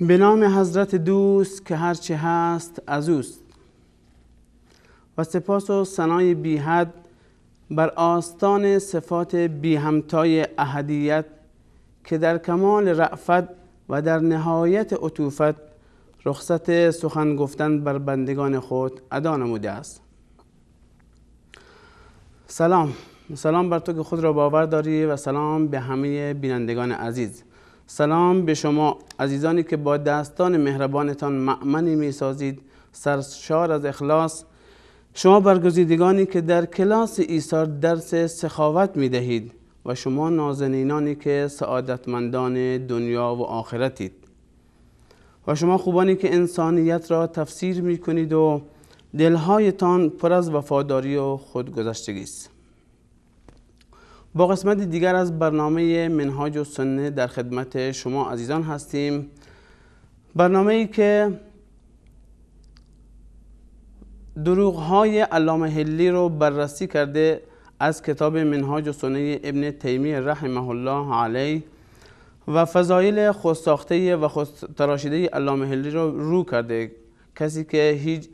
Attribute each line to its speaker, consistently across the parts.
Speaker 1: به نام حضرت دوست که هرچه هست از اوست و سپاس و ثنای بی حد بر آستان صفات بی همتای احدیت که در کمال رأفت و در نهایت عطوفت رخصت سخن گفتن بر بندگان خود ادا نموده است. سلام بر تو که خود را باور داری و سلام به همه بینندگان عزیز. سلام به شما عزیزانی که با دستان مهربانتان مأمنی می سازید سرشار از اخلاص. شما برگزیدگانی که در کلاس ایثار درس سخاوت می دهید و شما نازنینانی که سعادتمندان دنیا و آخرتید و شما خوبانی که انسانیت را تفسیر می کنید و دلهایتان پر از وفاداری و خودگذشتگی است. با قسمت دیگر از برنامه منهاج السنه در خدمت شما عزیزان هستیم. برنامه‌ای که دروغ‌های علامه حلی رو بررسی کرده از کتاب منهاج السنه ابن تیمیه رحمه الله علیه و فضایل خودساخته و خودتراشیده علامه حلی رو کرده. کسی که هیچ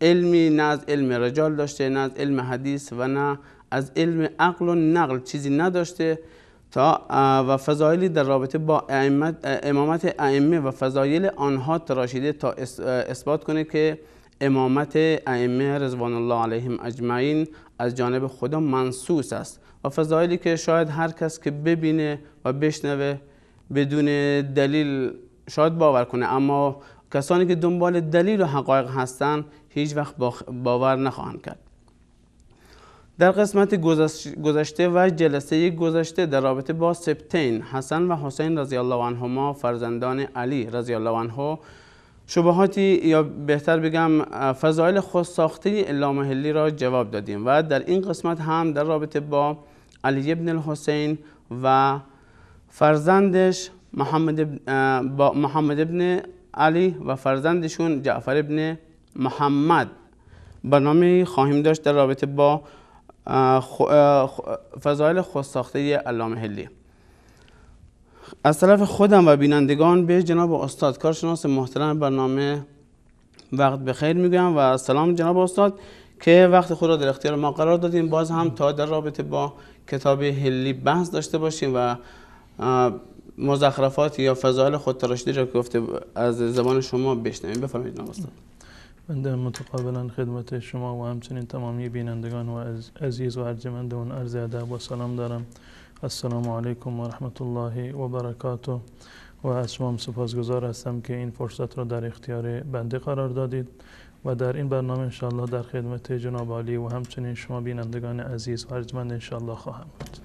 Speaker 1: علمی نه از علم رجال داشته، نه از علم حدیث و نه از علم عقل و نقل چیزی نداشته و فضایلی در رابطه با امامت ائمه و فضایل آنها تراشیده تا اثبات کنه که امامت ائمه رضوان الله علیهم اجمعین از جانب خدا منصوص است و فضایلی که شاید هر کس که ببینه و بشنوه بدون دلیل شاید باور کنه، اما کسانی که دنبال دلیل و حقایق هستند هیچ وقت باور نخواهند کرد. در قسمت گذشته و جلسه گذشته در رابطه با سبتین حسن و حسین رضی الله عنهما فرزندان علی رضی الله عنه شبهاتی یا بهتر بگم فضایل خودساخته علامه حلی را جواب دادیم و در این قسمت هم در رابطه با علی ابن الحسین و فرزندش محمد ابن علی و فرزندشون جعفر ابن محمد برنامه خواهیم داشت در رابطه با فضایل خودساخته علامه حلی. از طرف خودم و بینندگان به جناب استاد کارشناس محترم برنامه وقت بخیر میگم و سلام جناب استاد که وقت خود را در اختیار ما قرار دادیم باز هم تا در رابطه با کتاب حلی بحث داشته باشیم و مزخرفات یا فضایل خودتراشیده را که گفته از زبان شما بشنویم. بفرمایید جناب استاد.
Speaker 2: بنده متقابلا خدمت شما و همچنین تمامی بینندگان و عزیز و ارجمندان عرض ادب و سلام دارم. السلام علیکم و رحمت الله و برکاته و از شما سپاسگزار هستم که این فرصت را در اختیار بنده قرار دادید و در این برنامه انشاءالله در خدمت جناب عالی و همچنین شما بینندگان عزیز و ارجمند انشاءالله خواهم بود.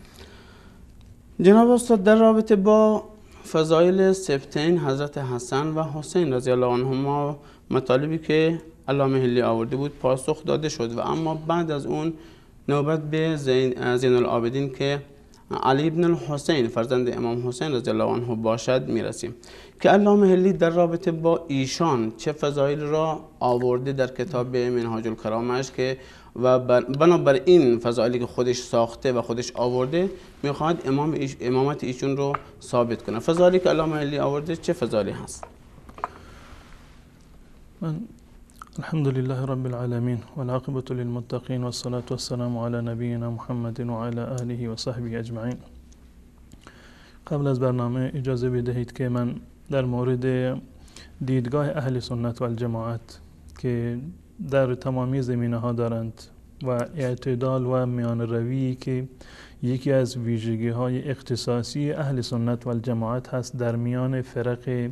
Speaker 1: جناب استاد در رابطه با فضایل سبتین حضرت حسن و حسین رضی الله عنهما مطالبی که علامه حلی آورده بود پاسخ داده شد و اما بعد از اون نوبت به زین العابدین که علی ابن الحسین فرزند امام حسین رضی الله عنه باشد میرسیم که علامه حلی در رابطه با ایشان چه فضایل را آورده در کتاب منهاج الکرامش که و بنابر این فضایلی که خودش ساخته و خودش آورده میخواد امامت ایشون رو ثابت کنه. فضایلی که علامه حلی آورده چه فضایلی هست؟
Speaker 2: الحمد لله رب العالمين والعاقبة للمتقين والصلاة والسلام على نبينا محمد وعلى آله و صحبه اجمعین. قبل از برنامه اجازه بدهید که من در مورد دیدگاه اهل سنت و الجماعت که در تمامی زمینه ها دارند و اعتدال و میان روی که یکی از ویژگی های اختصاصی اهل سنت و الجماعت هست در میان فرق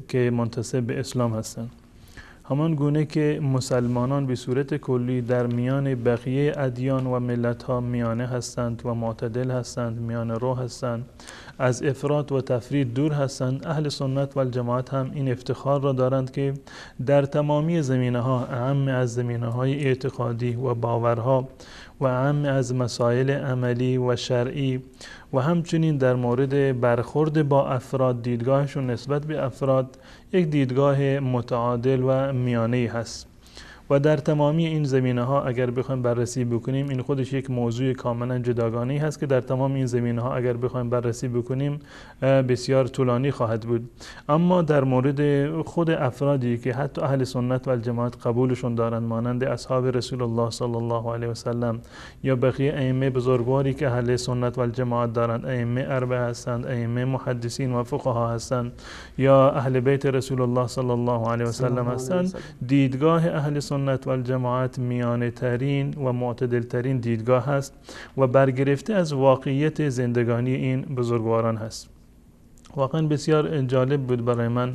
Speaker 2: که منتسب به اسلام هستند، همان گونه که مسلمانان به صورت کلی در میان بقیه ادیان و ملت ها میانه هستند و معتدل هستند، میان رو هستند، از افراط و تفرید دور هستند، اهل سنت و الجماعت هم این افتخار را دارند که در تمامی زمینه ها، اعم از زمینه های اعتقادی و باورها و اعم از مسائل عملی و شرعی و همچنین در مورد برخورد با افراد دیدگاهشون نسبت به افراد یک دیدگاه متعادل و میانه‌ای هست و در تمامی این زمینه ها اگر بخوایم بررسی بکنیم، این خودش یک موضوع کاملا جداگانه هست که در تمام این زمینه ها اگر بخوایم بررسی بکنیم بسیار طولانی خواهد بود. اما در مورد خود افرادی که حتی اهل سنت و الجماعت قبولشون دارند، مانند اصحاب رسول الله صلی الله علیه و سلم یا بقیه ائمه بزرگواری که اهل سنت و الجماعت دارند، ائمه اربعه هستند، ائمه محدثین و فقها هستند، یا اهل بیت رسول الله صلی الله علیه و سلم هستند، دیدگاه اهل سنت و الجماعت میانه ترین و معتدل ترین دیدگاه هست و برگرفته از واقعیت زندگانی این بزرگواران هست. واقعا بسیار جالب بود برای من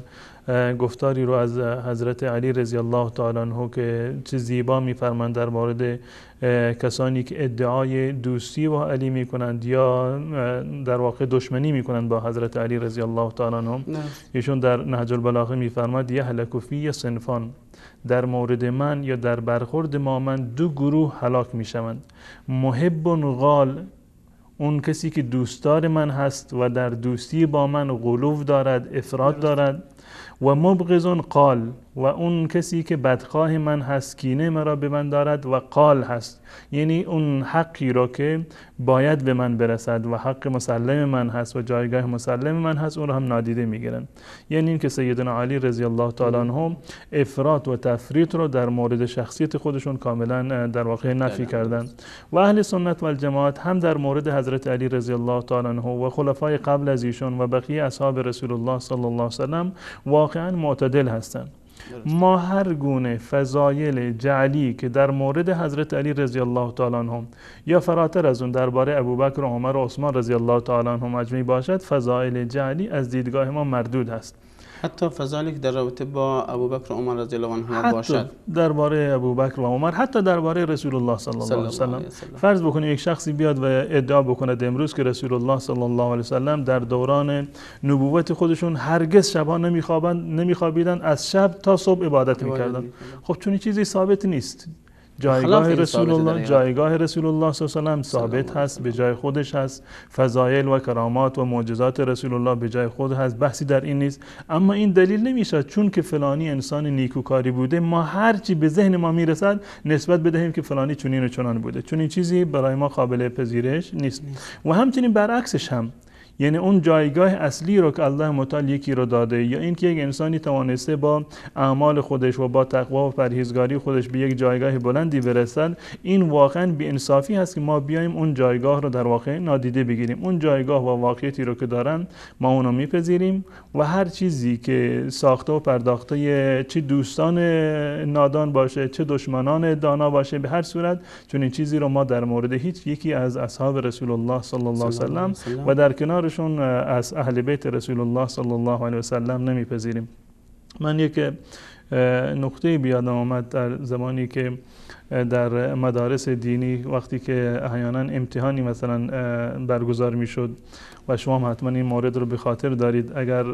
Speaker 2: گفتاری رو از حضرت علی رضی الله تعالی عنه که چه زیبا میفرمایند در مورد کسانی که ادعای دوستی با علی میکنند یا در واقع دشمنی میکنند با حضرت علی رضی الله تعالی عنه. ایشون در نهج البلاغه میفرماد یهلک فی صنفان، در مورد من یا در برخورد ما من دو گروه هلاک میشوند. محب غال، اون کسی که دوستدار من هست و در دوستی با من غلو دارد، افراط دارد، و مبغض قال، و اون کسی که بدخواه من هست، کینه مرا به من دارد و قال هست، یعنی اون حقی را که باید به من برسد و حق مسلم من هست و جایگاه مسلم من هست اون را هم نادیده میگیرن. یعنی این که سیدنا علی رضی الله تعالی عنه افراط و تفریط رو در مورد شخصیت خودشون کاملا در واقع نفی کردن. و اهل سنت و الجماعت هم در مورد حضرت علی رضی الله تعالی عنه و خلفای قبل از ایشون و بقیه اصحاب رسول الله صلی الله علیه و سلم واقعا معتدل هستند. ما هر گونه فضایل جعلی که در مورد حضرت علی رضی الله تعالی عنه یا فراتر از اون درباره ابوبکر و عمر و عثمان رضی الله تعالی عنهم اجمعین باشد، فضایل جعلی از دیدگاه ما مردود هست.
Speaker 1: حتی فضایلی که در رابطه با ابوبکر و عمر رضی الله عنهما باشد،
Speaker 2: درباره ابوبکر و عمر، حتی درباره رسول الله صلی الله علیه و سلم. فرض بکنید یک شخصی بیاد و ادعا بکند امروز که رسول الله صلی الله علیه و سلم در دوران نبوت خودشون هرگز شبها نمیخوابیدن، از شب تا صبح عبادت میکردن. خب چون چیزی ثابت نیست. جایگاه رسول الله صلی الله علیه و سلم ثابت هست، به جای خودش هست. فضایل و کرامات و معجزات رسول الله به جای خود هست، بحثی در این نیست. اما این دلیل نمیشه چون که فلانی انسان نیکوکاری بوده ما هر چی به ذهن ما میرسد نسبت بدهیم که فلانی چنین و چنان بوده. چون این چیزی برای ما قابل پذیرش نیست. و همچنین برعکسش هم، یعنی اون جایگاه اصلی رو که الله متعال یکی رو داده، یا این که یک انسانی توانسته با اعمال خودش و با تقوا و پرهیزگاری خودش به یک جایگاه بلندی برسد، این واقعا بی‌انصافی هست که ما بیایم اون جایگاه رو در واقع نادیده بگیریم. اون جایگاه و واقعیتی رو که دارن ما اونو میپذیریم و هر چیزی که ساخته و پرداخته چه دوستان نادان باشه چه دشمنان دانا باشه، به هر صورت چون این چیزی رو ما در مورد هیچ یکی از اصحاب رسول الله صلی الله علیه و سلم و در کنار از اهل بیت رسول الله صلی الله علیه و سلم نمیپذیریم. من یک نقطه بیادم آمد در زمانی که در مدارس دینی وقتی که احیانا امتحانی مثلا برگزار میشد و شما هم حتما این مورد رو به خاطر دارید، اگر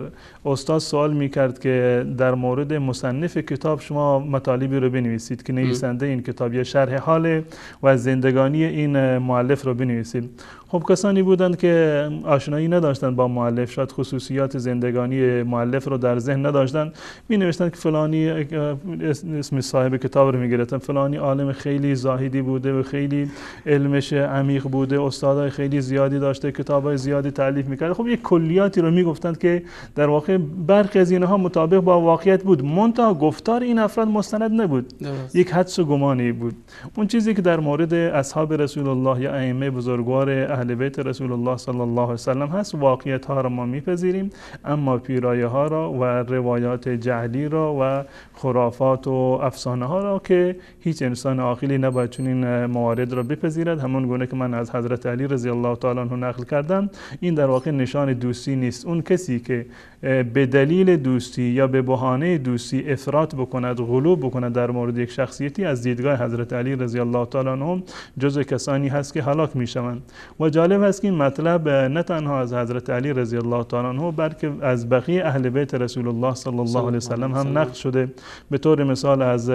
Speaker 2: استاد سوال میکرد که در مورد مصنف کتاب شما مطالبی رو بنویسید که نویسنده این کتاب یا شرح حال و زندگانی این مؤلف رو بنویسید. خب کسانی بودند که آشنایی نداشتند با مؤلف، شاید خصوصیات زندگانی مؤلف رو در ذهن نداشتند، می نوشتند که فلانی اسم صاحب کتاب رو می گرفتن، فلانی عالم خیلی زاهدی بوده و خیلی علمش عمیق بوده، استادای خیلی زیادی داشته، کتابای زیادی تالیف میکرد. خب یک کلیاتی رو میگفتند که در واقع برخی از اینها مطابق با واقعیت بود، منتها گفتار این افراد مستند نبود، یک حدس و گمانی بود. اون چیزی که در مورد اصحاب رسول الله یا ائمه بزرگوار اهل بیت رسول الله صلی الله علیه و سلم هست، واقعیت ها را ما میپذیریم، اما پیرایه ها را و روایات جعلی را و خرافات و افسانه ها را که هیچ انسان عاقلی نباید چنین موارد را بپذیرد، همون گونه که من از حضرت علی رضی الله تعالی عنه نقل کردم. این در واقع نشان دوستی نیست. اون کسی که به دلیل دوستی یا به بهانه دوستی افراط بکند، غلو بکند در مورد یک شخصیتی، از دیدگاه حضرت علی رضی الله تعالی عنه جزء کسانی هست که هلاک میشوند. و جالب است که این مطلب نه تنها از حضرت علی رضی الله تعالی عنه بلکه از بقیه اهل بیت رسول الله صلی الله علیه و سلم هم نقل شده. به طور مثال از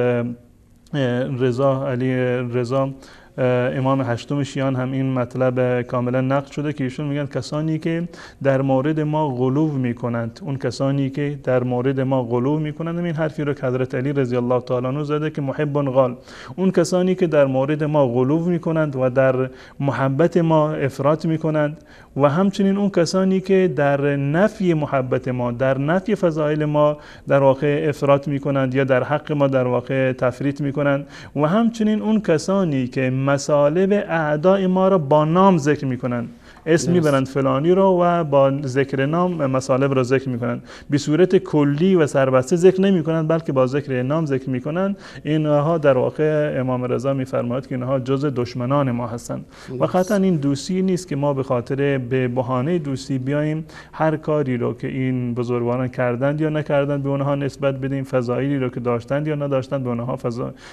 Speaker 2: رضا، علی رضا امام هشتم شیعان هم این مطلب کاملا نقد شده که ایشون میگن کسانی که در مورد ما غلو میکنند، اون کسانی که در مورد ما غلو میکنند، این حرفی رو که حضرت علی رضی الله تعالی عنه زده که محب غال، اون کسانی که در مورد ما غلو میکنند و در محبت ما افراط میکنند، و همچنین اون کسانی که در نفی محبت ما، در نفی فضائل ما در واقع افراط میکنند یا در حق ما در واقع تفریط میکنند، و همچنین اون کسانی که مصالب اعدای ما را با نام ذکر میکنند، اسم میبرند فلانی رو و با ذکر نام مصالب را ذکر میکنند، به صورت کلی و سربسته ذکر نمیکنند بلکه با ذکر نام ذکر میکنند. اینها در واقع امام رضا میفرماید که اینها جز دشمنان ما هستند و قطعا این دوستی نیست که ما به خاطر به بهانه دوستی بیایم هر کاری رو که این بزرگواران کردند یا نکردند به اونها نسبت بدیم، فضایلی رو که داشتند یا نداشتند به اونها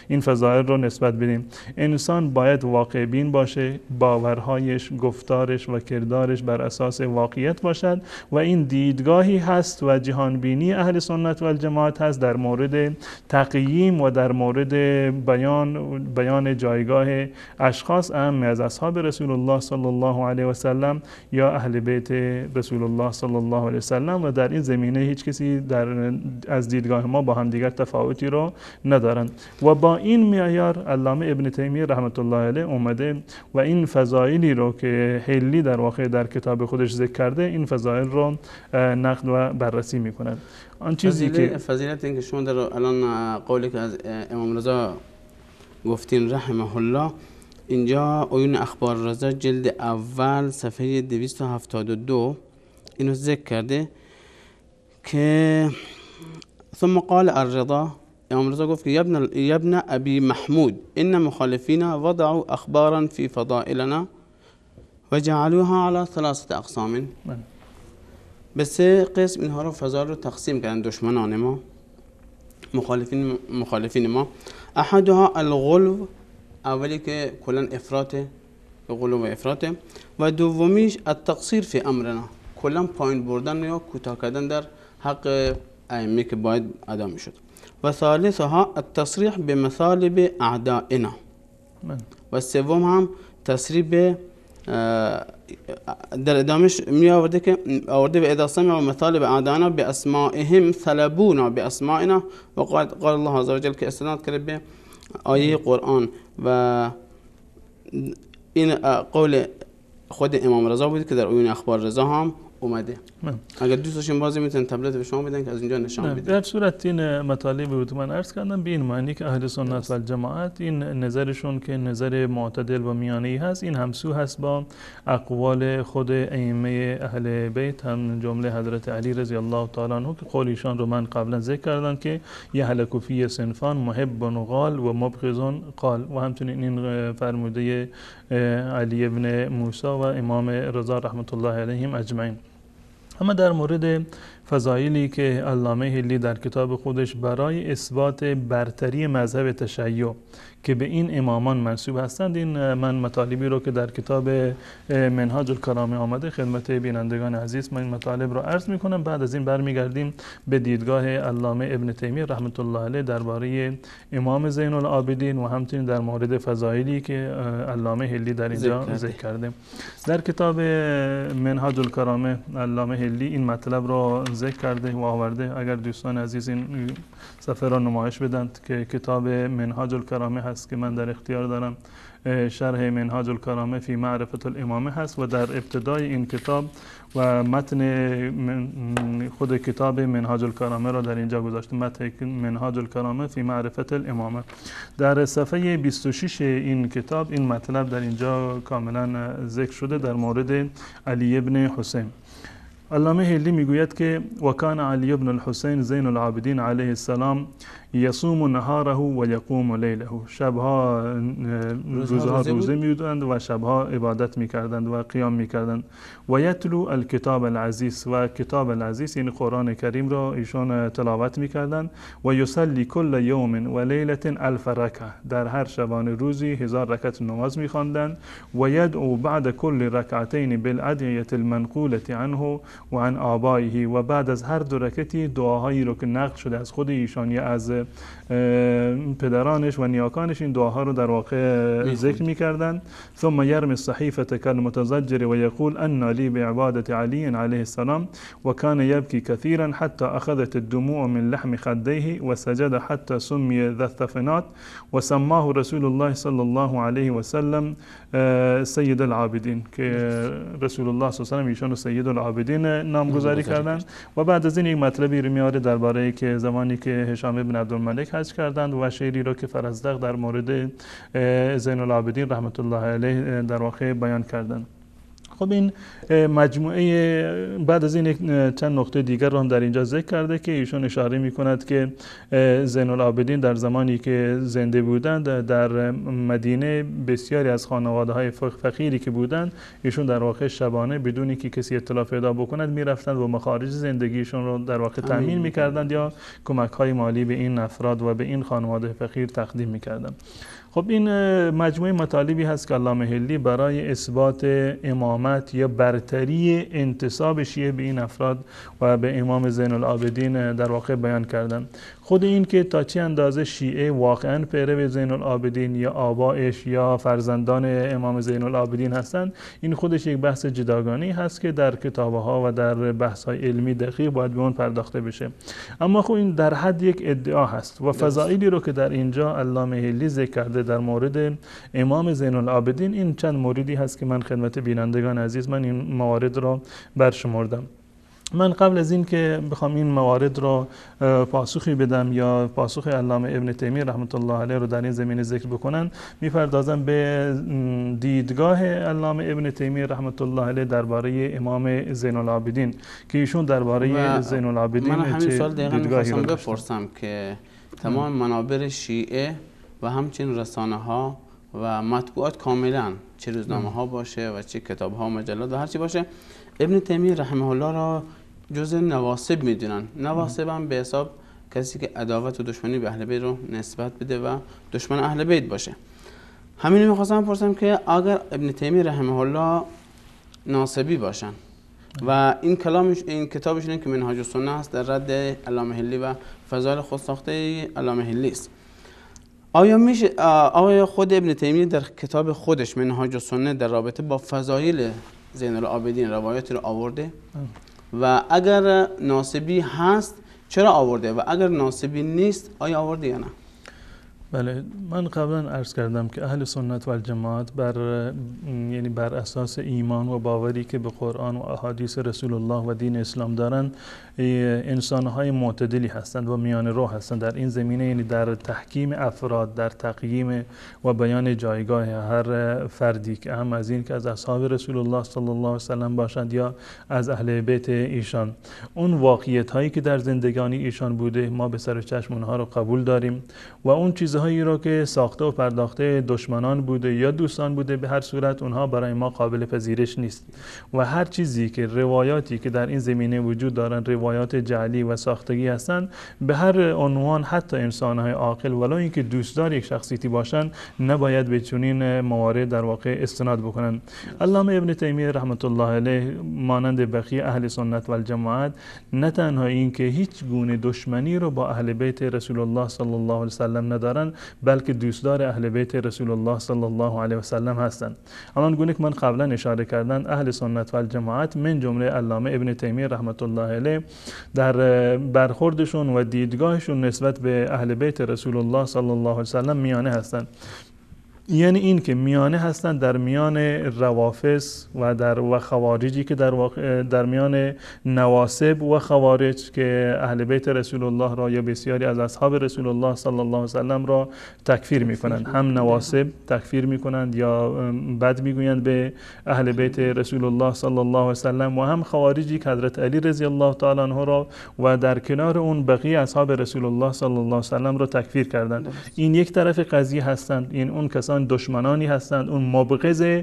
Speaker 2: این فضایل رو نسبت بدیم. انسان باید واقع بین باشه، باورهایش، گفتارش و کردارش بر اساس واقعیت باشد و این دیدگاهی هست و جهانبینی اهل سنت و الجماعت هست در مورد تقییم و در مورد بیان جایگاه اشخاص اهم از اصحاب رسول الله صلی الله علیه و سلم یا اهل بیت رسول الله صلی الله علیه و سلم، و در این زمینه هیچ کسی از دیدگاه ما با هم دیگر تفاوتی رو ندارند. و با این معیار علامه ابن تیمیه رحمت الله علیه اومده و این فضائلی رو که حلی در واقع در کتاب خودش ذکر کرده، این فضائل رو نقد و بررسی میکنند. آن چیزی که
Speaker 1: فضیلت این که شما در الان قولی که از امام رضا گفتین رحمه الله، اینجا عیون اخبار رضا جلد اول صفحه 272 اینو ذکر کرده که ثم قال الرضا، امام رضا گفت که یا ابن ابی محمود ان مخالفین وضعوا اخبارا فی فضائلنا و جعلوها على 3 اقسام. به 3 قسم اینها رو فضائل رو تقسیم کردن دشمنان ما، مخالفین ما. احدها الغلو، اولی که کلا افراطه، غلو و افراطه، و دومیش التقصیر فی امرنا، کلا پایین بردن یا کوتاه کردن در حق ائمه که باید ادا میشد. و ثالثها التصریح بمثالب اعدائنا، و سوم هم تصریح به در ادامش می آورده که آورده به اذا سمعوا مطالب اعدائنا باسمائهم ثلبونا باسمائنا، و قال الله عز وجل که استناد کرده به آیه قرآن و این قول خود امام رضا بود که در عیون اخبار رضا هم اومده. اگر دوست داشتین بازی میتونن تبلت به شما بدن که از اینجا نشان بدید.
Speaker 2: در صورت این مطالبی بود من عرض کردم به این معنی که اهل سنت و الجماعت این نظرشون که نظر معتدل و میانه‌ای هست، این همسو هست با اقوال خود ائمه اهل بیت، هم جمله حضرت علی رضی الله تعالی عنه که قول ایشان رو من قبلا ذکر کردم که یهلک فی صنفان محب قال و مبغض قال، و همچنین این فرموده علی ابن موسی و امام رضا رحمت الله علیهم اجمعین. اما در مورد فضایلی که علامه حلی در کتاب خودش برای اثبات برتری مذهب تشیع که به این امامان منسوب هستند، این من مطالبی رو که در کتاب منهاج الکرامه آمده خدمت بینندگان عزیز من این مطالب رو عرض میکنم. بعد از این برمیگردیم به دیدگاه علامه ابن تیمیه رحمت الله علیه درباره امام زین العابدین و همچنین در مورد فضایلی که علامه حلی در اینجا ذکر کرده. در کتاب منهاج الکرامه علامه حلی این مطلب رو ذکر کرده و آورده. اگر دوستان عزیز این صفحه را نمایش بدند که کتاب منهاج الکرامه هست که من در اختیار دارم، شرح منهاج الکرامه فی معرفت الامامه هست و در ابتدای این کتاب و متن خود کتاب منهاج الکرامه را در اینجا گذاشته، متن منهاج الکرامه فی معرفت الامامه. در صفحه 26 این کتاب این مطلب در اینجا کاملا ذکر شده در مورد علی ابن حسین. علامه حلی میگوید که وکان علی ابن الحسین زین العابدین علیه السلام یصوم نهاره و یقوم لیله، شبها روزها روزه می‌بودند و شبها عبادت می‌کردند و قیام می‌کردند. و یتلو الکتاب العزیز، و کتاب العزیز یعنی قرآن کریم را ایشان تلاوت می‌کردند. و یصلی کل یوم و لیله 1000 رکعه، در هر شبانه روزی 1000 رکعت نماز می‌خواندند. و یدعو بعد کل رکعتین بالادعیه المنقوله عنه، و عن آبائه و بعد از هر دو رکعتی دعاهایی رو که نقل شده از خود ایشان یا از پدرانش و نیاکانش این دعاها رو در واقع ذکر می‌کردند. ثم يرمي الصحيفة كالمتزجر ويقول أن لي بعبادة علي عليه السلام وكان يبكي كثيرا حتى أخذت الدموع من لحم خديه وسجد حتى سمي ذا الثفنات وسماه رسول الله صلى الله عليه وسلم سید العابدین که رسول الله صلی الله علیه و ایشان سید العابدین نامگذاری کردند. و بعد از این یک مطلبی رو میاره درباره که زمانی که هشام ابن عبدالملک حج کردند و شعری رو که فرزدق در مورد زین العابدین رحمت الله علیه در واقع بیان کردند. خب این مجموعه بعد از این چند نکته دیگر رو هم در اینجا ذکر کرده که ایشون اشاره می کند که زین العابدین در زمانی که زنده بودند در مدینه بسیاری از خانواده های فقیری که بودند ایشون در واقع شبانه بدون که کسی اطلاع پیدا بکند می رفتند و مخارج زندگیشون رو در واقع تامین می کردند یا کمک های مالی به این افراد و به این خانواده فقیر تقدیم می کردند. خب این مجموعه مطالبی هست که علامه حلی برای اثبات امامت یا برتری انتساب شیعه به این افراد و به امام زین العابدین در واقع بیان کردن. خود این که تا چه اندازه شیعه واقعا پیرو زین العابدین یا آبائش یا فرزندان امام زین العابدین هستند، این خودش یک بحث جداگانه هست که در کتاب‌ها و در بحث‌های علمی دقیق باید به اون پرداخته بشه. اما خب این در حد یک ادعا هست و فضائلی رو که در اینجا علامه حلی ذکر کرده در مورد امام زین العابدین، این چند موردی هست که من خدمت بینندگان عزیز من این موارد را برشمردم. من قبل از این که بخوام این موارد را پاسخی بدم یا پاسخ علامه ابن تیمیه رحمت الله علیه رو در این زمینه ذکر بکنم، میپردازم به دیدگاه علامه ابن تیمیه رحمت الله علیه درباره امام زین العابدین که ایشون درباره زین العابدین
Speaker 1: من همین سوال دقیقاً می‌خواستم بپرسم که تمام منابر شیعه و همچنین رسانه ها و مطبوعات کاملا چه روزنامه ها باشه و چه کتاب ها و مجلات و هر چی باشه ابن تیمیه رحمه الله را جزء نواصب میدونن. نواصب هم به حساب کسی که عداوت و دشمنی به اهل بیت رو نسبت بده و دشمن اهل بیت باشه. همین میخواستم بپرسم که اگر ابن تیمیه رحمه الله ناصبی باشن و این کلامش این کتابش اینه که منهاج السنه هست در رد علامه حلی و فضائل خودساخته علامه حلی است، آیا خود ابن تیمیه در کتاب خودش منهاج السنه در رابطه با فضایل زین العابدین روایاتی رو آورده؟ و اگر ناصبی هست چرا آورده و اگر ناصبی نیست آیا آورده یا نه؟
Speaker 2: بله، من قبلا عرض کردم که اهل سنت و الجماعت بر اساس ایمان و باوری که به قرآن و احادیث رسول الله و دین اسلام دارند انسان‌های معتدلی هستند و میان رو هستند در این زمینه، یعنی در تحکیم افراد، در تقییم و بیان جایگاه هر فردی که هم از این که از اصحاب رسول الله صلی الله علیه و سلم باشند یا از اهل بیت ایشان. اون واقعیت هایی که در زندگانی ایشان بوده ما به سر و چشم اونها رو قبول داریم و اون چیزهایی رو که ساخته و پرداخته دشمنان بوده یا دوستان بوده به هر صورت اونها برای ما قابل پذیرش نیست و هر چیزی که روایاتی که در این زمینه وجود دارن روایات جعلی و ساختگی هستند به هر عنوان حتی انسان‌های عاقل ولو اینکه دوستدار یک شخصیتی باشن نباید به چنین موارد در واقع استناد بکنن. علامه ابن تیمیه رحمت الله علیه مانند بقیه اهل سنت و الجماعت نه تنها اینکه هیچ گونه دشمنی رو با اهل بیت رسول الله صلی الله علیه و سلم ندارن بلکه دوستدار اهل بیت رسول الله صلی الله علیه و سلم هستند. همان گونه که من قبلا اشاره کردم اهل سنت و الجماعت من جمله علامه ابن تیمیه رحمت الله علیه در برخوردشون و دیدگاهشون نسبت به اهل بیت رسول الله صلی الله علیه و سلم میانه هستند. یعنی این که میانه هستند در میان روافض و خوارجی که در میان نواصب و خوارج که اهل بیت رسول الله را یا بسیاری از اصحاب رسول الله صلی الله علیه و سلم را تکفیر میکنند. هم نواصب تکفیر میکنند یا بد میگویند به اهل بیت رسول الله صلی الله علیه و سلم و هم خوارجی که حضرت علی رضی الله تعالی عنه را و در کنار اون بقیه اصحاب رسول الله صلی الله علیه و سلم را تکفیر کردند. این یک طرف قضیه هستند، این اون کسان دشمنانی هستند، اون مبغض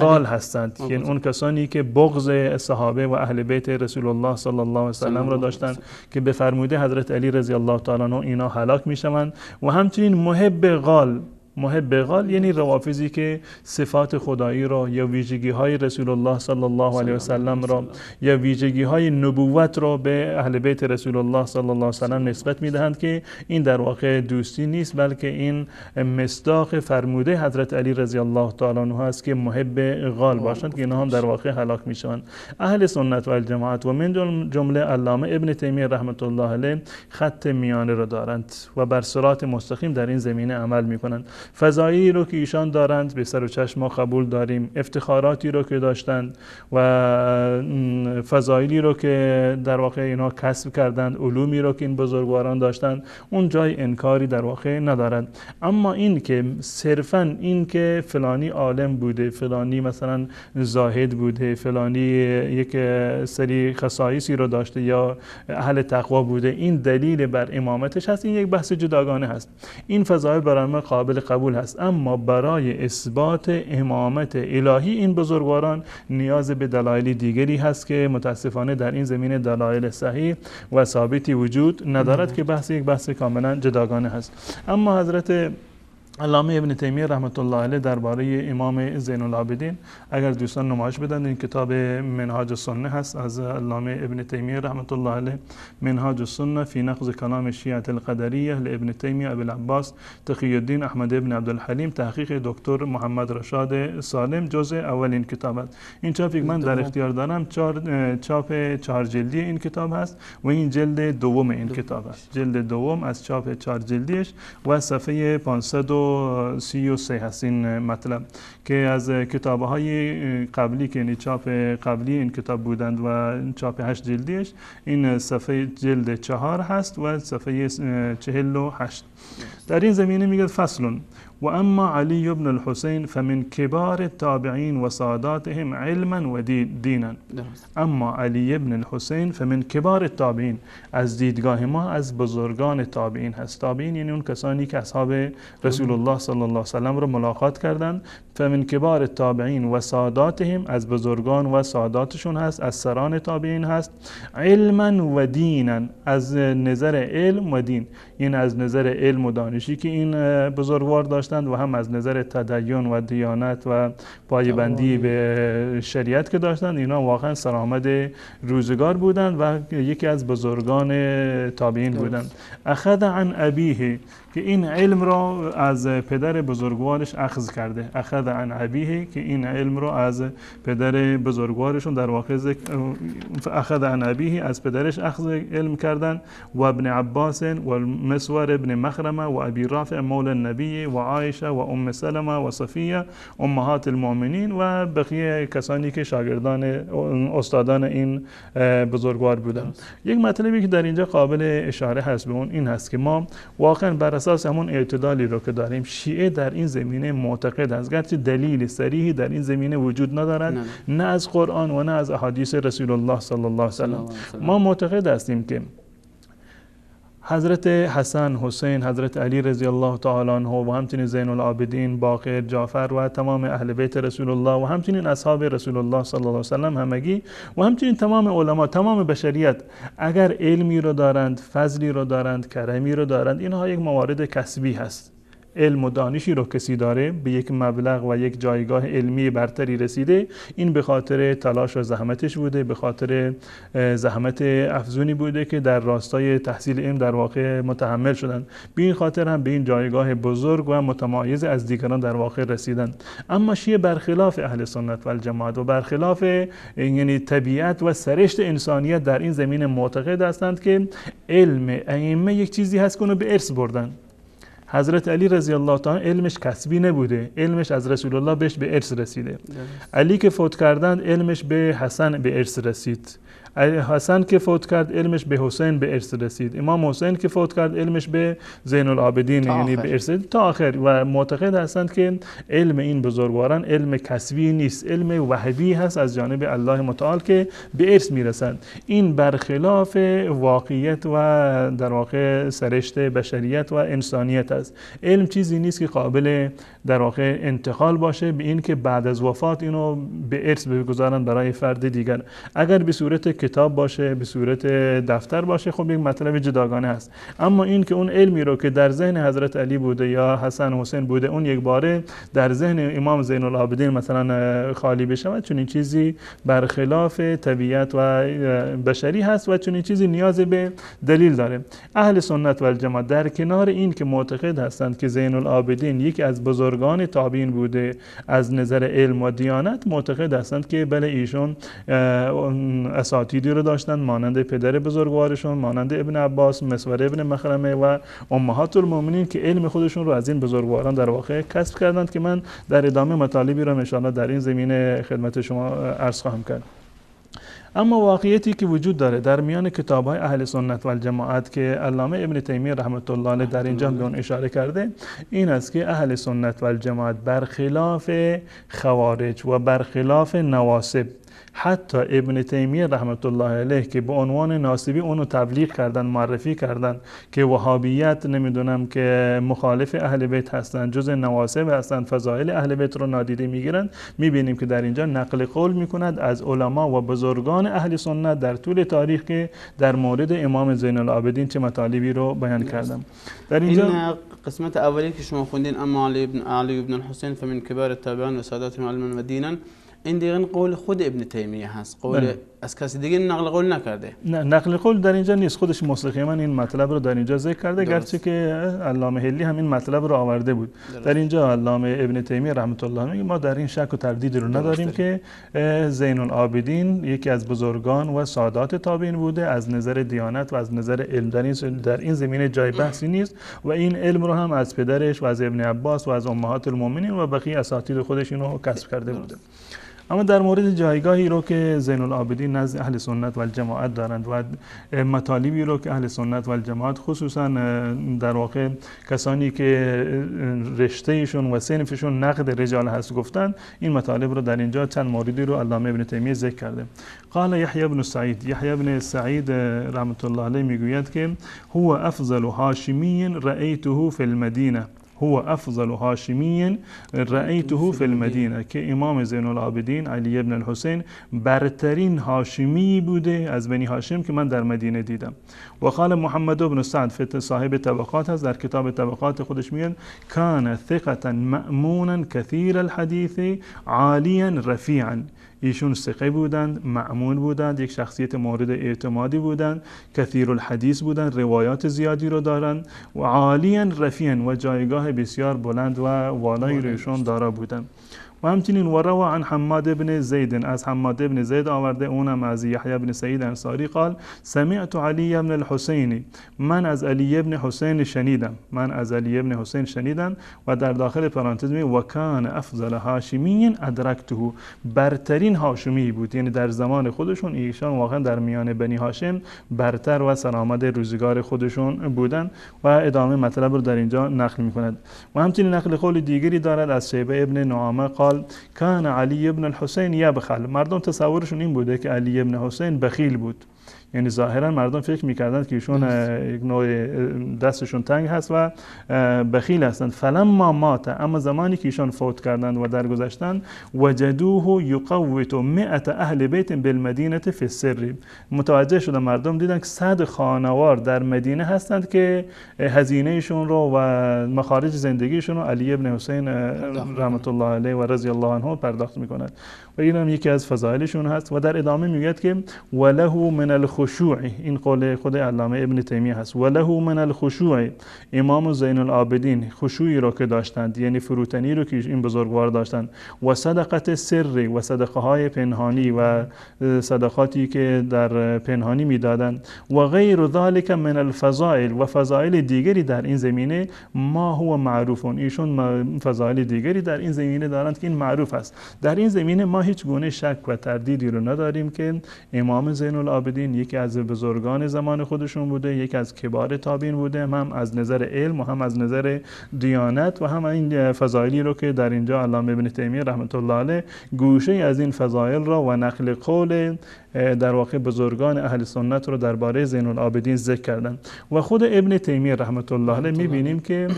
Speaker 2: غال هستند، یعنی اون کسانی که بغض صحابه و اهل بیت رسول الله صلی الله علیه و سلم را داشتند که به فرموده حضرت علی رضی الله تعالی عنه اینا هلاک میشوند و همچنین محب غال محب قال یعنی روافضی که صفات خدایی را یا ویژگی های رسول الله صلی الله علیه و سلم را یا ویژگی های نبوت را به اهل بیت رسول الله صلی الله علیه و سلم نسبت میدهند که این در واقع دوستی نیست، بلکه این مصداق فرموده حضرت علی رضی الله تعالی عنه است که محب قال باشند که اینها هم در واقع هلاک میشوند. اهل سنت و الجماعت و من جمله علامه ابن تیمیه رحمت الله علیه خط میانه را دارند و بر صراط مستقیم در این زمینه عمل میکنند. فضایلی رو که ایشان دارند به سر و چشم ما قبول داریم، افتخاراتی رو که داشتند و فضایلی رو که در واقع اینها کسب کردند، علومی رو که این بزرگواران داشتند، اون جای انکاری در واقع ندارند. اما این که صرفاً این که فلانی عالم بوده، فلانی مثلا زاهد بوده، فلانی یک سری خصایصی رو داشته یا اهل تقوا بوده، این دلیل بر امامتش هست، این یک بحث جداگانه هست. این فضایل برای ما قابل قبول هست، اما برای اثبات امامت الهی این بزرگواران نیاز به دلایل دیگری هست که متاسفانه در این زمینه دلایل صحیح و ثابتی وجود ندارد که بحث یک بحث کاملا جداگانه هست. اما حضرت علامه ابن تیمیه رحمت الله علیه درباره امام زین العابدین اگر دوستان نمایش بدن، این کتاب منهاج السنه هست از علامه ابن تیمیه رحمت الله علیه، منهاج السنه فی نقض کلام شیعه القدریه لابن تیمیه ابو العباس تقی الدین احمد ابن عبدالحلیم، تحقیق دکتر محمد رشاد سالم، جزء اول این کتاب است. این چاپی من در اختیار دارم چاپ 4 جلدی این کتاب هست و این جلد دوم این کتاب است، جلد دوم از چاپ 4 جلدیش و صفحه 533 هست این مطلب که از کتاب‌های قبلی که یعنی چاپ قبلی این کتاب بودند و چاپ 8 جلدیش این صفحه جلد 4 هست و صفحه 48. در این زمینه میگه فصل و اما علی بن الحسین فمن کبار التابعین و ساداتهم علما و دینا. اما علی بن الحسین فمن کبار التابعین، از دیدگاه ما از بزرگان تابعین هست. تابعین یعنی اون کسانی که اصحاب رسول الله صلی الله علیه و سلم رو ملاقات کردند. فمن کبار التابعین و ساداتهم، از بزرگان و ساداتشون هست، از سران تابعین هست. علما و دینا، از نظر علم و دین، یعنی از نظر علم و دانشی که این بزرگوار داشتند و هم از نظر تدین و دیانت و پایبندی به شریعت که داشتند، اینا واقعا سرآمد روزگار بودند و یکی از بزرگان تابعین بودند. اخذ عن ابیه، که این علم را از پدر بزرگوارش اخذ کرده. اخذ عن ابیه، که این علم را از پدر بزرگوارشون در واقع اخذ عن ابیه، از پدرش اخذ علم کردن. و ابن عباس و مسور ابن مخرمه و ابی رافع مولى النبی و عایشه و ام سلمه و صفیه امهات المؤمنین و بقیه کسانی که شاگردان استادان این بزرگوار بودند. یک مطلبی که در اینجا قابل اشاره هست به اون این هست که ما واقعا بر اساس همون اعتدالی رو که داریم، شیعه در این زمینه معتقد است، گرچه دلیل صریحی در این زمینه وجود ندارد، نه از قرآن و نه از احادیث رسول الله صلی الله علیه و سلم. ما معتقد هستیم که حضرت حسن، حسین، حضرت علی رضی الله تعالی عنه و همچنین زین العابدین، باقر، جعفر و تمام اهل بیت رسول الله و همچنین اصحاب رسول الله صلی الله علیه و سلم همگی و همچنین تمام علما، تمام بشریت اگر علمی رو دارند، فضلی رو دارند، کرمی رو دارند، اینها یک موارد کسبی هست. علم و دانشی رو کسی داره، به یک مبلغ و یک جایگاه علمی برتری رسیده، این به خاطر تلاش و زحمتش بوده، به خاطر زحمت افزونی بوده که در راستای تحصیل علم در واقع متحمل شدن، به این خاطر هم به این جایگاه بزرگ و متمایز از دیگران در واقع رسیدن. اما شیعه برخلاف اهل سنت و الجماعت و برخلاف یعنی طبیعت و سرشت انسانیت در این زمینه معتقد هستند که علم ائمه یک چیزی هست که اونو به ارث بردن. حضرت علی رضی الله تعالی علمش کسبی نبوده، علمش از رسول الله بهش به ارث رسیده. علی که فوت کردند علمش به حسن به ارث رسید. حسن که فوت کرد علمش به حسین به ارث رسید. امام حسین که فوت کرد علمش به زین العابدین یعنی به ارث تا آخر. و معتقد هستند که علم این بزرگواران علم کسبی نیست، علم وحی هست از جانب الله متعال که به ارث میرسند. این برخلاف واقعیت و در واقع سرشت بشریت و انسانیت است. علم چیزی نیست که قابل در واقع انتقال باشه به این که بعد از وفات اینو به ارث بگذارن برای فرد دیگر. اگر به صورت کتاب باشه، به صورت دفتر باشه، خب یک مطلب جداگانه هست. اما این که اون علمی رو که در ذهن حضرت علی بوده یا حسن حسین بوده اون یک باره در ذهن امام زین العابدین مثلا خالی بشه، چون این چیزی برخلاف طبیعت و بشری هست و چون این چیزی نیاز به دلیل داره. اهل سنت و الجماعت در کنار این که معتقد هستند که زین العابدین یکی از بزرگان تابعین بوده از نظر علم و دیانت، معتقد هستند که بله ایشون اساتیدی رو داشتن مانند پدر بزرگوارشون، مانند ابن عباس، مسور ابن مخرمه و امهات المؤمنین که علم خودشون رو از این بزرگواران در واقع کسب کردند که من در ادامه مطالبی رو ان شاء الله در این زمینه خدمت شما عرض خواهم کرد. اما واقعیتی که وجود داره در میان کتاب‌های اهل سنت و الجماعت که علامه ابن تیمیه رحمت الله علیه در اینجا به اون اشاره کرده، این است که اهل سنت و الجماعت برخلاف خوارج و برخلاف نواصب، حتی ابن تیمیه رحمت الله علیه که به عنوان ناصبی اونو تبلیغ کردن، معرفی کردن که وهابیت نمیدونم که مخالف اهل بیت هستن، جز نواصب هستن، فضائل اهل بیت رو نادیده میگیرن. میبینیم که در اینجا نقل قول میکند از علما و بزرگان اهل سنت در طول تاریخ که در مورد امام زین العابدین چه مطالبی رو بیان کردم. در اینجا
Speaker 1: این قسمت اولی که شما خوندین، اما علی ابن الحسین فمن کبار التابعین و ساداتهم علما و دینا، این دیگه قول خود ابن تیمیه هست، قول از کسی دیگه نقل قول نکرده.
Speaker 2: نه، نقل قول در اینجا نیست، خودش مستقیما این مطلب رو در اینجا ذکر کرده، گرچه که علامه حلی همین مطلب رو آورده بود. در اینجا علامه ابن تیمیه رحمت الله علیه ما در این شک و تردید رو نداریم که زین العابدین یکی از بزرگان و سادات تابعین بوده از نظر دیانت و از نظر علم. در این زمینه جای بحثی نیست و این علم رو هم از پدرش و از ابن عباس و از امهات المؤمنین و بقیه اساتید خودش اینو کسب کرده بوده. اما در مورد جایگاهی رو که زین العابدین نزد اهل سنت و الجماعت دارند و مطالبی رو که اهل سنت و الجماعت خصوصا در واقع کسانی که رشتهشون و صنفشون نقد رجال هست گفتند، این مطالب رو در اینجا چند موردی رو علامه ابن تیمیه ذکر کرده. قال یحیی بن سعید، یحیی بن سعید رحمت الله علیه میگوید که هو افضل هاشمی رأیته فی المدینه، هو افضل هاشمی رأیته فی المدینه، که امام زین العابدین علی ابن الحسین برترین هاشمی بوده از بنی هاشم که من در مدینه دیدم. و قال محمد بن سعد صاحب طبقات هست، در کتاب طبقات خودش میگه کان ثقة مأمونا کثیر الحدیث عالیا رفیعا، ایشون ثقه بودند، مأمون بودند، یک شخصیت مورد اعتمادی بودند، کثیر الحدیث بودند، روایات زیادی رو دارند و عالیا رفیعا و جایگاه بسیار بلند و والایی رو ایشون دارا بودند. و همچنین وروا عن حماد بن زید، از حماد بن زید آورده، اونم از یحیی بن سعید انصاری قال سمعت علی بن الحسین، من از علی بن حسین شنیدم، من از علی بن حسین شنیدم. و در داخل پرانتز می و کان افضل هاشمی ادرکته، برترین هاشمی بود، یعنی در زمان خودشون ایشان واقعا در میان بنی هاشم برتر و سرآمد روزگار خودشون بودن. و ادامه مطلب رو در اینجا نقل می‌کند. و همچنین نقل قول دیگری دارد از شیبه ابن نعامه قال کان علی ابن الحسین یبخل، مردم تصورشون این بوده که علی ابن حسین بخیل بود، یعنی ظاهرا مردم فکر میکردند که ایشون یک نوع دستشون تنگ هست و بخیل هستند. فلما مات، اما زمانی که ایشون فوت کردند و درگذشتند، وجدوه یقوت 100 اهل بیت بالمدینه فی السر، متوجه شدن مردم دیدن که 100 خانوار در مدینه هستند که هزینه ایشون رو و مخارج زندگیشون رو علی ابن حسین رحمت الله علیه و رضی الله عنه پرداخت میکنند و این هم یکی از فضائلشون هست. و در ادامه میگه که وله من الخشوع، این قول خود علامه ابن تیمیه هست، وله من الخشوع، امام زین العابدین خشوعی رو که داشتند، یعنی فروتنی رو که این بزرگوار داشتند، و صدقت سری، و صدقه های پنهانی و صدقاتی که در پنهانی میدادند، و غیر ذلك من الفضائل، و فضائل دیگری در این زمینه، ما هو معروفون، ایشون فضائل دیگری در این زمینه دارند که این معروف است. در این زمینه ما هیچ گونه شک و تردیدی رو نداریم که امام زین العابدین یکی از بزرگان زمان خودشون بوده، یکی از کبار تابعین بوده، هم از نظر علم و هم از نظر دیانت، و هم این فضایلی رو که در اینجا علامه ابن تیمیه رحمت الله علیه گوشه از این فضایل را و نقل قول در واقع بزرگان اهل سنت رو درباره زین العابدین ذکر کردن. و خود ابن تیمیه رحمت الله علیه میبینیم که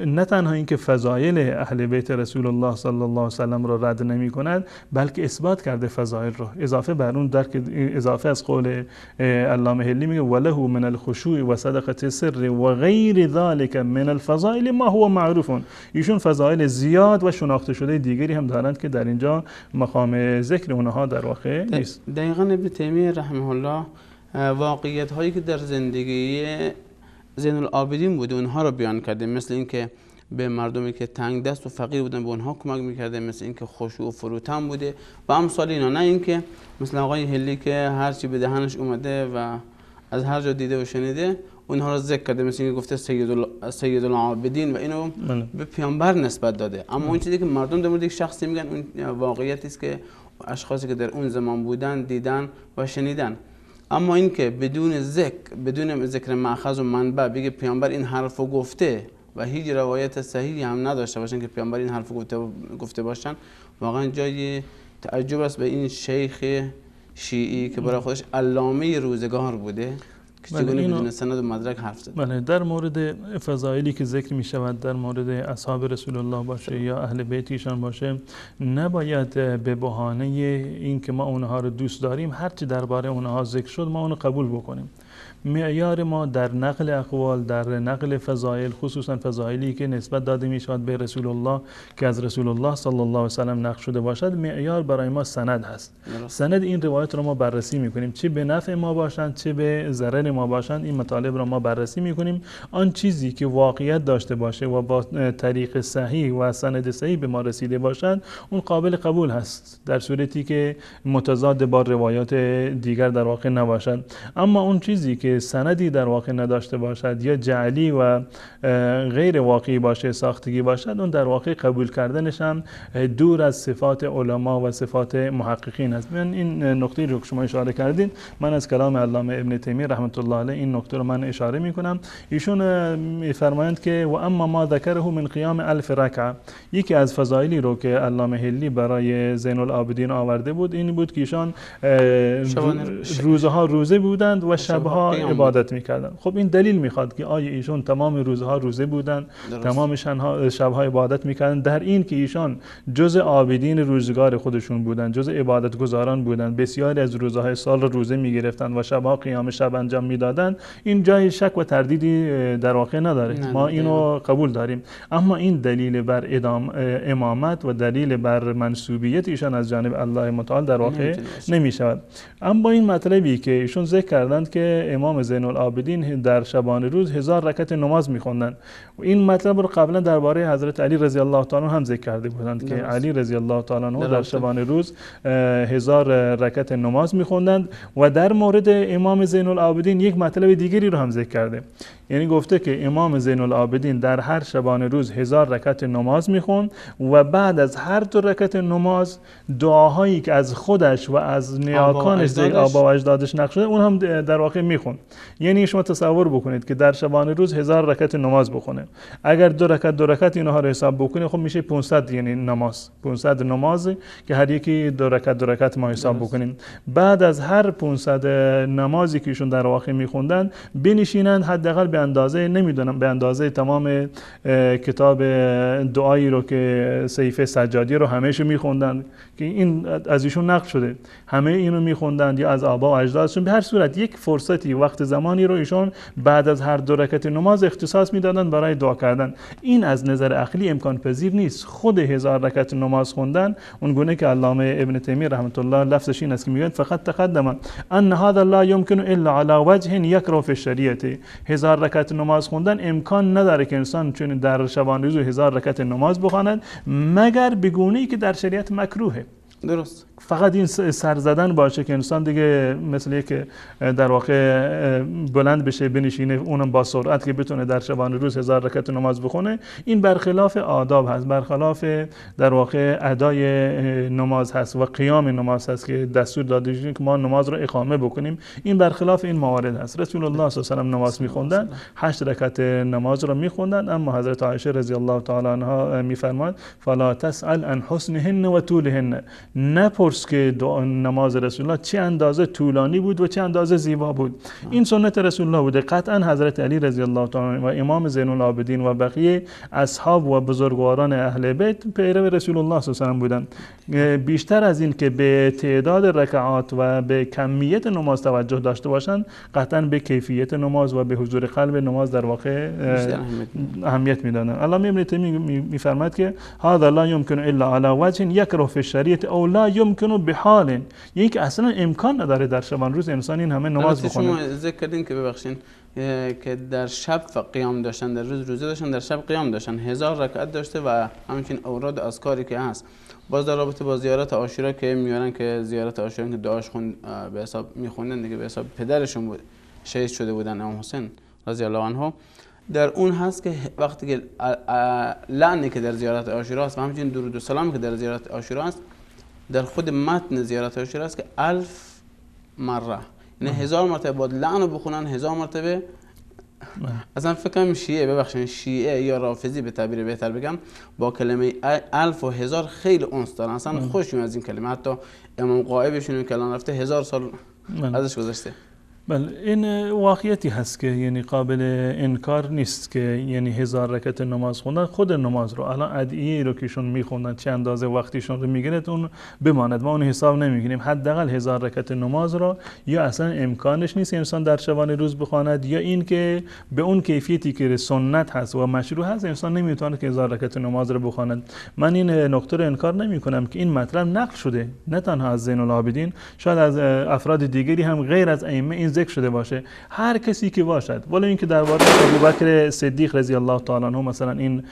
Speaker 2: نه تنها اینکه فضایل اهل بیت رسول الله صلی الله علیه و سلم را رد نمی کند، بلکه اثبات کرده فضایل را. اضافه بر اون اضافه از قول علامه حلی میگه وله من الخشوع و صدقه السر و غیر ذلك من الفضائل ما هو معروف. ایشون فضایل زیاد و شناخته شده دیگری هم دارند که در اینجا مقام ذکر اونها در واقع نیست.
Speaker 1: دقیقاً ابن تیمیه رحمه الله واقعیت هایی که در زندگی زین العابدین بوده اونها رو بیان کرده، مثل اینکه به مردمی که تنگ دست و فقیر بودن به اونها کمک میکرده، مثل اینکه خشوع و فروتن بوده و امثال اینا. نه اینکه مثل آقای هلی که هرچی به دهنش اومده و از هر جا دیده و شنیده اونها رو ذکر کرده، مثل اینکه گفته سید العابدین و اینو به پیامبر نسبت داده. اما اون چیزی که مردم در مورد یک شخصی میگن اون واقعیتی است که اشخاصی که در اون زمان بودن دیدن و شنیدن. اما اینکه بدون ذکر مأخذ و منبع بگه پیامبر این حرفو گفته و هیچ روایت صحیحی هم نداشته باشن که پیامبر این حرفو گفته باشن، واقعا جای تعجب است به این شیخ شیعی که برای خودش علامه روزگار بوده که چگونه بدون سند و مدرک حرف زد.
Speaker 2: بله، در مورد فضایلی که ذکر می شود در مورد اصحاب رسول الله باشه یا اهل بیتیشان باشه، نباید به بهانه این که ما اونها رو دوست داریم هرچی درباره اونها ذکر شد ما اونو قبول بکنیم. معیار ما در نقل اقوال، در نقل فضایل، خصوصا فضایلی که نسبت داده می شود به رسول الله که از رسول الله صلی الله علیه و سلم نقل شده باشد، معیار برای ما سند هست. سند این روایت رو ما بررسی می کنیم، چه به نفع ما باشند چه به ضرر ما باشند، این مطالب رو ما بررسی می کنیم. آن چیزی که واقعیت داشته باشه و با طریق صحیح و سند صحیح به ما رسیده باشد اون قابل قبول هست، در صورتی که متضاد با روایات دیگر در واقع نباشد. اما اون چیزی که سندی در واقع نداشته باشد یا جعلی و غیر واقعی باشه، ساختگی باشد، اون در واقع قبول کردنش هم دور از صفات علما و صفات محققین است. من این نکته رو که شما اشاره کردین، من از کلام علامه ابن تیمیه رحمت الله علیه این نکته رو من اشاره می کنم. ایشون میفرمایند که و اما ما ذکره من قیام 1000 رکعه، یکی از فضایلی رو که علامه حلی برای زین العابدین آورده بود این بود که ایشان روزها روزه بودند و شبها عبادت میکردن. خب این دلیل میخواد که آیا ایشون تمام روزها روزه بودن، تمام شبها عبادت میکردن، در این که ایشان جز عابدین روزگار خودشون بودن، جز عبادت گزاران بودن، بسیاری از روزهای سال روزه میگرفتن و شبها قیام شب انجام میدادن، این جای شک و تردیدی در واقع نداره، ما اینو قبول داریم. اما این دلیل بر امامت و دلیل بر منسوبیت ایشان از جانب الله متعال در واقع نمیشود. اما این مطلبی که ایشون ذکر کردند که امام زین العابدین در شبان روز 1000 رکعت نماز میخوندن، و این مطلب رو قبلا درباره حضرت علی رضی الله تعالی هم ذکر کرده بودند که علی رضی الله تعالی عنه در شبان روز 1000 رکعت نماز میخوندند. و در مورد امام زین العابدین یک مطلب دیگری رو هم ذکر کرده، یعنی گفته که امام زین العابدین در هر شبان روز 1000 رکعت نماز میخوند و بعد از هر 2 رکعت نماز دعاهایی که از خودش و از نیاکانش آبا و اجدادش نقل شده اون هم در واقع میخوند. یعنی شما تصور بکنید که در شبان روز 1000 رکعت نماز بخونه، اگر 2 رکعت اینها رو حساب بکنید خب میشه 500، یعنی نماز 500 نماز که هر یکی 2 رکعت ما حساب بکنیم. بعد از هر 500 نمازی که ایشون در واقع میخوندن بنشینند حداقل به اندازه نمیدونم به اندازه تمام کتاب دعایی رو که صحیفه سجادی رو همه‌شو میخوندن که این از ایشون نقل شده، همه اینو میخوندن یا از آبا و اجدادشون. به هر صورت یک فرصتی وقت زمانی رو ایشون بعد از هر 2 رکعت نماز اختصاص میدادن برای دعا کردن. این از نظر عقلی امکان پذیر نیست. خود 1000 رکعت نماز خوندن اون گونه که علامه ابن تیمیه رحمت الله لفظش این است که میگن فقط تقدم ان هذا لا يمكن الا على وجه يكره في الشریعه. 1000 رکعت نماز خوندن امکان نداره که انسان چون در شبان روز 1000 رکعت نماز بخواند مگر به گونه‌ای که در شریعت مکروهه.
Speaker 1: درست.
Speaker 2: فقط این سر زدن باشه که انسان دیگه مثل یک در واقع بلند بشه بنشینه اونم با سرعت که بتونه در شبان روز 1000 رکعت نماز بخونه، این برخلاف آداب هست، برخلاف در واقع ادای نماز هست و قیام نماز هست که دستور داده شده که ما نماز رو اقامه بکنیم. این برخلاف این موارد هست. رسول الله صلی الله علیه و نماز میخوندن، 8 رکعت نماز رو میخوندن، اما حضرت عایشه رضی الله تعالی عنها میفرماد فلا تسأل عن حسنهن و طولهن، نپرس که نماز رسول الله چه اندازه طولانی بود و چه اندازه زیبا بود. این سنت رسول الله بوده. قطعا حضرت علی رضی الله تعالی و امام زین العابدین و بقیه اصحاب و بزرگواران اهل بیت پیرو رسول الله صلی الله علیه و بودن. بیشتر از این که به تعداد رکعات و به کمیت نماز توجه داشته باشند، قطعا به کیفیت نماز و به حضور قلب نماز در واقع اهمیت میدادن. علامه ابن تیمیه میفرماید که هذا لا يمكن الا على وجه يكره في الشریعه او لا يمكن بحال، یعنی که اصلا امکان نداره در شبان روز انسان این همه نماز بخونه.
Speaker 1: شما ذکر کردین که ببخشید که در شب قیام داشتن، در روز روزه داشتن، در شب قیام داشتن، 1000 رکعت داشته و همچنین اوراد اذکاری که هست. باز در رابطه با زیارت عاشورا که میارن که زیارت عاشورا که دعاش به حساب میخوندن دیگه، به حساب پدرشون بود شهید شده بودن، امام حسین رضی الله عنه. در اون هست که وقتی که لعنی که در زیارت عاشورا است و همچنین درود و سلامی که در زیارت عاشورا است، در خود متن زیارت عاشورا است که 1000 مره، یعنی 1000 مرتبه باید لعن بخونن، 1000 مرتبه. اصلا فکر کنم شیعه، ببخشید شیعه یا رافضی به تعبیر بهتر بگم، با کلمه 1000 و 1000 خیلی انس دارن، اصلا خوششون از این کلمه. حتی امام غائبشون که الان رفته 1000 سال ازش گذشته.
Speaker 2: بله، این واقعیتی هست که یعنی قابل انکار نیست که یعنی 1000 رکعت نماز خوندن، خود نماز رو الان ادعیه رو که ایشون میخوندن چه اندازه وقتیشون رو میگیره اون بماند، ما اون حساب نمیگیریم. حداقل 1000 رکعت نماز رو یا اصلا امکانش نیست انسان در شبانه روز بخواند، یا این که به اون کیفیتی که سنت هست و مشروع هست انسان نمیتونه که 1000 رکعت نماز رو بخواند. من این نکته رو انکار نمیکنم که این مطلب نقل شده نه تنها از زین العابدین، شاید از افراد دیگری هم غیر از ائمه این ذکر شده باشه، هر کسی که باشد، ولی اینکه درباره ابوبکر صدیق رضی الله تعالی عنه مثلا این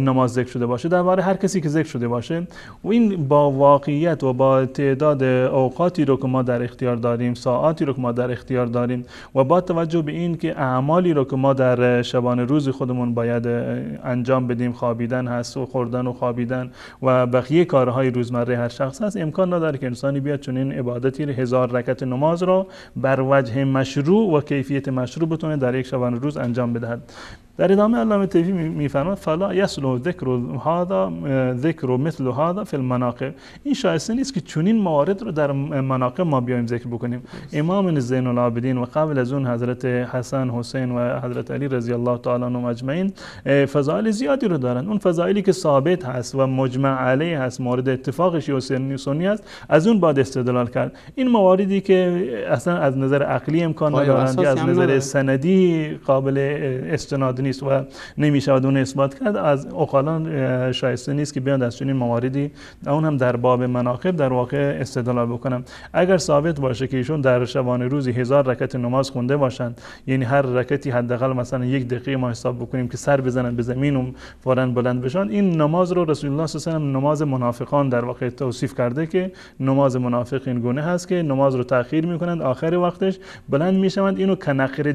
Speaker 2: نماز ذکر شده باشه، درباره هر کسی که ذکر شده باشه، و این با واقعیت و با تعداد اوقاتی رو که ما در اختیار داریم، ساعاتی رو که ما در اختیار داریم، و با توجه به این که اعمالی رو که ما در شبانه روز خودمون باید انجام بدیم، خوابیدن هست و خوردن و خوابیدن و بقیه کارهای روزمره هر شخص هست، امکان نداره که انسانی بیاد چون این عبادتی 1000 رکعت نماز رو بر وجه مشروع و کیفیت مشروع بتونه در یک شبانه روز انجام بدهد. در ادامه علامه طیفی میفرماد فلا یصلح ذکر مثل هذا فی المناقب، این شایسته نیست که چنین موارد رو در مناقب ما بیایم ذکر بکنیم. امام زین العابدین و قبل از اون حضرت حسن، حسین و حضرت علی رضی الله تعالی عنهم اجمعین فضائل زیادی رو دارن. اون فضائلی که ثابت هست و مجمع علیه هست، مورد اتفاق شیعه و سنی است، از اون بعد استدلال کرد. این مواردی که اصلا از نظر عقلی امکان ندارند یا از نظر سندی قابل استناد نیست و نمیشود اون اثبات کرد، از عقلان شایسته نیست که بیان از چنین مواردی اون هم در باب مناقب در واقع استدلال بکنم. اگر ثابت باشه که ایشون در شبانه روزی 1000 رکعت نماز خونده باشند، یعنی هر رکعتی حداقل مثلا 1 دقیقه ما حساب بکنیم که سر بزنن به زمین و فوراً بلند بشن، این نماز رو رسول الله صلی الله علیه و نماز منافقان در واقع توصیف کرده که نماز منافق این گونه هست که نماز رو تأخیر میکنند، آخر وقتش بلند میشوند، اینو کنقر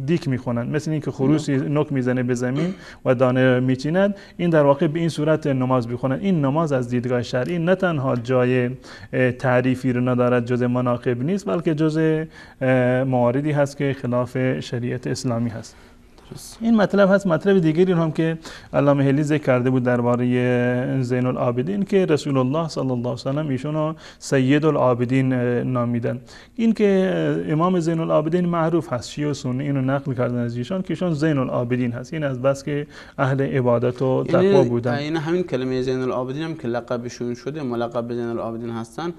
Speaker 2: دیک میخونند، مثل اینکه خروسی نوک میزنه به زمین و دانه میچیند، این در واقع به این صورت نماز بخونند. این نماز از دیدگاه شرعی نه تنها جای تعریفی رو ندارد، جز مناقب نیست، بلکه جز مواردی هست که خلاف شریعت اسلامی هست. این مطلب هست. مطلب دیگری هم که علامه حلی ذکر کرده بود درباره زین العابدین که رسول الله صلی الله علیه و سلم ایشونو سید العابدین نامیدن. این که امام زین العابدین معروف هست، شیعه و سنی اینو نقل کردن از ایشان که ایشون زین العابدین هست، این از بس که اهل عبادت و تقوا بودن.
Speaker 1: این همین کلمه زین العابدین هم که لقبشون شده، ملقب به زین العابدین هستن،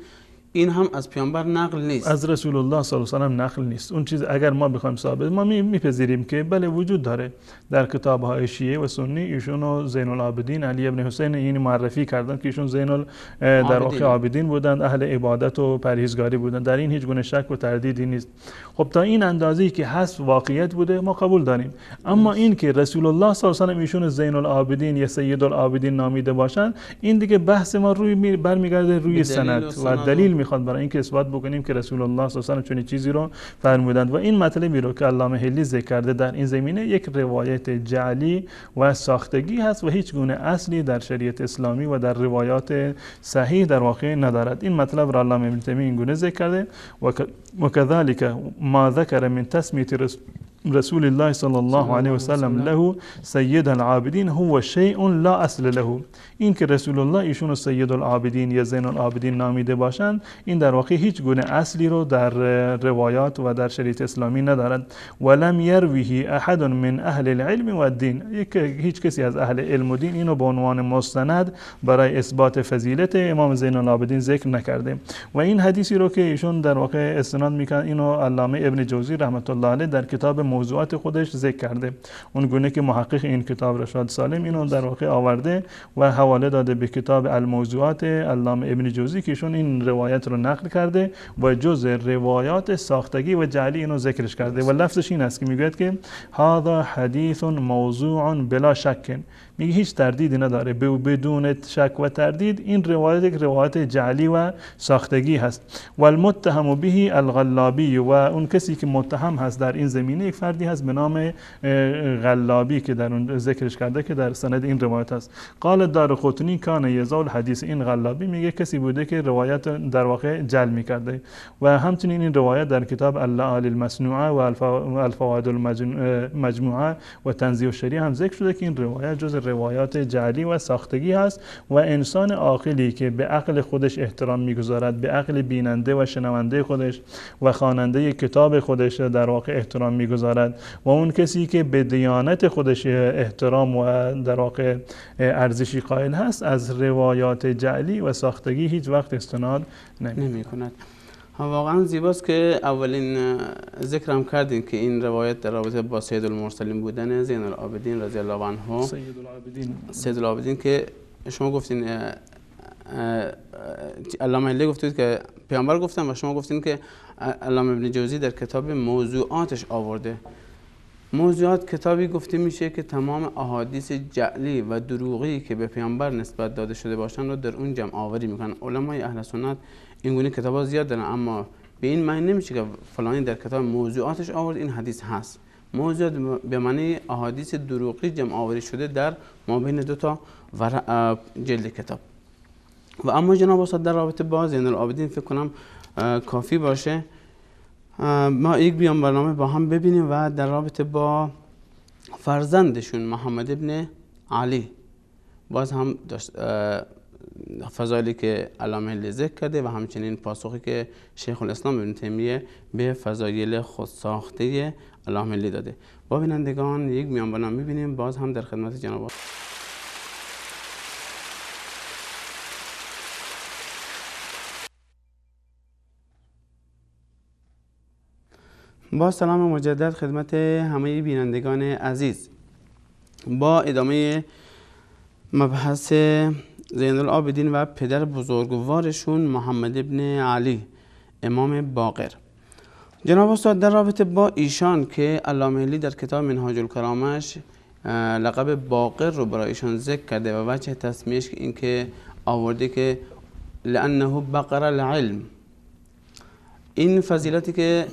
Speaker 1: این هم از پیامبر نقل نیست، از
Speaker 2: رسول الله صلی الله علیه و سلم نقل نیست. اون چیز اگر ما بخوایم ثابت، ما میپذیریم که بله وجود داره در کتاب‌های شیعه و سنی ایشونو زین العابدین علی ابن حسین این معرفی کردن که ایشون زین در واقع عابدین بودند، اهل عبادت و پرهیزگاری بودند، در این هیچ گونه شک و تردیدی نیست. خب تا این اندازه‌ای که هست واقعیت بوده ما قبول داریم، اما این که رسول الله صلی الله علیه و سلم ایشون زین العابدین یا سید العابدین نامیده باشند، این دیگه بحث ما روی برمیگرده روی سند و دلیل میخواد برای اینکه اثبات بکنیم که رسول الله صلی الله علیه و سلم چنین چیزی رو فرمودند. و این مطلبی رو که علامه حلی ذکر کرده در این زمینه یک روایت جعلی و ساختگی هست و هیچ گونه اصلی در شریعت اسلامی و در روایات صحیح در واقع ندارد. این مطلب را علامه ابن تیمیه این گونه ذکر کرده و کذالک ما ذکر من تسمیه رسول الله صلی الله علیه و سلم له سید العابدین هو شیء لا اصل له. این که رسول الله ایشون سید العابدین یا زین العابدین نامیده باشند، این در واقع هیچ گونه اصلی رو در روایات و در شریعت اسلامی ندارد. ولم یرویه احد من اهل العلم و الدین، هیچ کسی از اهل علم و دین اینو به عنوان مستند برای اثبات فضیلت امام زین العابدین ذکر نکرده. و این حدیثی رو که ایشون در واقع استناد میکنن، اینو علامه ابن جوزی رحمت الله علیه در کتاب موضوعات خودش ذکر کرده. اون گونه که محقق این کتاب رشاد سالم اینو در واقع آورده و حواله داده به کتاب الموضوعات علامه ابن جوزی که ایشون این روایت رو نقل کرده و جز روایات ساختگی و جعلی اینو ذکرش کرده و لفظش این است که میگه که هذا حدیث موضوع بلا شک، میگه هیچ تردیدی نداره، بدون شک و تردید این روایت یک روایت جعلی و ساختگی هست. و المتهم به الغلابی، و اون کسی که متهم هست در این زمینه یک فردی هست به نام غلابی که در اون ذکرش کرده که در سند این روایت هست. قال دارقطنی کان یزال حدیث، این غلابی میگه کسی بوده که روایت در واقع جعل میکرده. و همچنین این روایت در کتاب اللآل المصنوعه و الفوائد المجموعه و تنزیه الشریعه هم ذکر شده که این روایت جز روایات جعلی و ساختگی هست و انسان عاقلی که به عقل خودش احترام میگذارد، به عقل بیننده و شنونده خودش و خواننده کتاب خودش در واقع احترام میگذارد و اون کسی که به دیانت خودش احترام و در واقع ارزشی قائل هست، از روایات جعلی و ساختگی هیچ وقت استناد نمی کند.
Speaker 1: واقعا زیباست که اولین ذکرم کردین که این روایت در رابطه با سید المرسلین بودن زین العابدین رضی الله عنه، سید العابدین که شما گفتین علامه هلی گفتید که پیامبر گفتن و شما گفتین که علامه ابن جوزی در کتاب موضوعاتش آورده. موضوعات کتابی گفته میشه که تمام احادیث جعلی و دروغی که به پیامبر نسبت داده شده باشن رو در اون جمع آوری میکنن. علمای اهل سنت این گونه کتابا زیاد دارن، اما به این معنی نمیشه که فلانی در کتاب موضوعاتش آورد این حدیث هست. موضوعات به معنی احادیث دروغی جمع آوری شده در مابین دو تا جلد کتاب. و اما جناب استاد در رابطه با زین العابدین فکر کنم کافی باشه ما یک بیان برنامه با هم ببینیم و در رابطه با فرزندشون محمد ابن علی باز هم فضایلی که علامه هلی ذکر کرده و همچنین پاسخی که شیخ الاسلام ابن تیمیه به فضایل خودساخته علامه هلی داده. با بینندگان یک بیان برنامه میبینیم، باز هم در خدمت جناب با سلام مجدد خدمت همه بینندگان عزیز. با ادامه مبحث زین العابدین و پدر بزرگوارشون محمد ابن علی امام باقر. جناب استاد در رابطه با ایشان که علامه هلی در کتاب منهاج الکرامش لقب باقر رو برای ایشان ذکر کرده و وجه تسمیهش که این که آورده که لانه بقر العلم، این فضیلتی که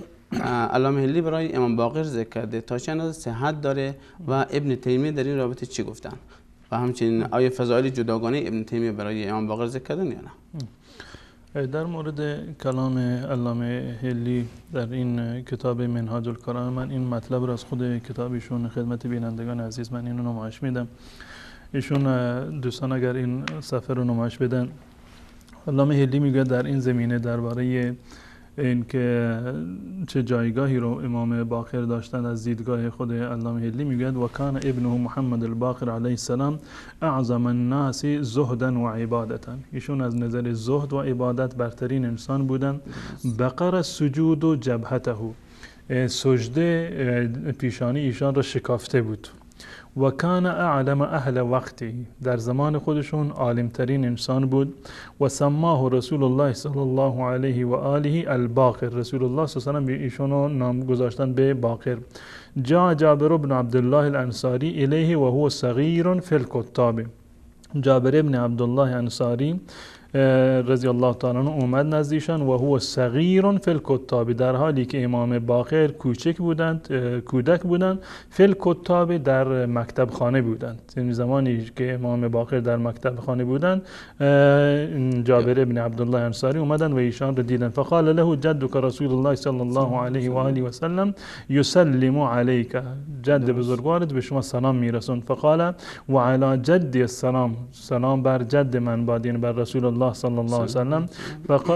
Speaker 1: علامه هلی برای امام باقر ذکر کرده تا چه اندازه صحت داره و ابن تیمیه در این رابطه چی گفتن و همچنین آیا فضایل جداگانه ابن تیمیه برای امام باقر ذکر کردن یا نه؟
Speaker 2: در مورد کلام علامه هلی در این کتاب منهاج الکرام من این مطلب را از خود کتابشون خدمت بینندگان عزیز من اینو نمایش میدم. ایشون دوستان اگر این صفحه رو نمایش بدن، علامه هلی میگه در این زمینه درباره این که چه جایگاهی رو امام باقر داشتن از دیدگاه خود علامه هلی میگوید و کان ابنه محمد الباقر علیه السلام اعظم الناس زهدا و عبادتا، ایشون از نظر زهد و عبادت برترین انسان بودن. بقر سجود و جبهته، سجده پیشانی ایشان را شکافته بود. و کان اعلم اهل وقتی، در زمان خودشون عالمترین انسان بود. و سماه رسول الله صلی الله علیه و آله الباقر، رسول الله صلی الله علیه و آله ایشونو نام گذاشتن به باقر. جاء جابر بن عبدالله الانصاری الیه و هو صغیر فی الکتاب، جابر ابن عبدالله انصاری رضی الله تعالی عنه اومد نزدیشان و هو صغیر فی الکتاب، در حالی که امام باقر کوچک بودند، کودک بودند، فی الکتاب در مکتب خانه بودند. یعنی زمانی که امام باقر در مکتب خانه بودند جابر ابن عبدالله انصاری اومدن و ایشان رو دیدن. فقال له جدک رسول الله صلی الله علیه و آله و سلم یسلم علیک، جد بزرگوارت به شما سلام میرسون. فقال و علی جدی السلام، سلام بر جد من باد، یعنی بر رسول الله صلی الله علیه و سلم.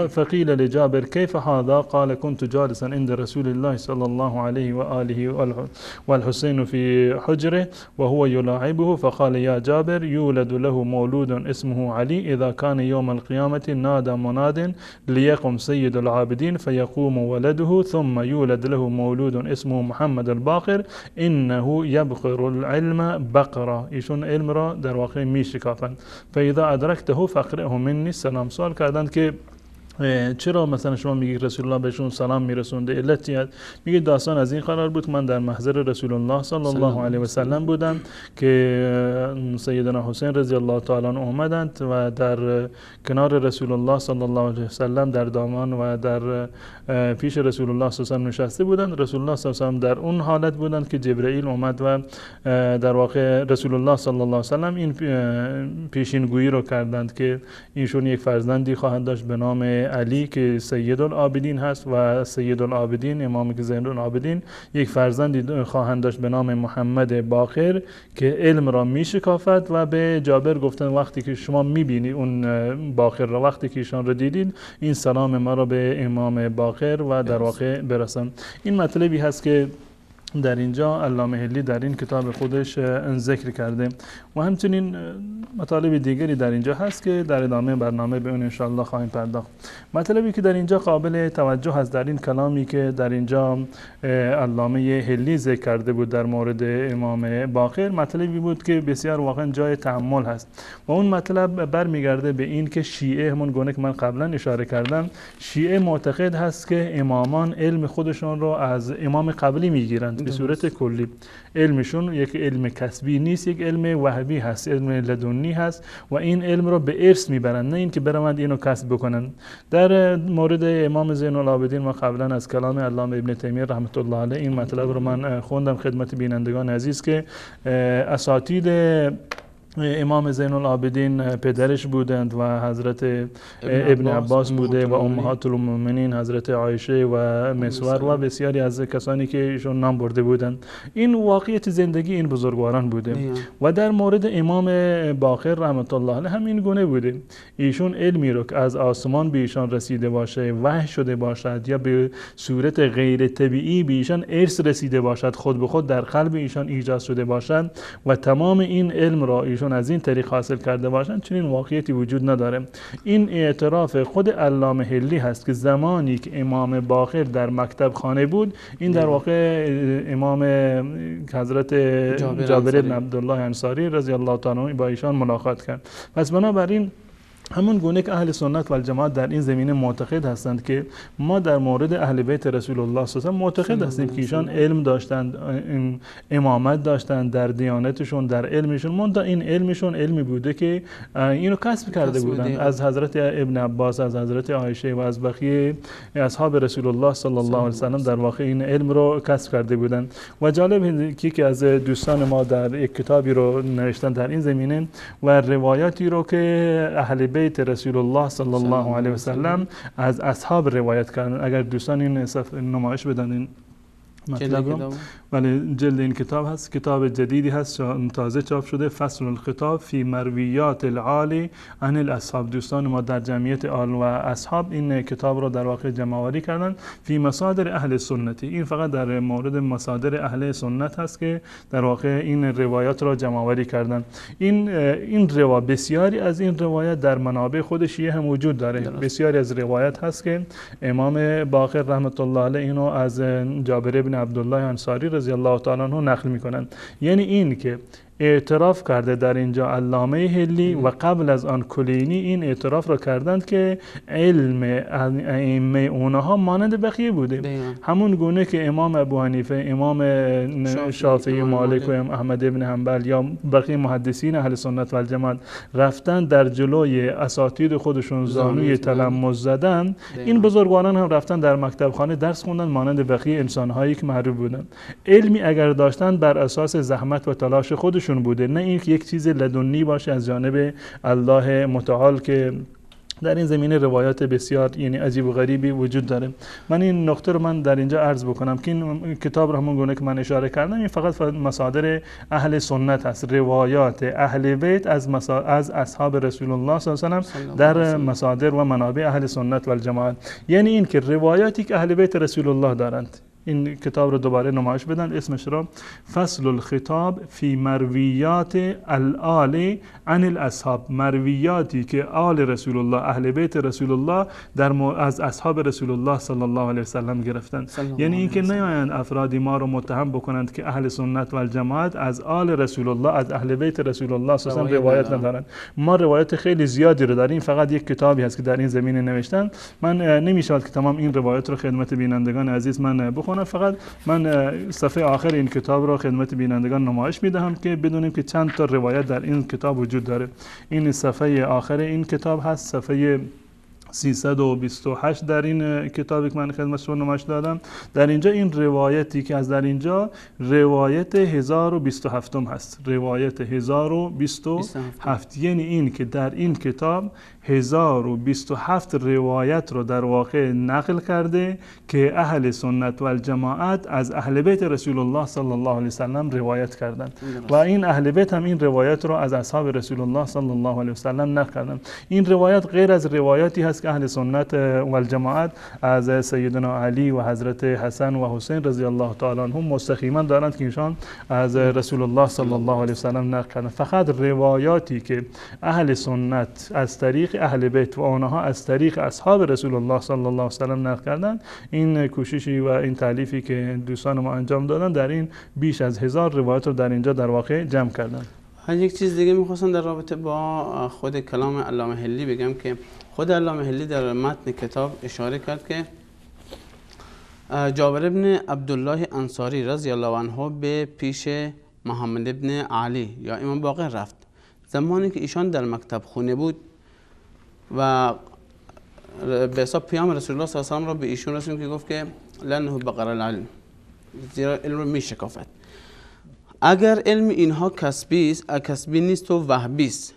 Speaker 2: فقیل لجابر کیف هذا؟ قال كنت جالسا عند رسول الله صلی الله علیه و آله و الحسین فی حجره و هو یلاعبه. فقال یا جابر یولد له مولود اسمه علی اذا كان يوم القيامة نادى مناد ليقم سيد العابدين فيقوم ولده ثم يولد له مولود اسمه محمد الباقر انه يبقر العلم بقرة، ایشون علم را در واقع می شکافند. فاذا ادرکته فاقرئه منی السلام. سوال کردند که چرا مثلا شما میگی رسول الله بهشون سلام میرسونده، علت چیه؟ میگه داستان از این قرار بود من در محضر رسول الله صلی الله علیه و سلم بودم که سیدنا حسین رضی الله تعالی عنه اومدند و در کنار رسول الله صلی الله علیه و سلم در دامان و در پیش رسول الله صلی الله علیه و سلم نشسته بودند. رسول الله صلی الله علیه و سلم در اون حالت بودند که جبرئیل اومد و در واقع رسول الله صلی الله علیه و سلم این پیشین گویی رو کردند که ایشون یک فرزندی خواهند داشت به نام علی که سید العابدین هست و سید العابدین امام زین العابدین یک فرزندی خواهند داشت به نام محمد باقر که علم را میشکافد. و به جابر گفتن وقتی که شما میبینی اون باقر را، وقتی که ایشان را دیدید این سلام ما را به امام باقر و در واقع برسان. این مطلبی هست که در اینجا علامه حلی در این کتاب خودش ذکر کرده و همچنین مطالب دیگری در اینجا هست که در ادامه برنامه به اون انشاءالله خواهیم پرداخت. مطلبی که در اینجا قابل توجه هست در این کلامی که در اینجا علامه حلی ذکر کرده بود در مورد امام باقر، مطلبی بود که بسیار واقعا جای تأمل هست و اون مطلب برمیگرده به این که شیعه، همون گونه که من قبلا اشاره کردم، شیعه معتقد هست که امامان علم خودشون رو از امام قبلی میگیرند به صورت کلی. علمشون یک علم کسبی نیست، یک علم وهبی هست، علم لدنی هست و این علم رو به ارث میبرند، نه اینکه برند اینو کسب بکنن. در مورد امام زین العابدین ما قبلا از کلام علامه ابن تیمیه رحمت الله علیه این مطلب رو من خوندم خدمت بینندگان عزیز که اساتید امام زین العابدین پدرش بودند و حضرت ابن عباس بوده و امهات المؤمنین حضرت عایشه و مسور و بسیاری از کسانی که ایشون نام برده بودند. این واقعیت زندگی این بزرگواران بوده و در مورد امام باقر رحمت الله علیه هم این گونه بوده. ایشون علمی رو که از آسمان به ایشان رسیده باشه، وحی شده باشد یا به صورت غیر طبیعی به ایشان ارث رسیده باشد، خود به خود در قلب ایشان ایجاد شده باشد و تمام این علم را از این طریق حاصل کرده باشند، چنین واقعیتی وجود نداره. این اعتراف خود علامه حلی هست که زمانی که امام باقر در مکتب خانه بود، این در واقع امام حضرت جابر بن عبدالله انصاری رضی الله تعالی عنه با ایشان ملاقات کرد. پس بنابراین همون گونه که اهل سنت و الجماعت در این زمینه معتقد هستند که ما در مورد اهل بیت رسول الله صلی الله علیه و آله معتقد هستیم که ایشان علم داشتند، امامت داشتند در دیانتشون، در علمشون، منتها این علمشون علمی بوده که اینو کسب کرده بودند از حضرت ابن عباس، از حضرت عایشه و از بقیه اصحاب رسول الله صلی الله علیه و سلم در واقع این علم رو کسب کرده بودند. و جالب که از دوستان ما در یک کتابی رو نوشتن در این زمینه و روایاتی رو که اهل بیت رسول الله صلی الله علیه و سلم از اصحاب روایت کردن. اگر دوستان این نمایش بدن این مطلب رو، ولی جلد این کتاب هست، کتاب جدیدی هست تازه چاپ شده، فصل الخطاب فی مرویات العالی عن الاصحاب. دوستان ما در جمعیت آل و اصحاب این کتاب رو در واقع جمع‌آوری کردن فی مصادر اهل سنتی. این فقط در مورد مصادر اهل سنت هست که در واقع این روایات رو جمع‌آوری کردن. این بسیاری از این روایات در منابع خود شیعه هم وجود داره. بسیاری از روایات هست که امام باقر رحمت الله علیه اینو از جابر بن عبدالله انصاری رضی الله تعالی عنه نقل میکنند. یعنی این که اعتراف کرده در اینجا علامه هلی و قبل از آن کلینی این اعتراف را کردند که علم ائمه اونها مانند بقیه بوده. همون گونه که امام ابو حنیفه، امام شافعی، مالک و احمد ابن حنبل یا بقیه محدثین اهل سنت و الجماعت رفتن در جلوی اساتید خودشون زانوی تلمذ زدن، این بزرگواران هم رفتن در مکتب خانه درس خوندن مانند بقیه انسان‌هایی که معروف بودن. علمی اگر داشتن بر اساس زحمت و تلاش خودشون بوده، نه اینکه یک چیز لدنی باشه از جانب الله متعال که در این زمینه روایات بسیار یعنی عجیب و غریبی وجود داره. من این نکته رو من در اینجا عرض بکنم که این کتاب رو همون گونه که من اشاره کردم این فقط مصادر اهل سنت هست، روایات اهل بیت از اصحاب رسول الله صلی الله علیه و سلم در مصادر و منابع اهل سنت و الجماعت، یعنی این که روایاتی که اهل بیت رسول الله دارند. این کتاب رو دوباره نمایش بدن، اسمش رو فصل الخطاب فی مرویات الآل عن الاصحاب، مرویاتی که آل رسول الله، اهل بیت رسول الله از اصحاب رسول الله صلی الله علیه و سلم گرفتن. یعنی اینکه نیایند افرادی ما رو متهم بکنند که اهل سنت و الجماعت از آل رسول الله، از اهل بیت رسول الله صلی الله علیه و سلم روایت ندارند. ما روایت خیلی زیادی رو داریم، فقط یک کتابی هست که در این زمینه نوشتن. من نمیشود که تمام این روایت رو خدمت بینندگان عزیز من بخونم، فقط من صفحه آخر این کتاب رو خدمت بینندگان نمایش میدهم که بدونیم که چند تا روایت در این کتاب وجود داره. این صفحه آخر این کتاب هست، صفحه 328 در این کتابی که من خدمتتون نمایش دادم. در اینجا این روایتی که از در اینجا روایت 1027 هست، روایت 1027، یعنی این که در این کتاب 1027 روایت رو در واقع نقل کرده که اهل سنت و الجماعت از اهل بیت رسول الله صلی الله علیه و سلم روایت کردند و این اهل بیت هم این روایت رو از اصحاب رسول الله صلی الله علیه و سلم نقل کردند. این روایت غیر از روایاتی هست که اهل سنت و الجماعت از سیدنا علی و حضرت حسن و حسین رضی الله تعالی عنهم مستقیما دارند که ایشان از رسول الله صلی الله علیه و سلم نقل کردند. فقط روایاتی که اهل سنت از طریق اهل بیت و آنها از طریق اصحاب رسول الله صلی الله علیه و سلم نقل کردند، این کوششی و این تالیفی که دوستان ما انجام دادن در این بیش از 1000 روایت رو در اینجا در واقع جمع کردن.
Speaker 1: یک چیز دیگه میخواستم در رابطه با خود کلام علامه هلی بگم که خود علامه هلی در متن کتاب اشاره کرد که جابر ابن عبدالله انصاری رضی الله عنه به پیش محمد ابن علی یا امام باقر رفت زمانی که ایشان در مکتب خونه بود و به حساب پیام رسول الله صلی الله علیه و سلم را به ایشون رسوند که گفت که لانه بقر العلم، زیرا علم رو میشکافد. اگر علم اینها کسبی نیست و وهبی است،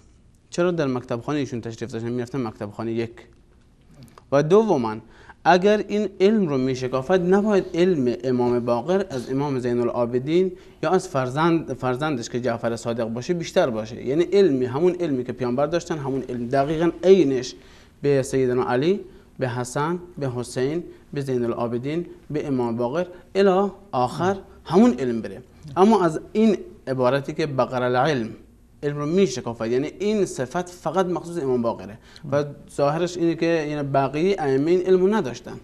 Speaker 1: چرا در مکتب خانه ایشون تشریف داشتن؟ میرفتن مکتب خانه یک. و دوما اگر این علم رو میشکافد نباید علم امام باقر از امام زین العابدین یا از فرزندش که جعفر صادق باشه بیشتر باشه. یعنی همون علمی که پیامبر داشتن، همون علم دقیقاً عینش به سیدنا علی، به حسن، به حسین، به زین العابدین، به امام باقر الی آخر همون علم بره. اما از این عبارتی که بقر العلم، علم رو میشکافد، یعنی این صفت فقط مخصوص امام باقره و ظاهرش اینه که یعنی بقیه ائمه این علم رو نداشتن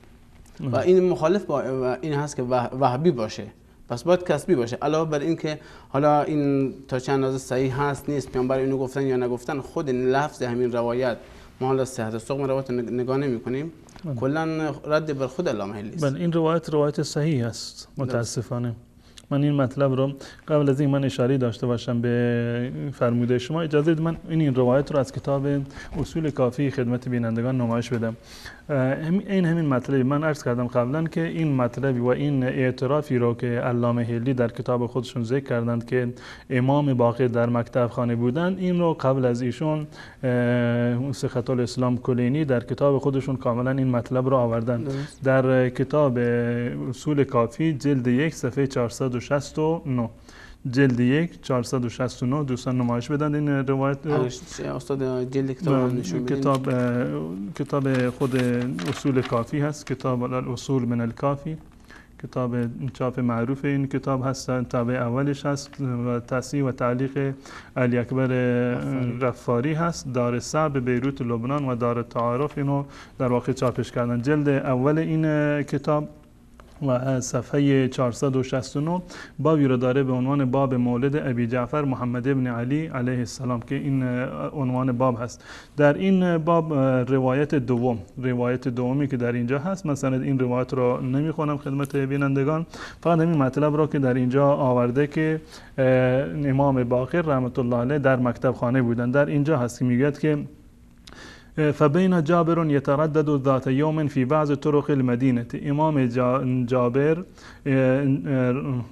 Speaker 1: و این مخالف با این هست که وهبی باشه، پس باید کسبی باشه. علاوه بر این که حالا این تا چند اندازه صحیح هست نیست، پیامبر اینو گفتن یا نگفتن، خود لفظ همین روایت ما حالا صحت سقم روایت نگاه نمی‌کنیم، کلا رد بر خود علامه هلی است.
Speaker 2: بله، این روایت صحیح است متاسفانه. من این مطلب رو قبل از این من اشاره داشته باشم به فرموده شما، اجازه بدید من این روایت رو از کتاب اصول کافی خدمت بینندگان نمایش بدم. همین مطلبی من عرض کردم قبلا که این مطلبی و این اعترافی رو که علامه هلی در کتاب خودشون ذکر کردند که امام باقر در مکتب خانه بودند، این رو قبل از ایشون صحت الاسلام کلینی در کتاب خودشون کاملا این مطلب رو آوردن. در کتاب اصول کافی جلد 1 صفحه 469، جلد 1 469 دوستان نمایش بدن این روایت.
Speaker 1: استاد جلد
Speaker 2: کتاب خود اصول کافی هست، کتاب الاصول من الکافی، کتاب چاپ معروف این کتاب هست، طبع اولش هست و تصحیح و تعلیق علی اکبر غفاری هست، دار صعب بیروت لبنان و دار تعارف اینو در واقع چاپش کردن. جلد اول این کتاب و از صفحه 469 بابی رو داره به عنوان باب مولد ابی جعفر محمد ابن علی علیه السلام که این عنوان باب هست. در این باب روایت دومی که در اینجا هست، مثلا این روایت رو نمیخونم خدمت بینندگان، فقط همین مطلب رو که در اینجا آورده که امام باقر رحمت الله علیه در مکتب خانه بودن. در اینجا هست که میگوید که فبین جابر یتردد ذات یوم فی بعض طرق المدینه. امام جابر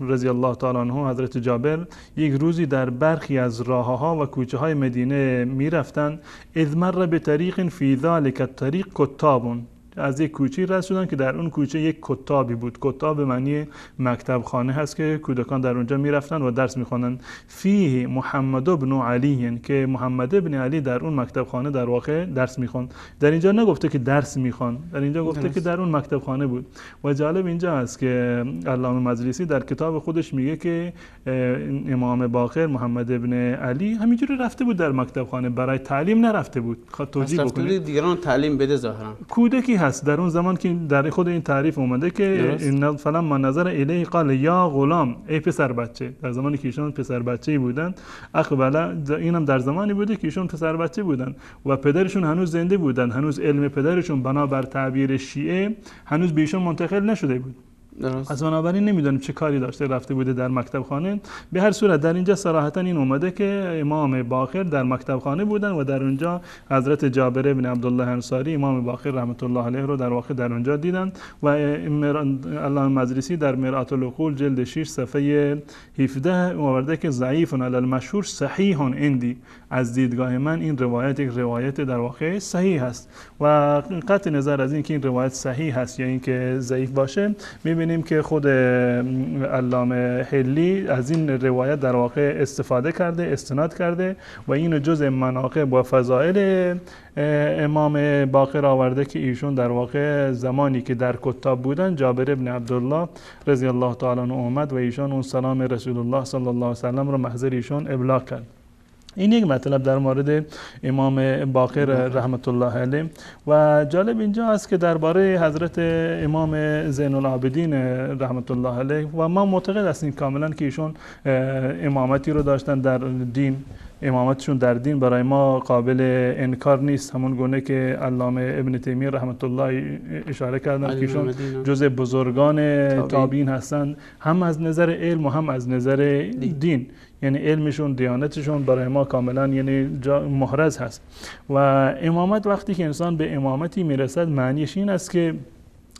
Speaker 2: رضی الله تعالی عنه، حضرت جابر، یک روزی در برخی از راهها و کوچه های مدینه میرفتند. اذ مر بطریق فی ذلک الطریق کتاب. از یک کوچه رد شدن که در اون کوچه یک کتابی بود. کتاب به معنی مکتب خانه هست که کودکان در اونجا میرفتن و درس میخوانن. فیه محمد ابن علی، که محمد ابن علی در اون مکتب خانه در واقع درس میخوان. در اینجا نگفته که درس میخوان، در اینجا گفته که در اون مکتب خانه بود. و جالب اینجا هست که علامه مجلسی در کتاب خودش میگه که امام باقر محمد ابن علی همینجوری رفته بود در مکتب خانه، برای تعلیم نرفته بود. خود توجیه بکنید
Speaker 1: دیگران تعلیم بده. ظاهرا
Speaker 2: کودکی هست در اون زمان که در خود این تعریف اومده که ان فلما نظر الیه قال یا غلام، ای پسر بچه. در زمانی که ایشون پسر بچه‌ای بودن، اقبل، اینم در زمانی بوده که ایشون پسر بچه بودن و پدرشون هنوز زنده بودن، هنوز علم پدرشون بنابر تعبیر شیعه هنوز به ایشون منتقل نشده بود. از بنابراین نمیدونیم چه کاری داشته رفته بوده در مکتب خانه. به هر صورت در اینجا صراحتا این اومده که امام باقر در مکتب خانه بودن و در اونجا حضرت جابر بن عبدالله انصاری امام باقر رحمت الله علیه رو در واقع در اونجا دیدن. و علامه مجلسی در مرآت العقول جلد 6 صفحه 17 آورده که ضعیف علی المشهور صحیح عندی. از دیدگاه من این روایت یک روایت در واقع صحیح است و قطع نظر از این که این روایت صحیح هست یا اینکه ضعیف باشه، می‌بینیم که خود علامه حلی از این روایت در واقع استفاده کرده، استناد کرده و اینو جزء مناقب و فضائل امام باقر آورده که ایشون در واقع زمانی که در کتاب بودن جابر ابن عبدالله رضی الله تعالی عنه اومد و ایشون اون سلام رسول الله صلی الله علیه و سلم رو محضر ایشون ابلاغ کرد. این یک مطلب در مورد امام باقر رحمت الله علیه. و جالب اینجا است که درباره حضرت امام زین العابدین رحمت الله علیه و ما معتقد هستیم کاملا که ایشون امامتی رو داشتن در دین، امامتشون در دین برای ما قابل انکار نیست، همون گونه که علامه ابن تیمیه رحمت الله اشاره کردن که ایشون جزء بزرگان تابعین هستند، هم از نظر علم و هم از نظر دین. یعنی علمشون، دیانتشون برای ما کاملا یعنی محرز هست. و امامت وقتی که انسان به امامتی میرسد معنیش این است که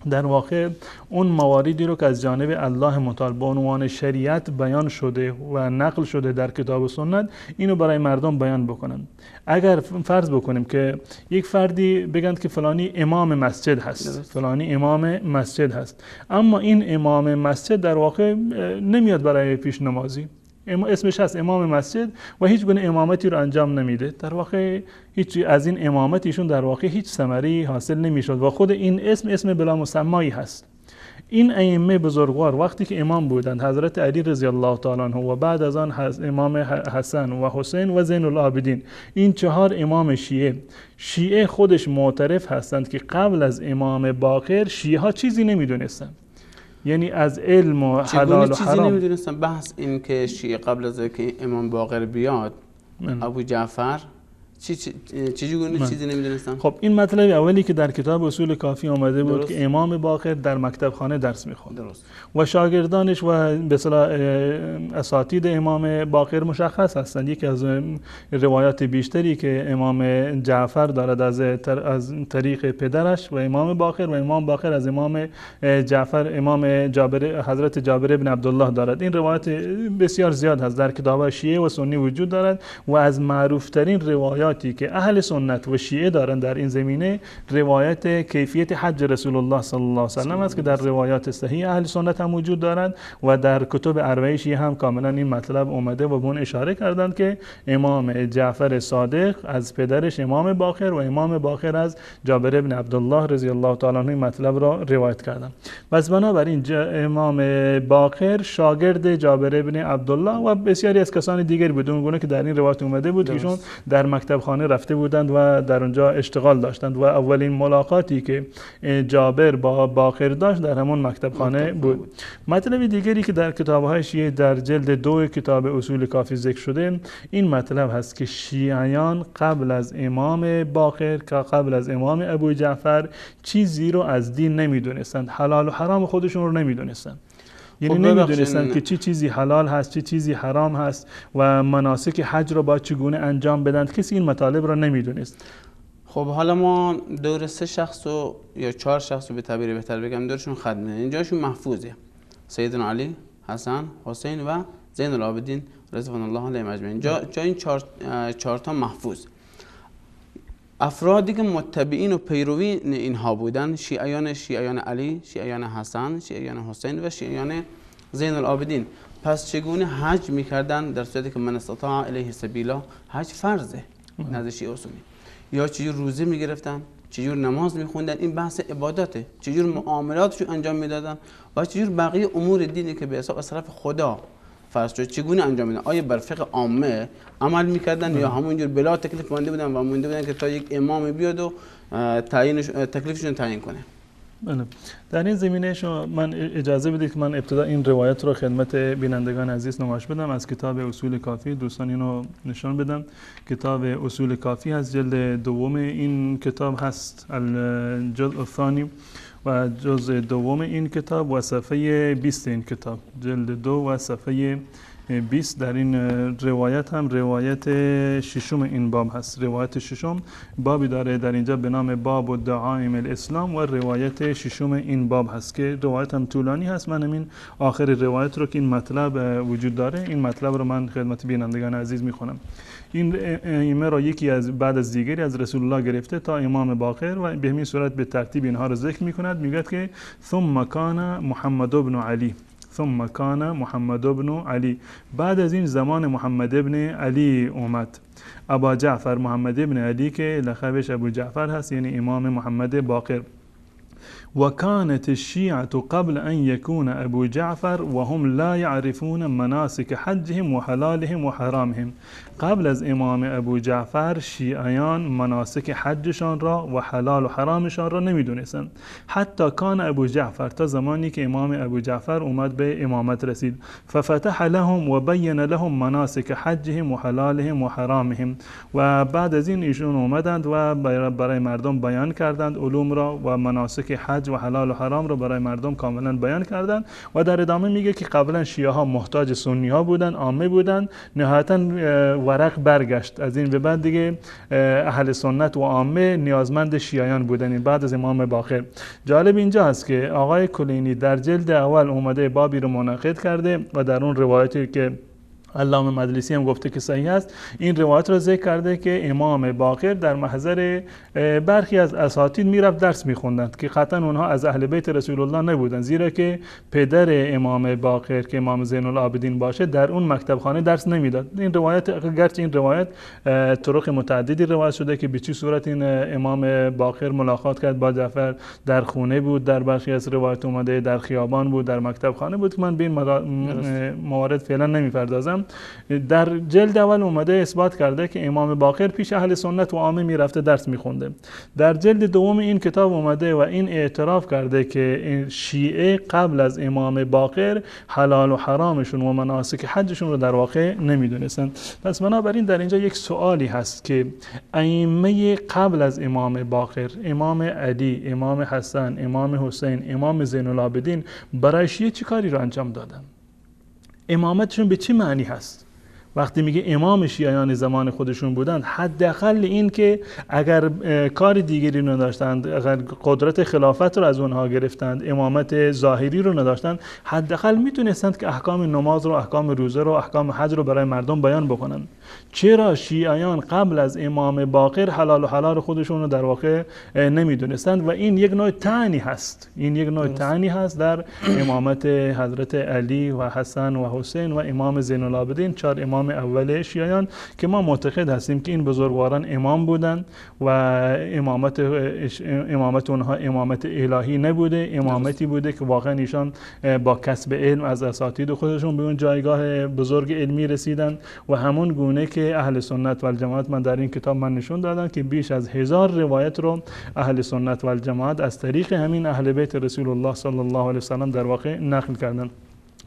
Speaker 2: در واقع اون مواردی رو که از جانب الله متعال به عنوان شریعت بیان شده و نقل شده در کتاب و سنت، اینو برای مردم بیان بکنن. اگر فرض بکنیم که یک فردی بگند که فلانی امام مسجد هست، فلانی امام مسجد هست، اما این امام مسجد در واقع نمیاد برای پیش نمازی، اسمش هست امام مسجد و هیچ گونه امامتی رو انجام نمیده، در واقع هیچ از این امامت ایشون در واقع هیچ ثمری حاصل نمیشد و خود این اسم بلا مسمایی هست. این ائمه بزرگوار وقتی که امام بودند، حضرت علی رضی الله تعالی عنه و بعد از آن امام حسن و حسین و زین العابدین، این 4 امام شیعه خودش معترف هستند که قبل از امام باقر شیعه ها چیزی نمیدونستند، یعنی از علم و حلال و
Speaker 1: چیزی
Speaker 2: حرام
Speaker 1: نمیدونستن. بحث این که شیعه قبل از اینکه امام باقر بیاد ابو جعفر چیزی نمیدونستن.
Speaker 2: خب این مطلب اولی که در کتاب اصول کافی آمده بود که امام باقر در مکتب خانه درس می‌خوند و شاگردانش و به اصطلاح اساتید امام باقر مشخص هستند. یکی از روایات بیشتری که امام جعفر دارد از طریق پدرش و امام باقر و امام باقر از امام جعفر امام جابر حضرت جابر بن عبدالله دارد. این روایات بسیار زیاد هست در کتاب‌های شیعه و سنی وجود دارد و از معروف‌ترین روایاتی که اهل سنت و شیعه دارن در این زمینه روایت کیفیت حج رسول الله صلی الله علیه و سلم است که در روایات صحیح اهل سنت هم وجود دارند و در کتب اربعه شیعه هم کاملا این مطلب اومده و به اون اشاره کردند که امام جعفر صادق از پدرش امام باقر و امام باقر از جابر بن عبدالله رضی الله تعالی عنه این مطلب را روایت کردند. پس بنابراین امام باقر شاگرد جابر بن عبدالله و بسیاری از کسان دیگر بدون گونه که در این روایت اومده بود ایشون در مکتب مکتب خانه رفته بودند و در اونجا اشتغال داشتند و اولین ملاقاتی که جابر با باقر داشت در همون مکتب خانه بود. مطلب دیگری که در کتاب‌های شیعه در جلد 2 کتاب اصول کافی ذکر شده این مطلب هست که شیعیان قبل از امام باقر که قبل از امام ابو جعفر چیزی رو از دین نمیدونستند، حلال و حرام خودشون رو نمیدونستند. یعنی نمیدونستند که چی چیزی حلال هست چی چیزی حرام هست و مناسک حج رو با چگونه انجام بدن، کسی این مطالب رو نمیدونست.
Speaker 1: خب حالا ما دور 3 شخص یا 4 شخص رو به تعبیر بهتر بگم دورشون ختمه، اینجاشون محفوظه: سیدنا علی، حسن، حسین و زین العابدین رضوان الله علیهم اجمعین. جا این 4 تا محفوظ. افرادی که متبعین و پیروین اینها بودن شیعیان علی، شیعیان حسن، شیعیان حسین و شیعیان زین العابدین. پس چگونه حج میکردن در صورتی که من استطاع الیه سبیلا؟ حج فرضه نزد شیعه و سنی. یا چجور روزه میگرفتن، چجور نماز میخوندن، این بحث عبادته، چجور معاملاتشو انجام میدادن و چجور بقیه امور دینی که به حساب از طرف خدا فرض شد چگونه انجام میدن. آیا بر فقه عامه عمل میکردن یا همونجور بلا تکلیف مانده بودن و مونده بودن که تا یک امام بیاد و تکلیفشون تعیین کنه؟
Speaker 2: بله. در این زمینه شما من اجازه بدید که من ابتدا این روایت رو خدمت بینندگان عزیز نمایش بدم از کتاب اصول کافی. دوستان اینو نشان بدم. کتاب اصول کافی از جلد 2 این کتاب هست، الجزء الثانی و جزء 2 این کتاب و صفحه 20 این کتاب، جلد 2 و صفحه 20. در این روایت هم روایت 6 این باب هست. روایت 6 بابی داره در اینجا به نام باب الدعائم الاسلام و روایت 6 این باب هست که روایت هم طولانی هست. من همین آخر روایت رو که این مطلب وجود داره این مطلب رو من خدمت بینندگان عزیز میخونم. این ائمه را یکی از بعد از دیگری از رسول الله گرفته تا امام باقر و به همین صورت به ترتیب اینها را ذکر میکند. میگه که ثم کان محمد بن علی، ثم کان محمد بن علی، بعد از این زمان محمد ابن علی اومد. ابا جعفر محمد ابن علی که لقبش ابو جعفر هست یعنی امام محمد باقر. وكانت الشيعة قبل أن يكون أبو جعفر وهم لا يعرفون مناسك حجهم وحلالهم وحرامهم. قبل از امام ابو جعفر شیعیان مناسک حجشان را و حلال و حرامشان را نمیدونستند. حتی کان ابو جعفر، تا زمانی که امام ابو جعفر اومد به امامت رسید، ففتح لهم و بین لهم مناسک حجهم و حلالهم و حرامهم. و بعد از این ایشون اومدند و برای مردم بیان کردند علوم را و مناسک حج و حلال و حرام را برای مردم کاملا بیان کردند. و در ادامه میگه که قبلا شیعه ها محتاج سنی ها بودند، عامه بودند، نهایتا ورق برگشت. از این به بعد دیگه اهل سنت و عامه نیازمند شیعیان بودن بعد از امام باقر. جالب اینجا هست که آقای کلینی در جلد اول اومده بابی رو منعقد کرده و در اون روایتی که علامه مجلسی هم گفته که صحیح است این روایت را ذکر کرده که امام باقر در محضر برخی از اساتید میرفت درس میخوندند که قطعا اونها از اهل بیت رسول الله نبودند، زیرا که پدر امام باقر که امام زین العابدین باشه در اون مکتب خانه درس نمیداد. این روایت گرچه این روایت طرق متعددی روایت شده که به چه صورت این امام باقر ملاقات کرد با جعفر، در خونه بود، در برخی از روایت اومده در خیابان بود، در مکتب خانه بود که من به این موارد فعلا نمیپردازم. در جلد اول اومده اثبات کرده که امام باقر پیش اهل سنت و عامه میرفته درس میخونده. در جلد دوم این کتاب اومده و این اعتراف کرده که شیعه قبل از امام باقر حلال و حرامشون و مناسک حجشون رو در واقع نمیدونستن. پس بنابراین در اینجا یک سوالی هست که ائمه قبل از امام باقر، امام علی، امام حسن، امام حسین، امام زین العابدین برای شیعه چه کاری رو انجام دادن؟ امامتشون به چه معنی هست؟ وقتی میگه امام شیعیان زمان خودشون بودند، حداقل این که اگر کار دیگری رو نداشتند، اگر قدرت خلافت رو از اونها گرفتند، امامت ظاهری رو نداشتند، حداقل میتونستند که احکام نماز رو، احکام روزه رو، احکام حج رو برای مردم بیان بکنن. چرا شیعیان قبل از امام باقر حلال و حرام خودشون رو در واقع نمیدونستند؟ و این یک نوع طعنی هست، این یک نوع طعنی هست در امامت حضرت علی و حسن و حسین و امام زین العابدین، 4 امام امام اول شیعیان که ما معتقد هستیم که این بزرگواران امام بودند و امامت اونها امامت الهی نبوده، امامتی بوده که واقعا ایشان با کسب علم از اساتید خودشون به اون جایگاه بزرگ علمی رسیدن و همون گونه که اهل سنت و الجماعت من در این کتاب من نشون دادم که بیش از 1000 روایت رو اهل سنت و الجماعت از طریق همین اهل بیت رسول الله صلی الله علیه وسلم در واقع نقل کردن.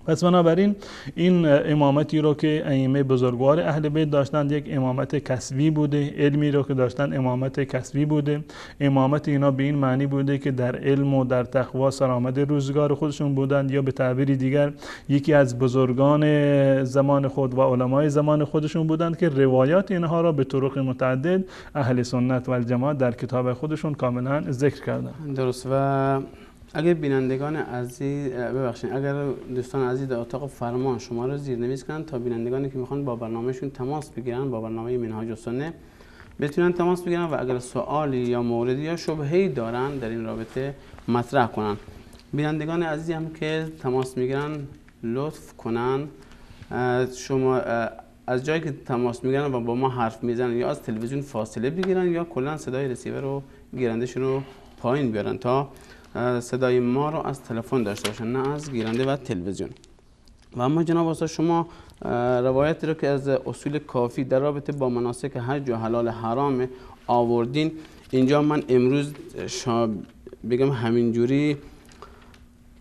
Speaker 2: پس بنابراین این امامتی رو که ائمه بزرگوار اهل بیت داشتند یک امامت کسبی بوده، علمی رو که داشتن امامت کسبی بوده. امامت اینا به این معنی بوده که در علم و در تقوا سرآمد روزگار خودشون بودند، یا به تعبیری دیگر یکی از بزرگان زمان خود و علمای زمان خودشون بودند که روایات اینها را به طرق متعدد اهل سنت و الجماعت در کتاب خودشون کاملا ذکر کردند.
Speaker 1: درست. و اگر بینندگان عزیز اگر دوستان عزیز در اتاق فرمان شما رو زیرنویس کنن تا بینندگانی که میخوان با برنامهشون تماس بگیرن، با برنامه منهاج السنه بتونن تماس بگیرن و اگر سوالی یا موردی یا شبهه‌ای دارن در این رابطه مطرح کنن. بینندگان عزیزی هم که تماس میگیرن لطف کنن شما از جایی که تماس میگیرن و با ما حرف میزنن یا از تلویزیون فاصله بگیرن یا کلا صدای رسیور رو گیرندهشون رو پایین بیارن تا صدای ما رو از تلفن داشته باشن، نه از گیرنده و تلویزیون. و اما جناب استاد شما روایتی رو که از اصول کافی در رابطه با مناسک حج و حلال حرام آوردین، اینجا من امروز بگم همینجوری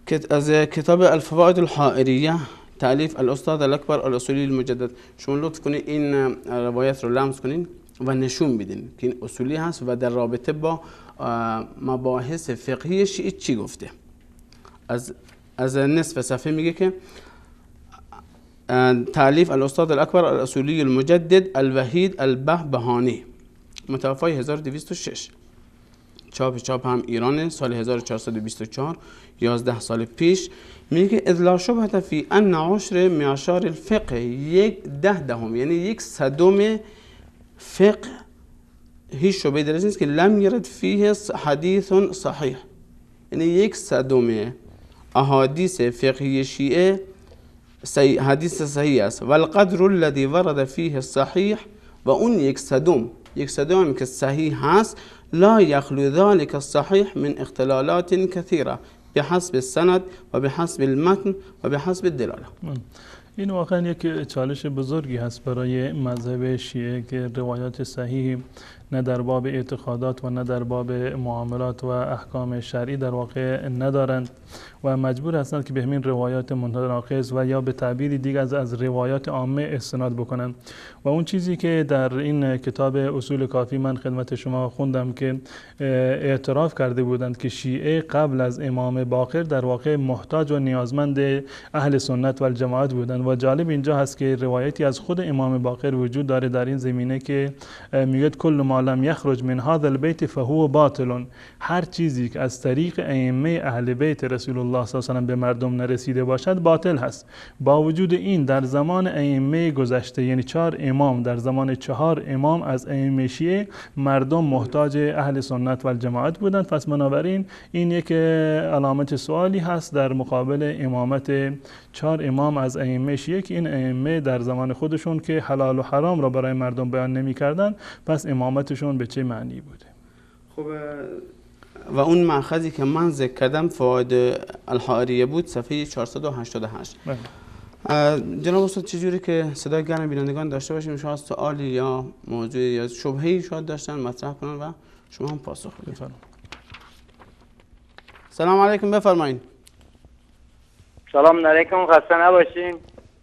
Speaker 1: که از کتاب الفوائد الحائریه تالیف الاستاد الاکبر الاصولی المجدد، شما لطف کنید این روایت رو لمس کنین و نشون بدین که این اصولی هست و در رابطه با مباحث فقهی شیعه چی گفته. از نصف صفحه میگه که تالیف الاستاد الاکبر الاصولی المجدد الوحید البهبهانی، متوفی 1206، چاپ هم ایران سال 1424، 11 سال پیش. میگه اذ لا شبهه فی ان عشر معشار الفقه، 1/10 یعنی 1/100 فقه هیچ شبهه‌ای درش نیست که لم یرد فیه حدیث صحیح، یعنی 1/100 احادیث فقهی شیعه حدیث صحیح است. و القدر الذي ورد فیه صحیح، و اون 1/100 که صحیح هست لا یخلو ذلك الصحیح من اختلالات كثيرة بحسب السند و بحسب المتن و بحسب الدلاله.
Speaker 2: این واقعا یک چالش بزرگی هست برای مذهب شیعه که روایات صحیح نه در باب اعتقادات و نه در باب معاملات و احکام شرعی در واقع ندارند و مجبور هستند که به همین روایات متناقض و یا به تعبیری دیگر از روایات عامه استناد بکنند. و اون چیزی که در این کتاب اصول کافی من خدمت شما خوندم که اعتراف کرده بودند که شیعه قبل از امام باقر در واقع محتاج و نیازمند اهل سنت و الجماعت بودند. و جالب اینجا هست که روایتی از خود امام باقر وجود داره در این زمینه که میگه کل ما لم یخرج من هذا البیت فهو باطل، هر چیزی که از طریق ائمه اهل بیت رسول الله صلی الله علیه و آله به مردم نرسیده باشد باطل هست. با وجود این در زمان ائمه گذشته، یعنی 4 امام، در زمان 4 امام از ائمه شیعه مردم محتاج اهل سنت و الجماعت بودند. پس بنابراین این یک علامت سوالی هست در مقابل امامت 4 امام از ائمه شیعه که این ائمه در زمان خودشون که حلال و حرام را برای مردم بیان نمی‌کردند، پس امامتشون به چه معنی بوده؟
Speaker 1: خب و اون مأخذی که من ذکر کردم فوائد الحائریه بود، صفحه 488. جناب استاد چجوری که صدای گرم بینندگان داشته باشیم، شاید سوالی یا موضوعی یا شبهه‌ای شاید داشتن مطرح کنن و شما هم پاسخ بدید. سلام علیکم، بفرمایید.
Speaker 3: سلام علیکم، خسته نباشین.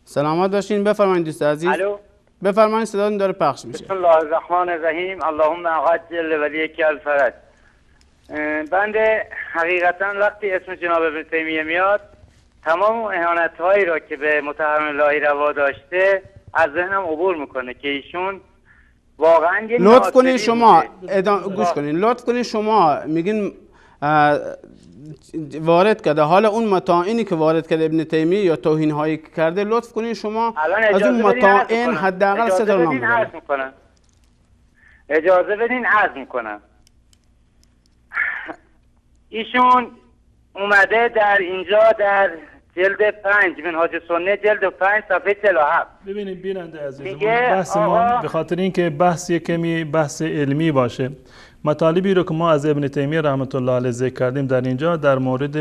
Speaker 1: سلامت باشین، بفرمایید دوست عزیز.
Speaker 3: الو،
Speaker 1: بفرمایید، صداتون داره پخش میشه.
Speaker 3: بسم الله الرحمن الرحیم. اللهم عجل ولیک الفرج. بنده حقیقتا وقتی اسم جناب ابن تیمیه میاد، تمام اهانت هایی را که به متحرم الهی روا داشته از ذهنم عبور میکنه که ایشون واقعا یه
Speaker 1: لطف کنین شما گوش کنین، لطف کنین شما میگین وارد کرده، حالا اون مطاعنی که وارد کرده ابن تیمیه یا توهین هایی که کرده، لطف کنین شما از اون مطاعن حداقل صدا رو نام ببرید.
Speaker 3: اجازه بدین عرض میکنم. ایشون اومده در اینجا در جلد 5 منهاج السنه جلد 5 صفحه 47.
Speaker 2: ببینید بیننده عزیز،
Speaker 3: میگه
Speaker 2: بحث ما به خاطر اینکه بحث یک کمی بحث علمی باشه، مطالبی رو که ما از ابن تیمیه رحمت الله علیه ذکر کردیم در اینجا در مورد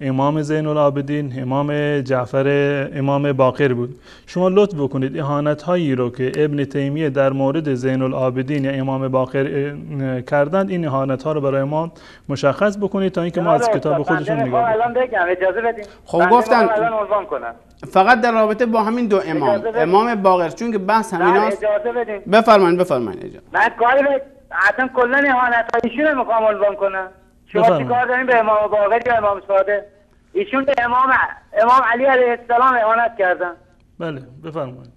Speaker 2: امام زین العابدین، امام جعفر، امام باقر بود. شما لطف بکنید اهانت هایی رو که ابن تیمیه در مورد زین العابدین یا امام باقر کردند، این اهانت ها رو برای ما مشخص بکنید تا اینکه ما از کتاب خودشون نگاه کنیم.
Speaker 3: الان بگم اجازه بدین.
Speaker 1: خب گفتن
Speaker 3: الان عنوان کنم
Speaker 1: فقط در رابطه با همین دو امام باقر، چون که بحث همیناست.
Speaker 3: اجازه بدین.
Speaker 1: بفرمایید اجازه.
Speaker 3: من کاری به اصلا کلا اهانت هایشون رو میخوام عنوان کنم. شما چیکار دارین به امام باقر یا امام صادق؟ ایشون به امام علی علیه السلام اهانت کردن.
Speaker 2: بله بفرمایید.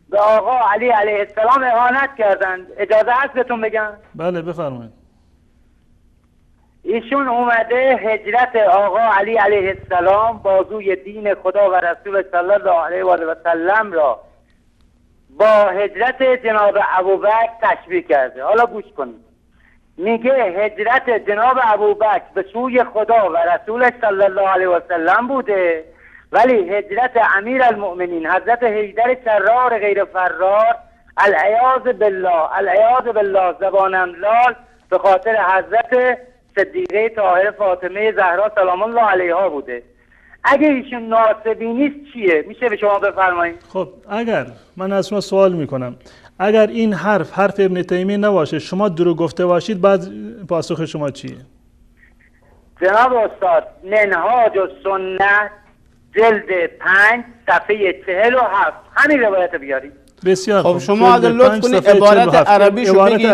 Speaker 3: به آقا علی علیه السلام اهانت کردن. اجازه هست بهتون بگم؟
Speaker 2: بله بفرمایید.
Speaker 3: ایشون اومده هجرت آقا علی علیه السلام بازوی دین خدا و رسول صلی الله علیه و سلم را با هجرت جناب ابوبکر تشبیه کرده. حالا گوش کنید. میگه هجرت جناب ابوبکر به سوی خدا و رسول صلی الله علیه و سلم بوده، ولی هجرت امیر المؤمنین حضرت حیدر کرار غیر فرار العیاذ بالله زبانم لال به خاطر حضرت صدیقه طاهره فاطمه زهرا سلام الله علیها بوده. اگه ایشون ناسبی نیست چیه؟ میشه به شما بفرمایید؟
Speaker 2: خب اگر من از شما سوال میکنم، اگر این حرف ابن تیمیه نباشه، شما دروغ گفته باشید، بعد پاسخ شما چیه؟
Speaker 3: جناب استاد منهاج السنه جلد 5 صفحه 47 همین روایت بیارید.
Speaker 2: بسیار
Speaker 1: خب شما اگر لطف کنید عبارت عربیشو بگید.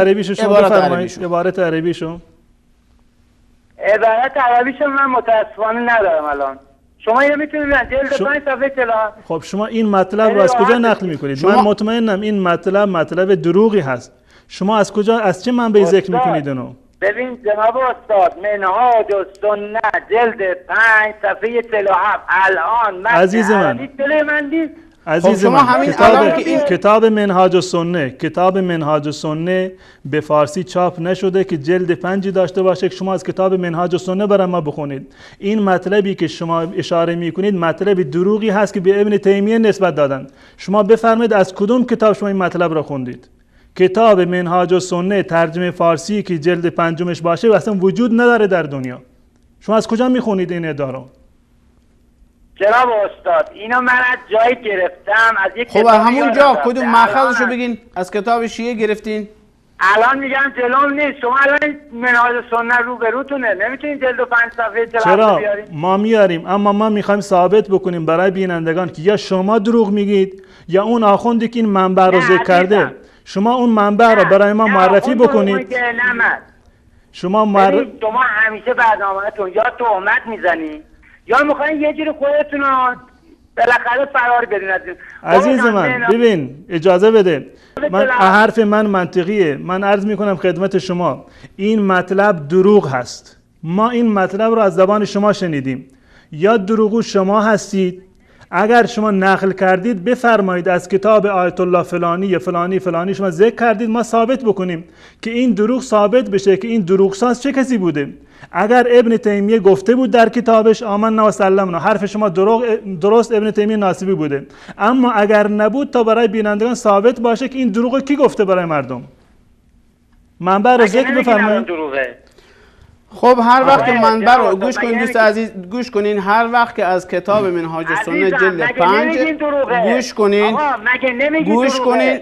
Speaker 2: عبارت عربیشو
Speaker 3: من متاسفانه ندارم الان. شما اینو میتونید جلد 5 صفحه 47.
Speaker 2: خب شما این مطلب رو از کجا نقل میکنید؟ من مطمئنم این مطلب دروغی هست. شما از چه منبعی ذکر میکنید اونو؟
Speaker 3: ببین جناب استاد منهاج السنه جلد 5 صفحه 47 الان
Speaker 2: عزیز من عزیز من کتاب منهاج السنه به فارسی چاپ نشده که جلد 5 داشته باشه که شما از کتاب منهاج السنه برای ما بخونید. این مطلبی که شما اشاره میکنید مطلب دروغی هست که به ابن تیمیه نسبت دادن. شما بفرمایید از کدوم کتاب شما این مطلب را خوندید؟ کتاب منهاج السنه ترجمه فارسی که جلد 5 باشه اصلا وجود نداره در دنیا. شما از کجا میخونید این ادعا؟
Speaker 3: جناب استاد اینو من از جایی گرفتم، از یک
Speaker 1: خب همون جا کدوم مأخذشو بگین؟ از کتاب شیعه گرفتین؟
Speaker 3: الان میگم جلوم نیست. شما الان منهاج السنه روبروتونه، نمیتونین جلد 5 صفحه 47 بیارین؟
Speaker 2: ما میاریم، اما ما میخوایم ثابت بکنیم برای بینندگان که یا شما دروغ میگید یا اون آخوندی که این منبع رو ذکر کرده. شما اون منبع رو برای ما معرفی بکنید. شما
Speaker 3: همیشه برنامه‌تون یا تهمت میزنی یا میخواین یه جوری خودتون رو بالاخره فرار بدین از این.
Speaker 2: عزیز من ببین اجازه بده، حرف من منطقیه. من عرض میکنم خدمت شما این مطلب دروغ هست. ما این مطلب رو از زبان شما شنیدیم، یا دروغو شما هستید. اگر شما نقل کردید بفرمایید از کتاب آیت الله فلانی یا فلانی شما ذکر کردید، ما ثابت بکنیم که این دروغ ثابت بشه که این دروغ ساز چه کسی بوده. اگر ابن تیمیه گفته بود در کتابش آمنا و سلمنا، حرف شما درست ابن تیمیه ناصبی بوده. اما اگر نبود تا برای بینندگان ثابت باشه که این دروغ کی گفته برای مردم. منبع رو ذکر بفرمایید.
Speaker 1: خب هر وقت که منبع رو گوش کنین دوست عزیز، گوش کنین. هر وقت که از کتاب منهاج السنه جلد 5 گوش کنین، گوش کنین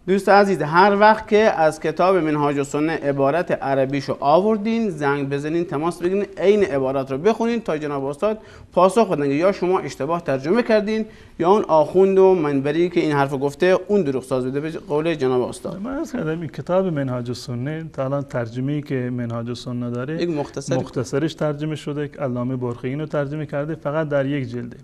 Speaker 1: دوست عزیز، هر وقت که از کتاب منهاج السنه عبارت عربیشو آوردین زنگ بزنین، تماس بگیرین، عین عبارت رو بخونین تا جناب استاد پاسخ بدن یا شما اشتباه ترجمه کردین یا اون آخوند و منبری که این حرفو گفته اون دروغ ساز بوده به قول جناب استاد.
Speaker 2: من از این کتاب منهاج السنه تا الان ترجمه‌ای که منهاج السنه داره
Speaker 1: یک
Speaker 2: مختصرش ترجمه شده که علامه برخی اینو ترجمه کرده، فقط در یک جلده.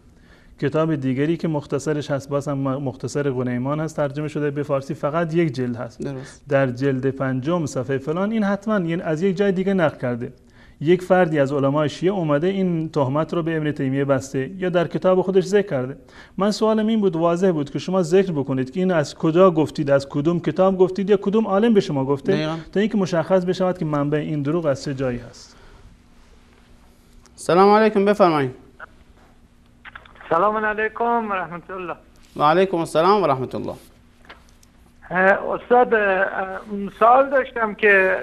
Speaker 2: کتاب دیگری که مختصرش هست بازم مختصر غنیمان هست، ترجمه شده به فارسی، فقط یک جلد هست.
Speaker 1: درست.
Speaker 2: در جلد 5 صفحه فلان این حتما یعنی از یک جای دیگه نقل کرده. یک فردی از علمای شیعه اومده این تهمت رو به ابن تیمیه بسته یا در کتاب خودش ذکر کرده. من سوالم این بود، واضح بود که شما ذکر بکنید که این از کجا گفتید، از کدوم کتاب گفتید یا کدوم عالم به شما گفته، تا اینکه مشخص بشود که منبع این دروغ از چه جایی هست.
Speaker 1: سلام علیکم، بفرمایید.
Speaker 4: سلام علیکم و رحمت الله.
Speaker 1: و علیکم السلام و رحمت الله.
Speaker 4: استاد سوال داشتم که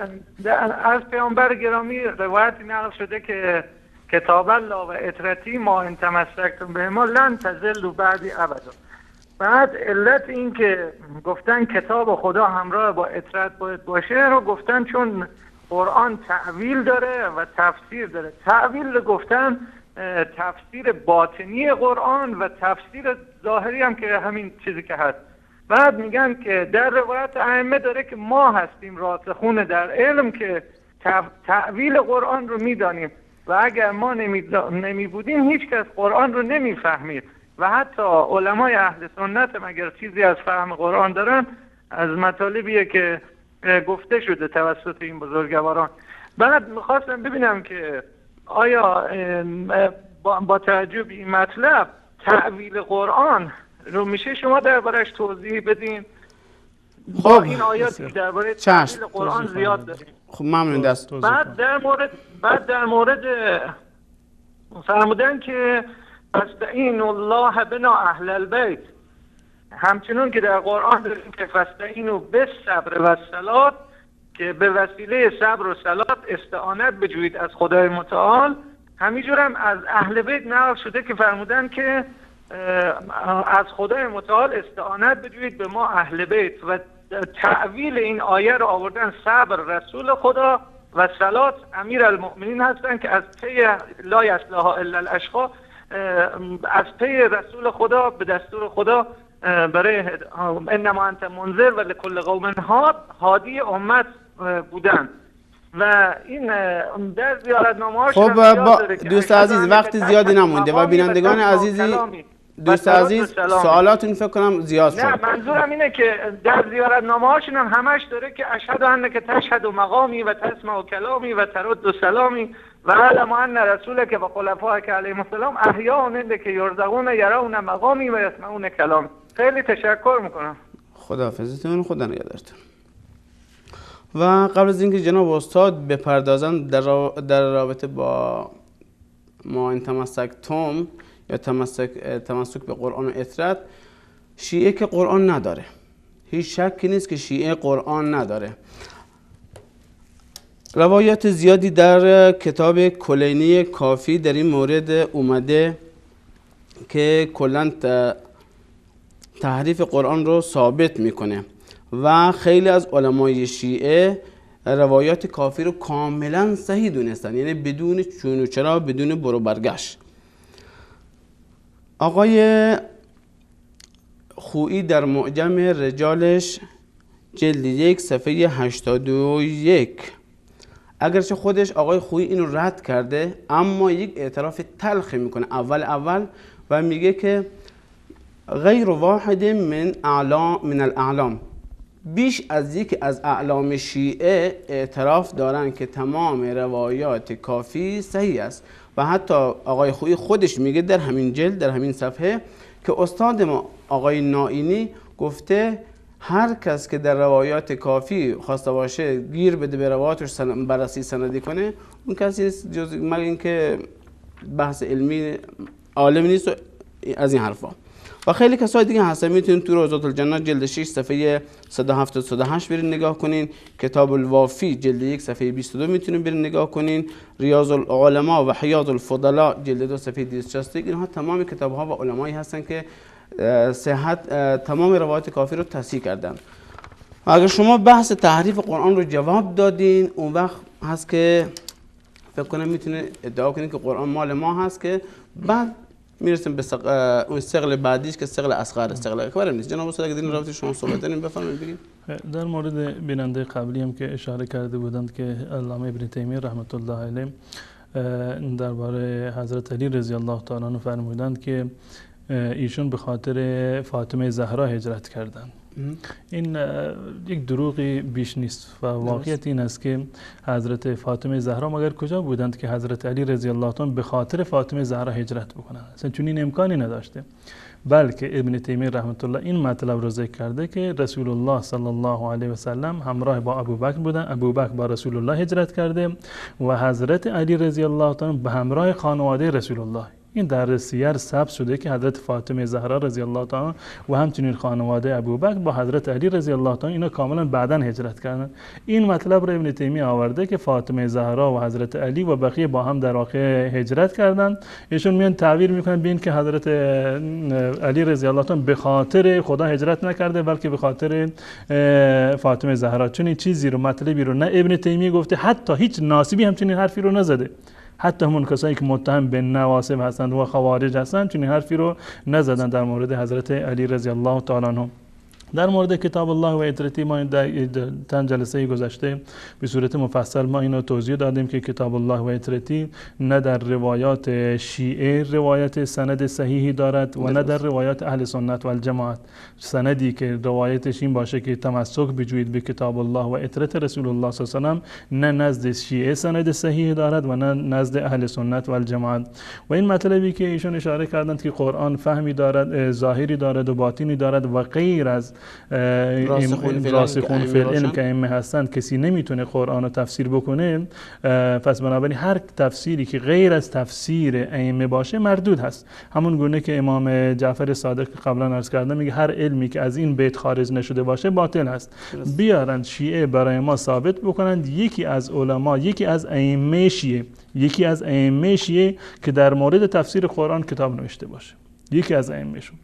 Speaker 4: از پیامبر گرامی روایتی نقل شده که کتاب الله و اطرتی ما ان تمسکتم بهما لن تضلوا بعدی ابدا. بعد علت این که گفتن کتاب خدا همراه با اطرت باید باشه رو گفتن چون قرآن تعویل داره و تفسیر داره. تعویل گفتن تفسیر باطنی قرآن و تفسیر ظاهری هم که همین چیزی که هست. بعد میگن که در روایت ائمه داره که ما هستیم راسخون در علم که تعویل قرآن رو میدانیم و اگر ما نمی بودیم هیچ کس قرآن رو نمیفهمید و حتی علمای اهل سنت هم اگر چیزی از فهم قرآن دارن از مطالبیه که گفته شده توسط این بزرگواران. بعد میخواستم ببینم که آیا با توجه به این مطلب تعویل قرآن رو میشه شما دربارش توضیح بدین؟
Speaker 1: خب
Speaker 4: این آیاتی درباره تعویل قرآن زیاد داریم.
Speaker 1: خب ممنون دست.
Speaker 4: بعد در مورد فرمودن که فاستعینوا الله بنا اهل البیت، همچنین که در قرآن داریم که فاستعینوا بالصبر والصلاة که به وسیله صبر و صلات استعانت بجویید از خدای متعال، همینجور هم از اهل بیت نقل شده که فرمودن که از خدای متعال استعانت بجویید به ما اهل بیت و تعویل این آیه رو آوردن صبر رسول خدا و صلات امیر المؤمنین هستن که از پی لا یصلها الا الاشقا، از پی رسول خدا به دستور خدا برای انما انت منذر و لکل قوم هادی امت بودن و این در زیارتنامه‌هاش
Speaker 1: خب دوست عزیز وقت زیادی نمونده و بینندگان عزیزی دوست عزیز سوالاتون فکر کنم زیاد شد.
Speaker 4: نه منظورم اینه که در زیارتنامه‌هاشون هم همش داره که اشهد انک تشهد مقامی و تسمع کلامی و ترد سلامی و علم ان رسولک و خلفائک علیهم السلام احیاء عندک یرزقون یرون مقامی و یسمعون کلامی. خیلی تشکر میکنم.
Speaker 1: خداحافظتون، خدا نگهدارتون. و قبل از اینکه جناب استاد بپردازن در رابطه با ما ان تمسکتم یا تمسک به قرآن و اطرت، شیعه که قرآن نداره، هیچ شکی نیست که شیعه قرآن نداره. روایات زیادی در کتاب کلینی کافی در این مورد اومده که کلاً تحریف قرآن رو ثابت میکنه و خیلی از علمای شیعه روایات کافی رو کاملا صحیح دونستن، یعنی بدون چون و چرا، بدون برو برگشت. آقای خویی در معجم رجالش جلد 1 صفحه 81، اگرچه خودش آقای خویی اینو رد کرده اما یک اعتراف تلخی میکنه اول و میگه که غیر واحد من الاعلام، بیش از یکی از اعلام شیعه اعتراف دارن که تمام روایات کافی صحیح است و حتی آقای خویی خودش میگه در همین جلد در همین صفحه که استاد ما آقای نائینی گفته هر کس که در روایات کافی خواسته باشه گیر بده به روایاتش بررسی سندی کنه، اون کسی جز مگر اینکه بحث علمی عالم نیست و از این حرفا. و خیلی کسای دیگه هستن، میتونید تو روضات الجنه جلد 6 صفحه 178 برین نگاه کنین، کتاب الوافی جلد 1 صفحه 22 میتونید برین نگاه کنین، ریاض العلماء و حیاض الفضلاء جلد 2 صفحه 261. اینها تمام کتاب ها و علمایی هستن که صحت تمام روایات کافی رو تصحیح کردن. اگر شما بحث تحریف قرآن رو جواب دادین، اون وقت هست که فکر کنم میتونه ادعا کنین که قرآن مال ما هست، که بعد میرسیم به اون ثقل بعدیش که ثقل اصغر، ثقل اکبر نیست. جناب استاد اگه در رابطه شما صحبت دارین بفرمایید بگید.
Speaker 2: در مورد بیننده قبلی هم که اشاره کرده بودند که علامه ابن تیمیه رحمت الله علیه درباره حضرت علی رضی الله تعالی عنه فرمودند که ایشون به خاطر فاطمه زهرا هجرت کردند. این یک دروغی بیش نیست و واقعیت این است که حضرت فاطمه زهرا مگر کجا بودند که حضرت علی رضی الله تعالی به خاطر فاطمه زهرا هجرت بکنند؟ اصلا چون این امکانی نداشته. بلکه ابن تیمیه رحمت الله این مطلب را ذکر کرده که رسول الله صلی الله علیه و سلم همراه با ابوبکر بودن، ابوبکر با رسول الله هجرت کرده و حضرت علی رضی الله تعالی به همراه خانواده رسول الله، این در سیر ثبت شده که حضرت فاطمه زهرا رضی الله تعالی و همچنین خانواده ابوبکر با حضرت علی رضی الله تعالی اینا کاملا بعداً هجرت کردن. این مطلب رو ابن تیمیه آورده که فاطمه زهرا و حضرت علی و بقیه با هم در واقع هجرت کردن. ایشون میان تعبیر میکنن بین که حضرت علی رضی الله تعالی به خاطر خدا هجرت نکرده بلکه به خاطر فاطمه زهرا، چون این چیزی رو مطلبی رو نه ابن تیمیه گفته، حتی هیچ ناسبی همچنین حرفی رو نزده، حتی همون کسایی که متهم به نواسب هستند و خوارج هستند چنین حرفی رو نزدن در مورد حضرت علی رضی الله تعالی عنه. در مورد کتاب الله و عترتی ما چند جلسه گذشته به صورت مفصل ما اینو توضیح دادیم که کتاب الله و عترتی نه در روایات شیعه روایت سند صحیحی دارد و نه در روایات اهل سنت و الجماعت سندی که روایتش این باشه که تمسک بجوید به کتاب الله و عترت رسول الله صلی الله علیه و سلم، نه نزد شیعه سند صحیحی دارد و نه نزد اهل سنت و الجماعت. و این مطلبی که ایشون اشاره کردند که قرآن فهمی دارد، ظاهری دارد و باطنی دارد و غیر از راسخون فی العلم که ائمه هستند کسی نمیتونه قرآن رو تفسیر بکنه، پس بنابراین هر تفسیری که غیر از تفسیر ائمه باشه مردود هست. همون گونه که امام جعفر صادق قبلا عرض کردم میگه هر علمی که از این بیت خارج نشده باشه باطل هست. بیارن شیعه برای ما ثابت بکنند یکی از علما، یکی از ائمه شیعه که در مورد تفسیر قرآن کتاب نوشته باشه، یکی از ائمهشون.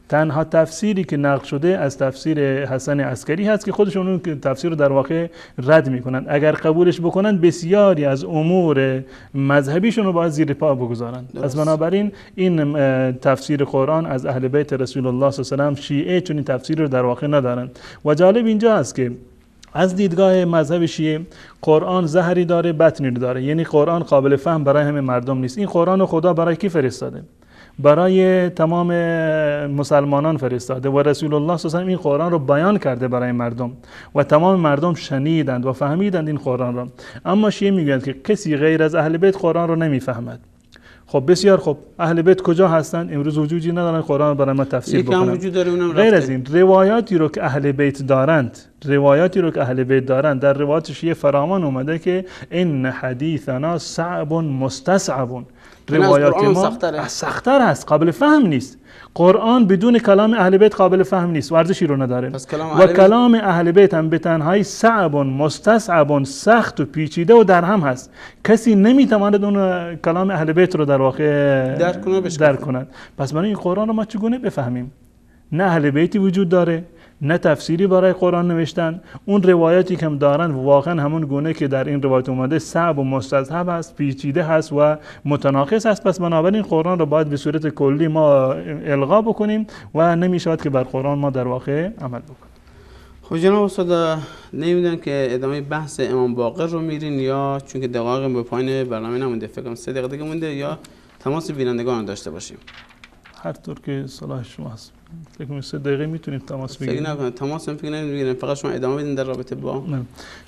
Speaker 2: تنها تفسیری که نقل شده از تفسیر حسن عسکری هست که خودشون اون تفسیر رو در واقع رد میکنن. اگر قبولش بکنن بسیاری از امور مذهبیشون رو باید زیر پا بگذارن. از بنابراین این تفسیر قرآن از اهل بیت رسول الله صلی الله علیه و سلم شیعه چون این تفسیر رو در واقع ندارن. و جالب اینجا است که از دیدگاه مذهب شیعه قرآن ظاهری داره، باطنی داره، یعنی قرآن قابل فهم برای همه مردم نیست. این قرآن رو خدا برای کی فرستاده؟ برای تمام مسلمانان فرستاده و رسول الله صلی الله علیه و آله این قرآن رو بیان کرده برای مردم و تمام مردم شنیدند و فهمیدند این قرآن را. اما شیعه میگویند که کسی غیر از اهل بیت قرآن رو نمیفهمد. خب بسیار خب، اهل بیت کجا هستند؟ امروز وجودی ندارن قرآن برای ما تفسیر بکنن.
Speaker 1: وجود داره اونم
Speaker 2: غیر از این روایاتی رو که اهل بیت دارند، در روایات شیعه فراوان اومده که ان حدیثنا صعب مستصعب، روایات ما سخت‌تر است، قابل فهم نیست. قرآن بدون کلام اهل بیت قابل فهم نیست، ورزشی رو نداره. و کلام اهل بیت هم به تنهایی صعب مستصعب، سخت و پیچیده و درهم هست. کسی نمیتواند اون کلام اهل بیت رو در واقع درک کند. پس برای این قرآن رو ما چگونه بفهمیم؟ نه اهل بیتی وجود داره، نه تفسیری برای قرآن نوشتن. اون روایاتی که هم دارن واقعا همون گونه که در این روایت اومده صعب و مستصعب هست، پیچیده هست و متناقض هست. پس بنابراین قرآن رو باید به صورت کلی ما الغا بکنیم و نمیشود که بر قرآن ما در واقع عمل بکنیم.
Speaker 1: خب جناب استاد، نمیدونم که ادامه بحث امام باقر رو میرین یا چون که دقایق به پایین برنامه نمونده، فکر کنم 3 دقیقه دیگه مونده، یا تماس بینندگان رو داشته باشیم؟
Speaker 2: هر طور که صلاح شما هست. فکر کنم 3 دقیقه میتونیم تماس بگیریم.
Speaker 1: فکر نکنم تماس بگیریم، فقط شما ادامه بدین در رابطه با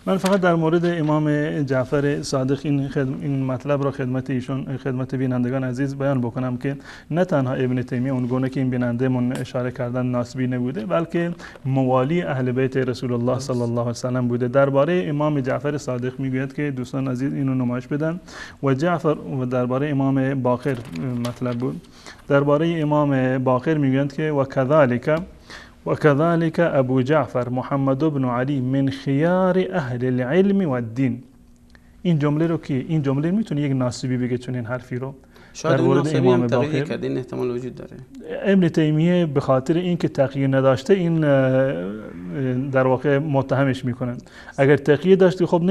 Speaker 2: من فقط در مورد امام جعفر صادق این مطلب را خدمت بینندگان عزیز بیان بکنم که نه تنها ابن تیمیه اون گونه که این بیننده من اشاره کردن ناسبی نبوده، بلکه موالی اهل بیت رسول الله صلی الله علیه و سلم بوده. درباره امام جعفر صادق میگوید که دوستان عزیز اینو نمایش بدن. و جعفر و درباره امام باقر مطلب بود. درباره امام باقر میگویند که و كذلك ابو جعفر محمد بن علی من خیار اهل العلم و الدین. این جمله رو که این جمله میتونه یک ناسبی بگه چون این حرفی رو
Speaker 1: شاید اون ناسبی هم تغییر کرده، این احتمال وجود داره.
Speaker 2: ابن تیمیه به خاطر اینکه تقیه نداشته این در واقع متهمش میکنن. اگر تقیه داشته خب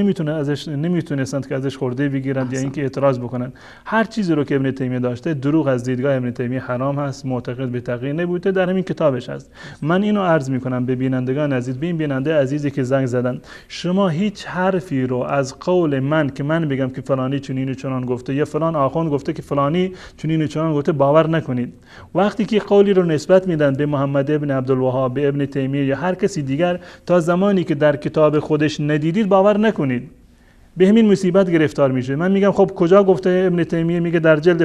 Speaker 2: نمیتونستند که ازش خورده بگیرند یا اینکه اعتراض بکنن. هر چیزی رو که ابن تیمیه داشته دروغ از دیدگاه ابن تیمیه حرام هست، معتقد به تقیه نبوده، در همین کتابش هست. من اینو عرض میکنم به بینندگان عزیز، به این بیننده عزیزی که زنگ زدن، شما هیچ حرفی رو از قول من که من بگم که فلانی چنین و چنان گفته یا فلان آخوند گفته که فلانی چنین و چنان گفته باور نکنید. وقتی که قولی رو نسبت میدن به محمد ابن عبدالوهاب، به ابن تیمیه یا هر کسی دیگر، تا زمانی که در کتاب خودش ندیدید باور نکنید. به همین مصیبت گرفتار میشه. من میگم خب کجا گفته ابن تیمیه؟ میگه در جلد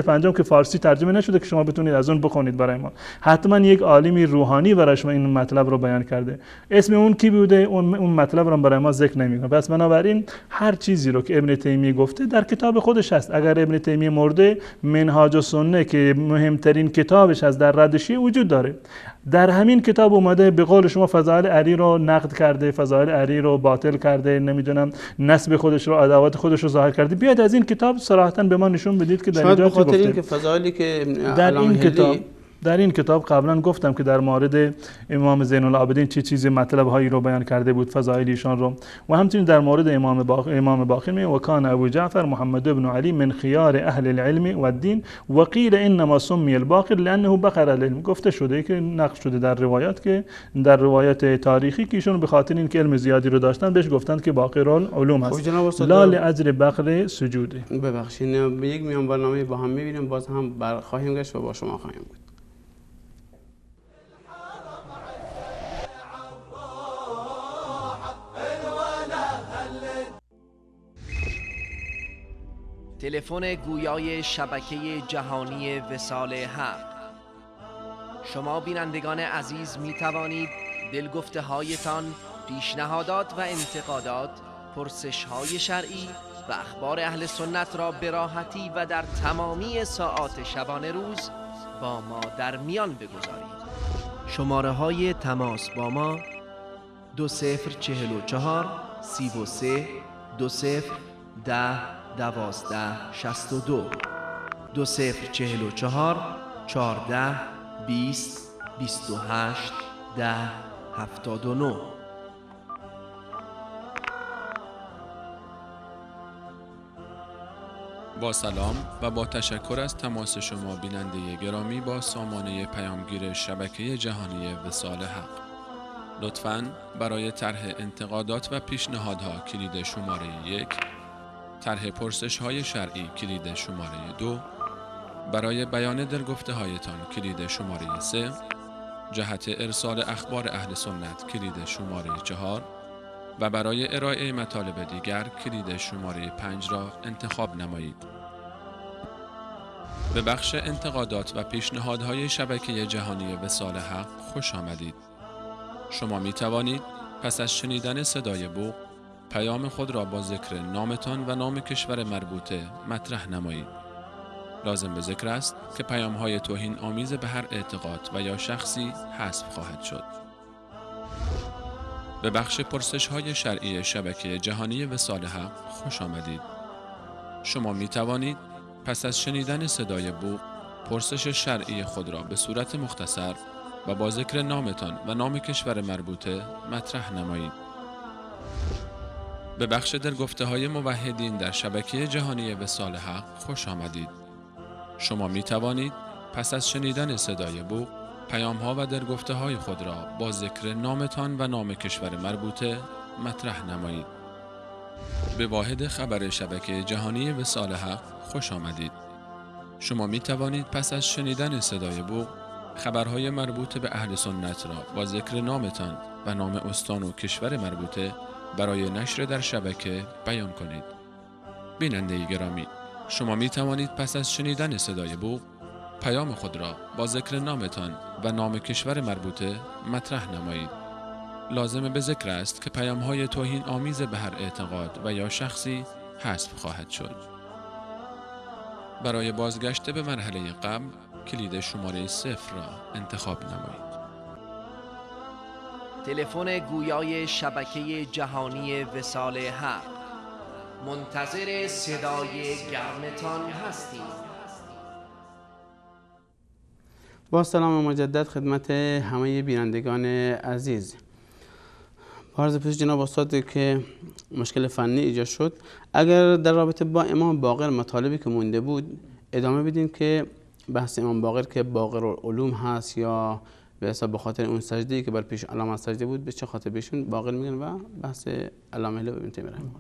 Speaker 2: پنجم که فارسی ترجمه نشده که شما بتونید از اون بخونید برای ما. حتما یک عالمی روحانی برای شما این مطلب رو بیان کرده. اسم اون کی بوده؟ اون مطلب رو برای ما ذکر نمیکنه. پس بنابراین هر چیزی رو که ابن تیمیه گفته در کتاب خودش هست. اگر ابن تیمیه مرده، منهاج السنه که مهمترین کتابش از در رد شیعه وجود داره. در همین کتاب اومده به قول شما فضائل علی رو نقد کرده، فضائل علی رو باطل کرده، نمیدونم نسب خودش رو، ادعوات خودش رو ظاهر کرده. بیاید از این کتاب صراحتاً به ما نشون بدید که در اینجا چی گفته.
Speaker 1: این که فضائلی که
Speaker 2: در این کتاب قبلا گفتم که در مورد امام زین العابدین چه چیزی مطلب هایی رو بیان کرده بود، فضائل ایشان رو، و همچنین در مورد امام باقر می و کان ابو جعفر محمد بن علی من خیار اهل العلم و الدین و قیل انما سمی الباقر لانه بقر العلم. گفته شده که نقل شده در روایات که در روایات تاریخی که ایشون به خاطر اینکه علم زیادی رو داشتن بهش گفتند که باقر العلوم هست، لا لاجر بقر سجوده.
Speaker 1: ببخشید به یک میان برنامه با هم میبینیم، باز هم خواهیم گشت و با شما خواهیم بود.
Speaker 5: تلفن گویای شبکه جهانی وصال حق. شما بینندگان عزیز می توانید دلگفته هایتان، پیشنهادات و انتقادات، پرسش های شرعی و اخبار اهل سنت را به راحتی و در تمامی ساعات شبانه روز با ما در میان بگذارید. شماره های تماس با ما 2044 33 20 10 12 62 2044 14 20 28 10 79.
Speaker 6: با سلام و با تشکر از تماس شما بیننده گرامی با سامانه پیامگیر شبکه جهانی وصال حق. لطفاً برای طرح انتقادات و پیشنهادها کلید شماره 1، طرح پرسش های شرعی کلید شماره 2، برای بیان دلگفته هایتان کلید شماره 3، جهت ارسال اخبار اهل سنت کلید شماره 4 و برای ارائه مطالب دیگر کلید شماره 5 را انتخاب نمایید. به بخش انتقادات و پیشنهادهای شبکه جهانی وصال حق خوش آمدید. شما می توانید پس از شنیدن صدای بوق پیام خود را با ذکر نامتان و نام کشور مربوطه مطرح نمایید. لازم به ذکر است که پیام‌های توهین آمیز به هر اعتقاد و یا شخصی حذف خواهد شد. به بخش پرسش‌های شرعی شبکه جهانی وصال حق خوش آمدید. شما می توانید پس از شنیدن صدای بوق پرسش شرعی خود را به صورت مختصر و با ذکر نامتان و نام کشور مربوطه مطرح نمایید. به بخش دلگفته‌های موحدین در شبکه جهانی وصال حق خوش آمدید. شما می توانید پس از شنیدن صدای بوق پیام‌ها و دلگفته‌های خود را با ذکر نامتان و نام کشور مربوطه مطرح نمایید. به واحد خبر شبکه جهانی وصال حق خوش آمدید. شما می توانید پس از شنیدن صدای بوق خبرهای مربوط به اهل سنت را با ذکر نامتان و نام استان و کشور مربوطه برای نشر در شبکه بیان کنید. بیننده گرامی، شما می توانید پس از شنیدن صدای بوق پیام خود را با ذکر نامتان و نام کشور مربوطه مطرح نمایید. لازم به ذکر است که پیام‌های توهین آمیز به هر اعتقاد و یا شخصی حذف خواهد شد. برای بازگشت به مرحله قبل کلید شماره 0 را انتخاب نمایید.
Speaker 5: تلفن گویای شبکه جهانی وصال حق. منتظر صدای گرمتان هستیم.
Speaker 1: با سلام مجدد خدمت همه بینندگان عزیز. عرض پیش جناب استاد که مشکل فنی ایجاد شد، اگر در رابطه با امام باقر مطالبی که مونده بود ادامه بدین که بحث امام باقر که باقر العلوم هست یا به حساب بخاطر اون سجده‌ای که بر پیش علامه سجده بود به چه خاطر بهشون باقر میگن و بحث علامه ابن تیمیه رحمه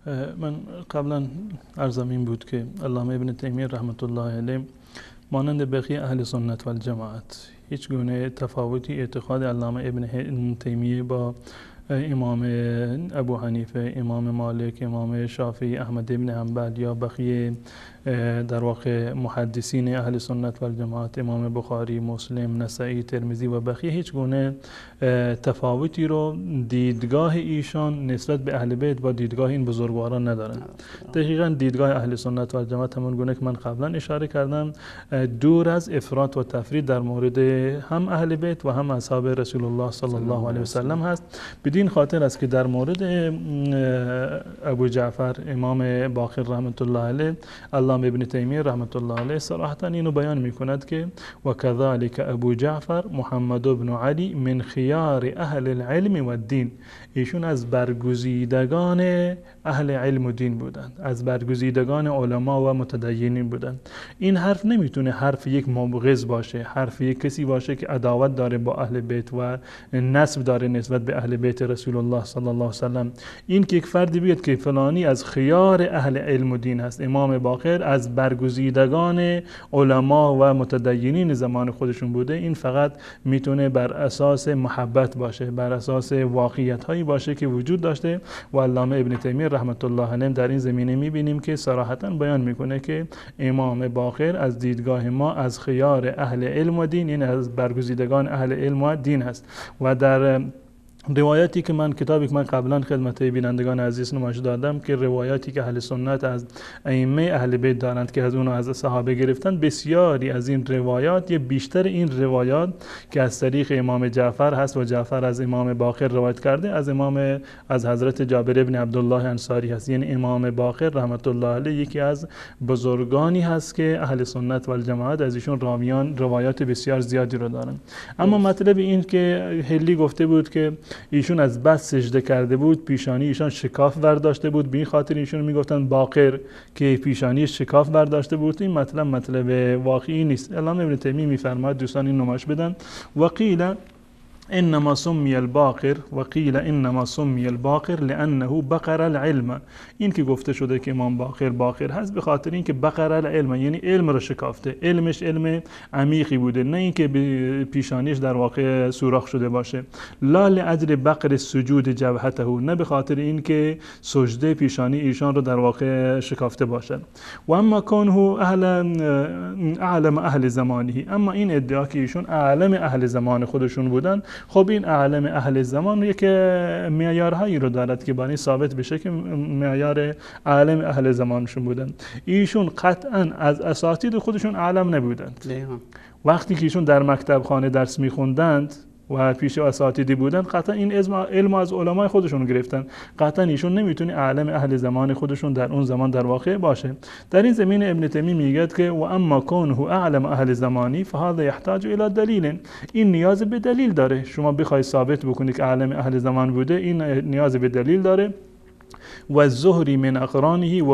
Speaker 1: الله.
Speaker 2: من قبلا عرضم این بود که علامه ابن تیمیه رحمت الله علیه مانند بقیه اهل سنت و الجماعت هیچ گونه تفاوتی اعتقاد علامه ابن تیمیه با امام ابو حنیفه، امام مالک، امام شافعی، احمد ابن حنبل یا بقیه در واقع محدثین اهل سنت و الجماعت، امام بخاری، مسلم، نسائی، ترمذی و بقیه هیچ گونه تفاوتی رو دیدگاه ایشان نسبت به اهل بیت با دیدگاه این بزرگواران ندارن. دقیقاً دیدگاه اهل سنت و الجماعت همون گونه که من قبلا اشاره کردم دور از افراط و تفرید در مورد هم اهل بیت و هم اصحاب رسول الله صلی الله علیه و سلم هست. بدین خاطر است که در مورد ابو جعفر امام باقر رحمت الله علیه علامه ابن تیمیه رحمت الله علیه صراحتا اینو بیان میکند که و کذالک ابو جعفر محمد بن علی من خیار اهل العلم و الدین، ایشون از برگزیدگان اهل علم و دین بودند، از برگزیدگان علما و متدینین بودند. این حرف نمیتونه حرف یک مبغض باشه، حرف یک کسی باشه که عداوت داره با اهل بیت و نسب داره نسبت به اهل بیت رسول الله صلی الله علیه و سلم. این که یک فردی بیاد که فلانی از خیار اهل علم و دین هست، امام باقر از برگزیدگان علما و متدینین زمان خودشون بوده، این فقط میتونه بر اساس محبت باشه، بر اساس واقعیت هایی باشه که وجود داشته. و علامه ابن تیمیه رحمت الله علیه در این زمینه میبینیم که صراحتا بیان میکنه که امام باقر از دیدگاه ما از خیار اهل علم و دین، یعنی از برگزیدگان اهل علم و دین هست. و در روایاتی که من کتابی که من قبلا خدمت بینندگان عزیز نمایش دادم که روایاتی که اهل سنت از ائمه اهل بیت دارند که از اونها از صحابه گرفتن، بسیاری از این روایات یا بیشتر این روایات که از طریق امام جعفر هست و جعفر از امام باقر روایت کرده، از حضرت جابر ابن عبدالله انصاری هست. یعنی امام باقر رحمت الله علیه یکی از بزرگانی هست که اهل سنت و الجماعت از ایشون راویان روایات بسیار زیادی رو دارن. اما مطلب این که هلی گفته بود که ایشون از بس سجده کرده بود پیشانی ایشان شکاف برداشته بود، به این خاطر ایشون میگفتن باقر که پیشانی شکاف برداشته بود. این مطلب واقعی نیست. علامه ابن تیمیه میفرماید دوستان این نمایش بدن وقیل انما سمی الباقر وقیل انما سمی الباقر لانه بقر العلم. این که گفته شده که امام باقر هست به خاطر اینکه بقر العلم، یعنی علم رو شکافته، علمش علم عمیقی بوده، نه اینکه پیشانیش در واقع سوراخ شده باشه. لا لاجل بقر سجود جبهته، نه به خاطر اینکه سجده پیشانی ایشان رو در واقع شکافته باشد. و اما کونه اعلم اهل زمانه، اما این ادعا که ایشون اعلم اهل زمان خودشون بودن، خب این اعلم اهل زمان یک معیارهایی رو دارد که با این ثابت بشه که معیار اعلم اهل زمانشون بودن. ایشون قطعا از اساتید خودشون اعلم نبودند. وقتی که ایشون در مکتب خانه درس میخوندند و پیش اساتیدی بودن، قطعا این علم از علمای خودشون گرفتن. قطعا ایشون نمیتونه اعلم اهل زمان خودشون در اون زمان در واقع باشه. در این زمینه ابن تیمیه میگه که و اما کونه اعلم اهل زمانی فهذا يحتاج الى دلیل، این نیاز به دلیل داره. شما بخوای ثابت بکنید که اعلم اهل زمان بوده، این نیاز به دلیل داره. و الزهری من اقرانه و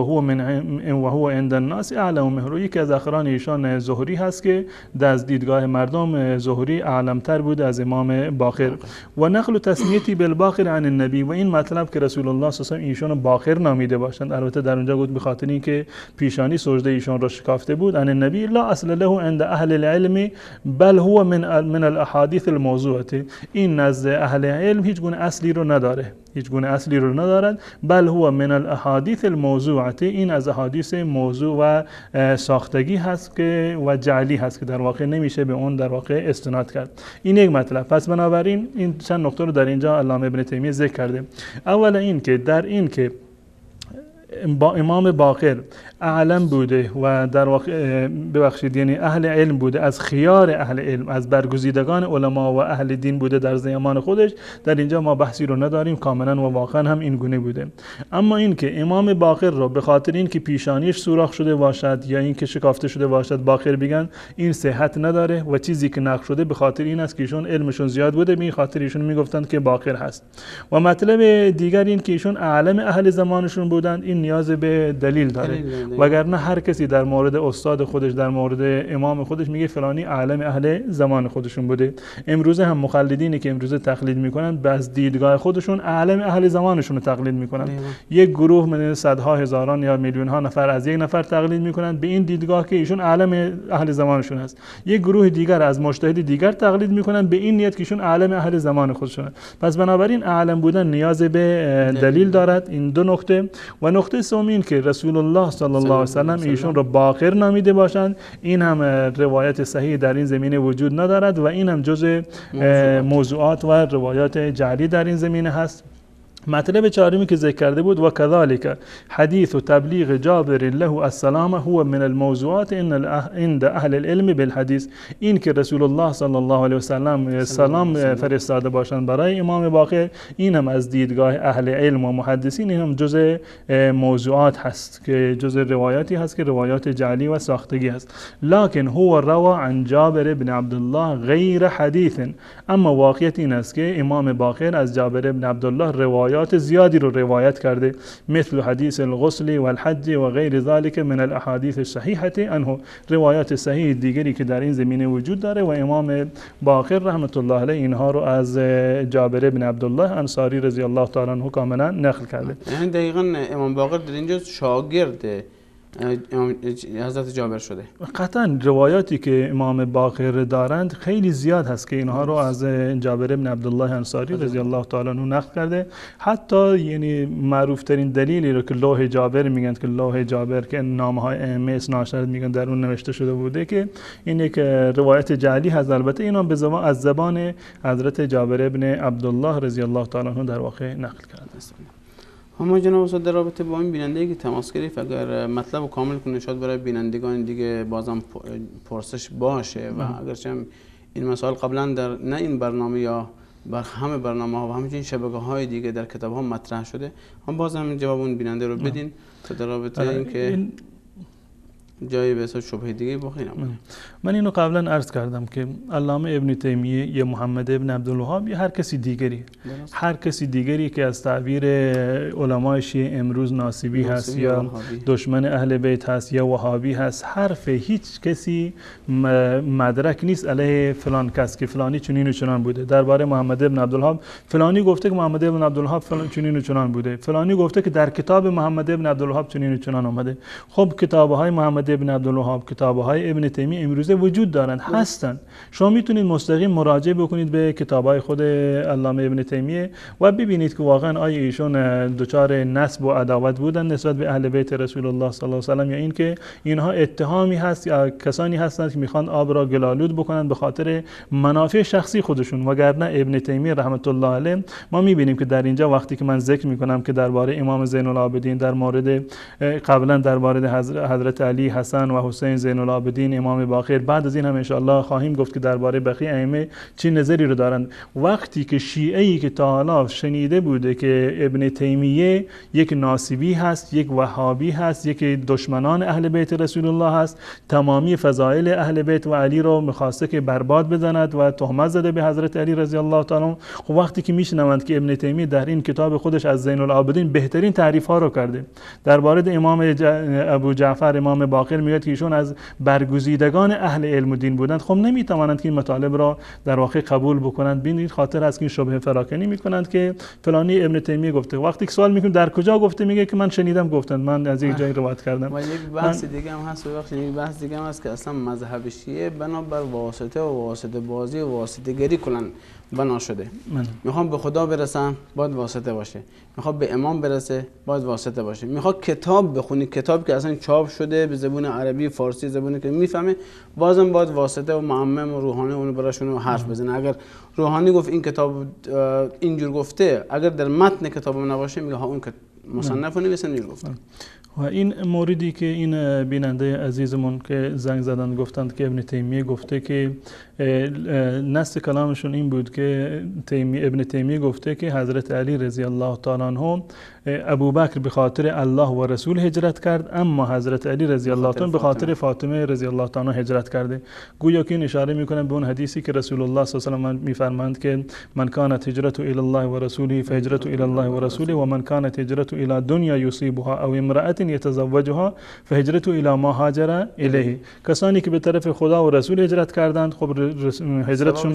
Speaker 2: هو عند الناس اعلم منه، یکی از اقران ایشان زهری هست که از دیدگاه مردم زهری اعلمتر بود از امام باقر. و نقل تسمیتی بالباقر عن النبی، و این مطلب که رسول الله صلی الله علیه و آله ایشون باقر نامیده باشند، البته در اونجا گفت به خاطر اینکه پیشانی سجده ایشان را شکافته بود. عن النبی لا اصل له عند اهل العلم بل هو من الاحاديث الموضوعه، این نزد اهل علم هیچ گونه اصلی رو نداره، هیچ گونه اصلی رو ندارد. بل هو من الاحاديث الموضوعه، این از احادیث موضوع و ساختگی هست که و جعلی هست که در واقع نمیشه به اون در واقع استناد کرد. این یک مطلب. پس بنابراین این چند نکته رو در اینجا علامه ابن تیمیه ذکر کرده. اولا این که در این که با امام باقر اعلم بوده و در واقع ببخشید یعنی اهل علم بوده، از خیار اهل علم، از برگزیدگان علما و اهل دین بوده در زمان خودش، در اینجا ما بحثی رو نداریم، کاملا و واقعا هم این گونه بوده. اما این که امام باقر رو به خاطر این که پیشانیش سوراخ شده باشد یا این که شکافته شده باشد باقر بگن، این صحت نداره و چیزی که نقل شده به خاطر این است که ایشون علمشون زیاد بوده، به این خاطر ایشون میگفتند که باقر هست. و مطلب دیگر این که ایشون اعلم اهل زمانشون بودند، این نیاز به دلیل داره، وگرنه هر کسی در مورد استاد خودش، در مورد امام خودش میگه فلانی عالم اهل زمان خودشون بوده. امروزه هم مقلدینی که امروزه تقلید میکنن از دیدگاه خودشون عالم اهل زمانشون رو تقلید میکنن. یک گروه من صدها هزاران یا میلیون ها نفر از یک نفر تقلید میکنن به این دیدگاه که ایشون عالم اهل زمانشون هست. یک گروه دیگر از مجتهد دیگر تقلید میکنن به این نیت که ایشون عالم اهل زمان خودشون. پس بنابراین عالم بودن نیاز به دلیل دارد. این دو نکته. و نکته سوم این که رسول الله صلی الله علیه و سلم ایشون را باقر نامیده باشند، این هم روایت صحیح در این زمینه وجود ندارد و این هم جزء موضوعات و روایات جعلی در این زمینه هست. مطلب چهارمی که ذکر کرده بود و کذالک حدیث و تبلیغ جابر له السلام هو من الموضوعات عند اهل العلم بالحدیث. این که رسول الله صلی الله علیه و سلم سلام فرستاده باشند برای امام باقر، این هم از دیدگاه اهل علم و محدثین این هم جزء موضوعات هست که جزء روایاتی هست که روایات جعلی و ساختگی هست. لکن هو روا عن جابر بن عبدالله غیر حدیث، اما واقعیت این است که امام باقر از جابر بن عبدالله روایات زیادی رو روایت کرده، مثل حدیث الغسل والحج و غیر ذلك من الاحادیث الصحیحه عنه، روایات صحیح دیگری که در این زمینه وجود داره و امام باقر رحمت الله علیه اینها رو از جابر بن عبدالله انصاری رضی الله تعالی عنه کاملا نقل کرده.
Speaker 1: یعنی دقیقاً امام باقر در اینجا شاگرد حضرت جابر شده.
Speaker 2: قطعا روایاتی که امام باقر دارند خیلی زیاد هست که اینها رو از جابر بن عبدالله انصاری رضی الله تعالی عنه نقل کرده. حتی یعنی معروف ترین دلیلی رو که لوح جابر میگن، که لوح جابر که نامه های ائمه اثنا عشر میگن در اون نوشته شده بوده، که این یک روایت جعلی هست. البته اینا به زبان از زبان حضرت جابر بن عبدالله رضی الله تعالی عنه در واقع نقل کرده.
Speaker 1: اما جناب استاد در رابطه با این بیننده که تماس گرفت، اگر مطلب کامل کنه شاید برای بینندگان دیگه بازم پرسش باشه و اگرچه این مسائل قبلا در نه این برنامه یا بر همه برنامه ها و همچنین شبکه های دیگه در کتاب ها مطرح شده، هم باز هم جواب اون بیننده رو بدین تا در رابطه این که جایی به حساب شبهه دیگه باقی نمونه.
Speaker 2: من اینو قبلا عرض کردم که علامه ابن تیمیه یا محمد ابن عبدالوهاب یا هر کسی دیگری، هر کسی دیگری که از تعبیر علمای شیعه امروز ناصبی هست یا دشمن اهل بیت هست یا وهابی هست، حرف هیچ کسی مدرک نیست علیه فلان کس که فلانی چنین و چنان بوده. درباره محمد ابن عبدالوهاب فلانی گفته که محمد ابن عبدالوهاب فلان چنین و چنان بوده، فلانی گفته که در کتاب محمد ابن عبدالوهاب چنین و چنان اومده. خب کتاب‌های محمد ابن عبدالوهاب، کتاب‌های ابن تیمیه امروزه وجود دارند، هستند. شما میتونید مستقیم مراجعه بکنید به کتاب‌های خود علامه ابن تیمیه و ببینید که واقعا آیا ایشون دچار نسب و عداوت بودن نسبت به اهل بیت رسول الله صلی الله علیه و سلم، یا اینکه اینها اتهامی هست یا کسانی هستند که میخوان آب را گلالود بکنن به خاطر منافع شخصی خودشون. وگرنه ابن تیمیه رحمت الله علیه ما میبینیم که در اینجا وقتی که من ذکر میکنم که درباره امام زین العابدین، در مورد قبلا درباره حضرت علی، حسن و حسین زین العابدین، امام باقر، بعد از این هم ان شاء الله خواهیم گفت که درباره بقیه ائمه چه نظری رو دارند. وقتی که شیعه‌ای که تا حالا شنیده بوده که ابن تیمیه یک ناصبی هست، یک وهابی هست، یک دشمنان اهل بیت رسول الله هست، تمامی فضائل اهل بیت و علی رو می‌خواسته که برباد بزند و تهمت زده به حضرت علی رضی الله تعالی عنه، خب وقتی که میشنوند که ابن تیمیه در این کتاب خودش از زین العابدین بهترین تعریف ها رو کرده، درباره امام ابو جعفر امام باقر میگه که ایشون از برگزیدگان اهل علم و دین بودند، خب نمیتوانند که این مطالب را در واقع قبول بکنند. ببینید خاطر از این شبهه فراکنی میکنند که فلانی ابن تیمیه گفته. وقتی که سوال میکنیم در کجا گفته، میگه که من شنیدم گفتند، من از یک جایی روایت کردم.
Speaker 1: و یک بحث دیگه هم هست، یک بحث دیگه هم هست که اصلا مذهب شیعه بنابر واسطه و واسطه بازی و واسطه گری کلن بنا شده. میخوام به خدا برسم باید واسطه باشه، میخوام به امام برسه باید واسطه باشه، میخوام کتاب بخونی، کتاب که اصلا چاپ شده به زبان عربی فارسی، زبانی که میفهمه، بازم باید واسطه و معمم و روحانی اون براشون حرف بزنه. اگر روحانی گفت این کتاب اینجور گفته، اگر در متن کتاب نباشه میگه ها اون که مصنف نویسن اینجور گفته.
Speaker 2: و این موردی که این بیننده عزیزمون که زنگ زدن گفتند که ابن تیمیه گفته که نص کلامشون این بود که ابن تیمیه گفته که حضرت علی رضی الله تعالی عنه ابوبکر به خاطر الله و رسول هجرت کرد، اما حضرت علی رضی الله عنه به خاطر فاطمه رضی الله عنها هجرت کرده. گویا که این اشاره میکنه به اون حدیثی که رسول الله صلی الله علیه و آله میفرمایند که من کانت هجرته الی الله و رسوله فهجرته الی الله و رسوله و من کانت هجرته الی دنیا یصیبها او امرأة یتزوجها فهجرته الی ما هاجر الیه. کسانی که به طرف خدا و رسول هجرت کردند خب هجرتشون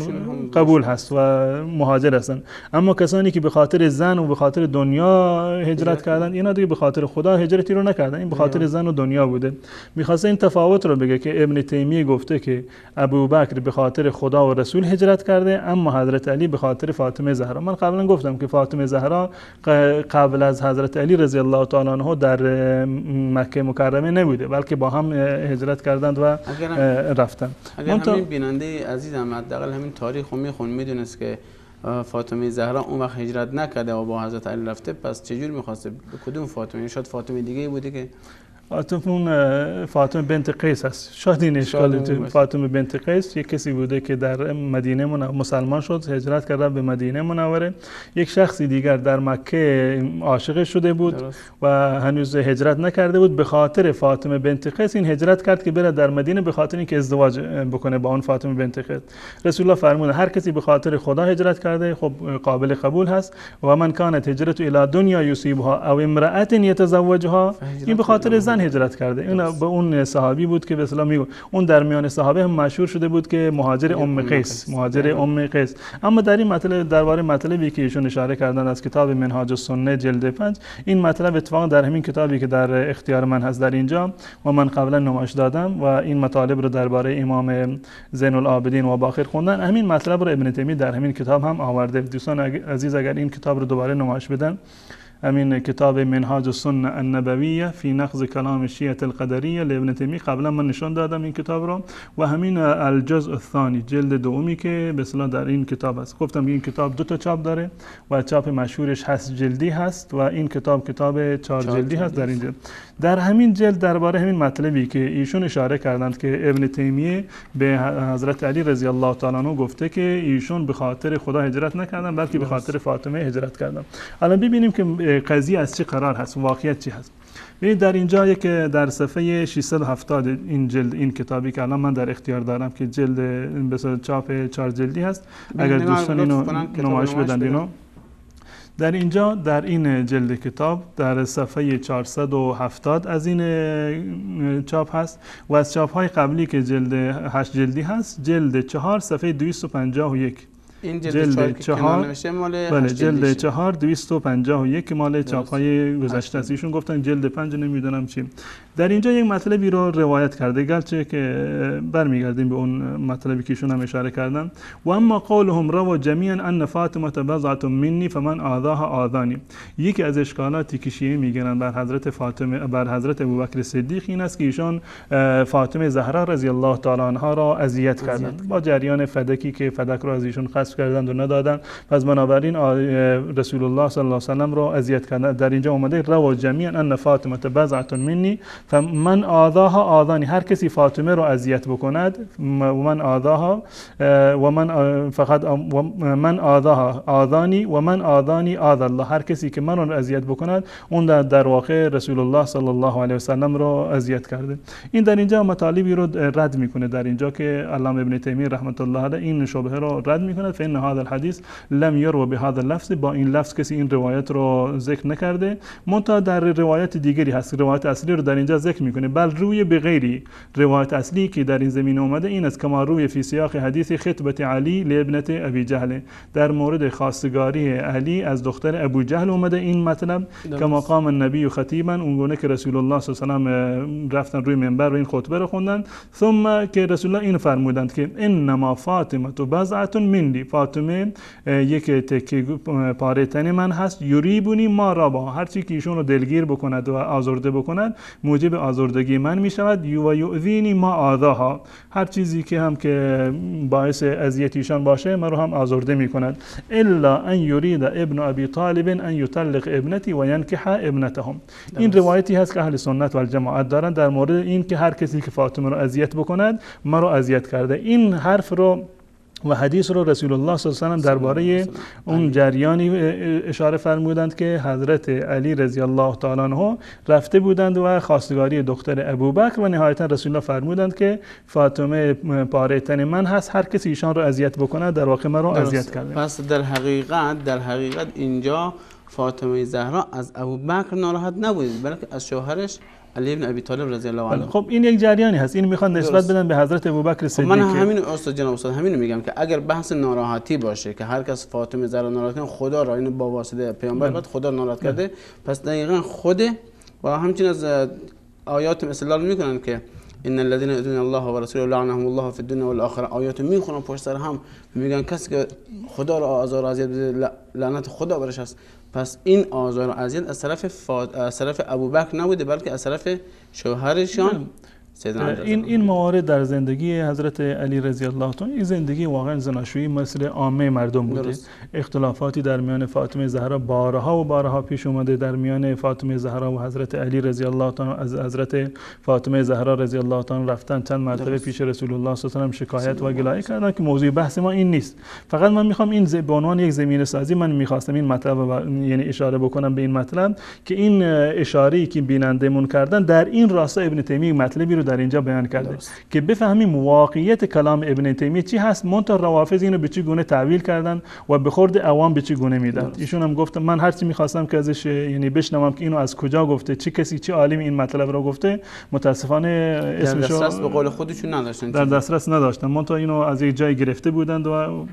Speaker 2: قبول هست و مهاجر هستند، اما کسانی که به خاطر زن و به خاطر دنیا هجرت کردند اینا دیگه به خاطر خدا هجرتی رو نکردن، این به خاطر زن و دنیا بوده. میخواسته این تفاوت رو بگه که ابن تیمیه گفته که ابوبکر به خاطر خدا و رسول هجرت کرده، اما حضرت علی به خاطر فاطمه زهرا. من قبلا گفتم که فاطمه زهرا قبل از حضرت علی رضی الله تعالی عنه در مکه مکرمه نبوده، بلکه با هم هجرت کردند و رفتند.
Speaker 1: اگر همین بیننده عزیزم حداقل همین تاریخ رو میخون میدونست که فاطمه زهرا اون وقت هجرت نکرده و با حضرت علی رفته، پس چجور میخواسته؟ به کدوم فاطمه؟ شاید فاطمه دیگه بوده که
Speaker 2: فاطمه بنت قیس هست، شاید این اشکال. فاطمه بنت قیس یک کسی بوده که در مدینه مسلمان شد، هجرت کرد به مدینه منوره. یک شخصی دیگر در مکه عاشق شده بود و هنوز هجرت نکرده بود، به خاطر فاطمه بنت قیس این هجرت کرد که بره در مدینه به خاطر اینکه ازدواج بکنه با اون فاطمه بنت قیس. رسول الله فرمود هر کسی به خاطر خدا هجرت کرده خب قابل قبول هست. و من کانت هجرت الی دنیا یصیبها او امرأة یتزوجها، این به خاطر زن هجرت کرده. این به اون صحابی بود که به اصطلاح میگه اون در میان صحابه هم مشهور شده بود که مهاجر ام قیس، مهاجر ام قیس. اما در این مطلب درباره مطلبی که ایشون اشاره کردن از کتاب منهاج السنه جلد 5، این مطلب اتفاقا در همین کتابی که در اختیار من هست در اینجا و من قبلا نمایش دادم و این مطالب رو درباره امام زین العابدین و باقر خوندن، همین مطلب رو ابن تیمیه در همین کتاب هم آورده. دوستان عزیز اگر این کتاب رو دوباره نمایش بدن، همین کتاب منهاج السنه النبویه فی نقض کلام شیعه القدریه لابن تیمیه، قبلا من نشان دادم این کتاب رو، و همین الجزء الثانی جلد دومی که به اصطلاح در این کتاب است. گفتم این کتاب دو تا چاپ داره و چاپ مشهورش 8 جلدی هست و این کتاب 4 جلدی هست. در این جلد در همین جلد درباره همین مطلبی که ایشون اشاره کردند که ابن تیمیه به حضرت علی رضی الله تعالی عنه گفته که ایشون به خاطر خدا هجرت نکردن بلکه به خاطر فاطمه هجرت کردن. الان ببینیم که قضیه از چه قرار هست، واقعیت چی هست. ببینید در اینجا یک در صفحه 670 این جلد این کتابی که الان من در اختیار دارم که جلد به چاپ 4 جلدی هست، اگر دوستان اینو نمایش بدن اینو در اینجا در این جلد کتاب در صفحه 470 از این چاپ هست و از چاپ های قبلی که جلد 8 جلدی هست جلد 4 صفحه 251.
Speaker 1: این جلد 4
Speaker 2: بله جلد 4 251 مال چاپ های گذشته است. ایشون گفتن جلد 5 نمیدونم چی. در اینجا یک مطلبی رو روایت کرده، گرچه که برمیگردیم به اون مطلبی که ایشون هم اشاره کردن. و اما قولهم روا جمیعا ان فاطمه بضعه منی فمن آذاها آذانی. یکی از اشکالاتی که شیعه میگن بر حضرت فاطمه بر حضرت ابوبکر صدیق این است که ایشان فاطمه زهرا رضی الله تعالی عنها را اذیت کردند با جریان فدکی که فدک را از ایشون غصب کردند و ندادند، پس بنابراین رسول الله صلی الله علیه و سلم را اذیت کردند. در اینجا اومده روا جمیعا ان فاطمه بضعه منی فمن آذاها آذانی، هر کسی فاطمه رو اذیت بکند و من آذاها و من فقط من آذاها آذانی و من آذانی آذ الله، هر کسی که من رو اذیت بکند اون در واقع رسول الله صلی الله علیه و سلم رو اذیت کرده. این در اینجا مطالبی رو رد میکنه در اینجا که علامه ابن تیمیه رحمت الله علیه این شبهه رو رد میکنه. فإن هذا الحديث لم يروى بهذا اللفظ، با این لفظ کسی این روایت رو ذکر نکرده، منتها در روایت دیگری هست. روایت اصلی رو در اینجا ذکر میکنه، بل روی به غیری روایت اصلی که در این زمینه اومده این است کما روی فی سیاق حدیث خطبه علی لابنت ابی جهل، در مورد خواستگاری علی از دختر ابو جهل اومده این مطلب. کما قام النبی خطیبا، اونگونه که رسول الله صلی الله علیه و سلم رفتن روی منبر و این خطبه رو خوندن. ثم که رسول الله این فرمودند که انما فاطمه بضعه منی، فاطمه یک تکه پاره تن من هست، یریبونی ما ربا، هر چی که ایشون رو دلگیر بکند و آزرده بکند موجب آزردگی من می شود. و یؤذینی ما آذاها، هر چیزی که هم که باعث اذیت ایشان باشه من رو هم آزرده می کند. الا ان یرید ابن ابی طالب ان یطلق ابنتی و ینکح ابنتهم. این روایتی هست که اهل سنت و الجماعت دارن در مورد این که هر کسی که فاطمه رو اذیت بکند من رو اذیت کرده. این حرف رو و حدیث رو رسول الله صلی الله علیه و درباره اون جریانی اشاره فرمودند که حضرت علی رضی الله تعالی عنه رفته بودند و خواستگاری دختر ابوبکر و نهایتا رسول الله فرمودند که فاطمه پاره تن من هست، هر کسی ایشان رو اذیت بکنه در واقع من رو اذیت کرده.
Speaker 1: پس در حقیقت اینجا فاطمه زهرا از ابوبکر ناراحت نبود بلکه از شوهرش علی بن ابی طالب رضی الله عنه.
Speaker 2: خب این یک جریانی هست، این میخوان نسبت بدن به حضرت ابوبکر صدیق.
Speaker 1: من همین جناب استاد همین میگم که اگر بحث ناراحتی باشه که هر کس فاطمه زهرا ناراحت کنه، خدا را این با واسطه پیامبر بعد خدا ناراحت کرده، پس دقیقاً خوده و همچنین از آیات استدلال میکنن که ان الذين يؤذون الله ورسوله لعنهم الله في الدنيا والاخره. آیات میخونن پشت سر هم میگن کسی که خدا را آزار و اذیت بده لعنت خدا برش است. پس این آزار و اذیت از طرف ابوبکر نبوده بلکه از طرف شوهرشان.
Speaker 2: این موارد در زندگی حضرت علی رضی الله عنه، این زندگی واقعا زناشویی مثل عامه مردم بوده.
Speaker 1: درست.
Speaker 2: اختلافاتی در میان فاطمه زهرا بارها و بارها پیش اومده، در میان فاطمه زهرا و حضرت علی رضی الله عنه. از حضرت فاطمه زهرا رضی الله عنه رفتن چند مرتبه پیش رسول الله صلی الله علیه و شکایت و گلایه کردن که موضوع بحث ما این نیست. فقط من میخوام این به عنوان یک زمینه سازی من میخواستم این مطلب یعنی اشاره بکنم به این مطلب که این اشاره‌ای که بینندمون کردن در این راستا ابن تیمیه مطلبی رو در اینجا بیان کرده که بفهمیم واقعیت کلام ابن تیمیه چی هست، منتها روافض اینو به چه گونه تعویل کردن و به خورد عوام به چه گونه میدن. ایشون هم گفتم من هر چی میخواستم که ازش یعنی بشنوم که اینو از کجا گفته، چه کسی چه عالمی این مطلب رو گفته، متاسفانه اسمشو
Speaker 1: دسترس به قول خودشون نداشتن،
Speaker 2: در دسترس نداشتن، منتها اینو از یک جای گرفته بودند و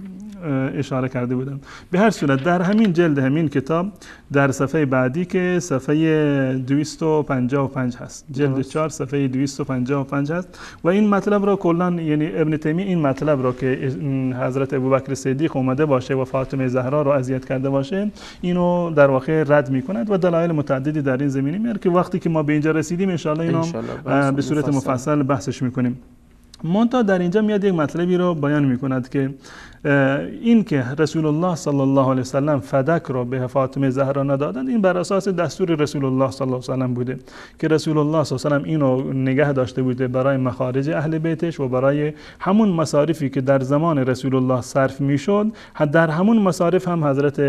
Speaker 2: اشاره کرده بودم. به هر صورت در همین جلد همین کتاب در صفحه بعدی که صفحه 255 هست، جلد 4 صفحه 255 هست و این مطلب را کلا یعنی ابن تیمیه این مطلب را که حضرت ابوبکر صدیق اومده باشه و فاطمه زهرا را اذیت کرده باشه اینو در واقع رد میکند و دلایل متعددی در این زمینه میاره که وقتی که ما به اینجا رسیدیم ان شاء الله اینو به صورت مفصل بحثش میکنیم. منتها در اینجا میاد یک مطلبی رو بیان میکند که این که رسول الله صلی الله علیه و سلم فدک رو به فاطمه زهرا ندادند، این بر اساس دستور رسول الله صلی الله علیه و سلم بوده که رسول الله صلی الله علیه و سلم اینو نگه داشته بوده برای مخارج اهل بیتش و برای همون مصارفی که در زمان رسول الله صرف میشد. در همون مصارف هم حضرت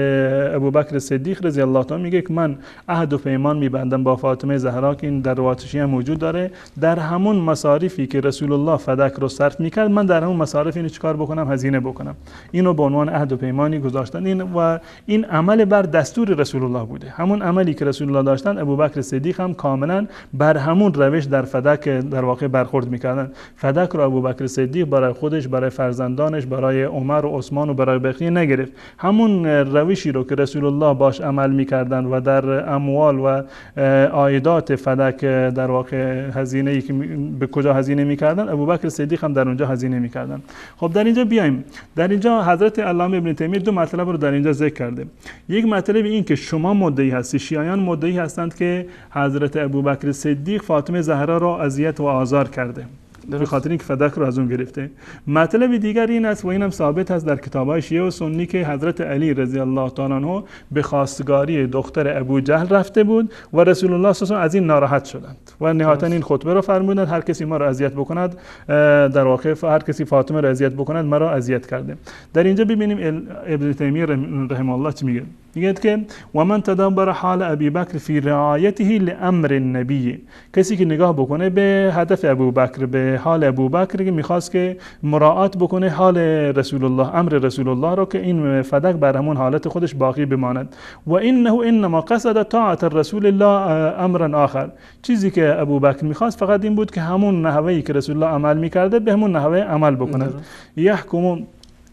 Speaker 2: ابوبکر صدیق رضی الله عنه میگه که من عهد و پیمان میبندم با فاطمه زهرا که این در روایت شیعه موجود داره، در همون مصارفی که رسول الله فدک رو صرف میکرد من در همون مصارف اینو چیکار بکنم، هزینه بکنم. اینو به عنوان عهد و پیمانی گذاشتن این عمل بر دستور رسول الله بوده. همون عملی که رسول الله داشتن ابوبکر صدیق هم کاملا بر همون روش در فدک در واقع برخورد میکردن. فدک رو ابوبکر صدیق برای خودش، برای فرزندانش، برای عمر و عثمان و برای بقیه نگرفت. همون روشی رو که رسول الله باش عمل میکردن و در اموال و عایدات فدک در واقع هزینه‌ای که به کجا هزینه میکردن ابوبکر صدیق هم در اونجا هزینه میکردن. خب در اینجا بیایم، در اینجا حضرت علامه ابن تیمیه دو مطلب رو در اینجا ذکر کرده. یک مطلب این که شما مدعی هستید، شیعیان مدعی هستند که حضرت ابوبکر صدیق فاطمه زهرا را اذیت و آزار کرده به خاطر اینکه فدک رو از اون گرفته. مطلب دیگر این است و اینم ثابت است در کتاب‌های شیعه و سنی که حضرت علی رضی الله تعالی عنه به خواستگاری دختر ابو جهل رفته بود و رسول الله صلی الله علیه و آله از این ناراحت شدند و نهایتا این خطبه رو فرمودند هر کسی ما رو اذیت بکند، در واقع هر کسی فاطمه رو اذیت بکند ما رو اذیت کرده. در اینجا ببینیم ابن تیمیه رحمه الله چی میگه. میگه که و من تدبر حال ابی بکر فی رعایته لامر النبی، کسی که نگاه بکنه به هدف ابوبکر، به حال ابوبکر که میخواست که مراعات بکنه حال رسول الله، امر رسول الله رو که این فدک بر همون حالت خودش باقی بماند. و انه انما قصد طاعت الرسول الله امرا آخر، چیزی که ابوبکر میخواست فقط این بود که همون نحوهی که رسول الله عمل میکرده به همون نحوه عمل بکنه.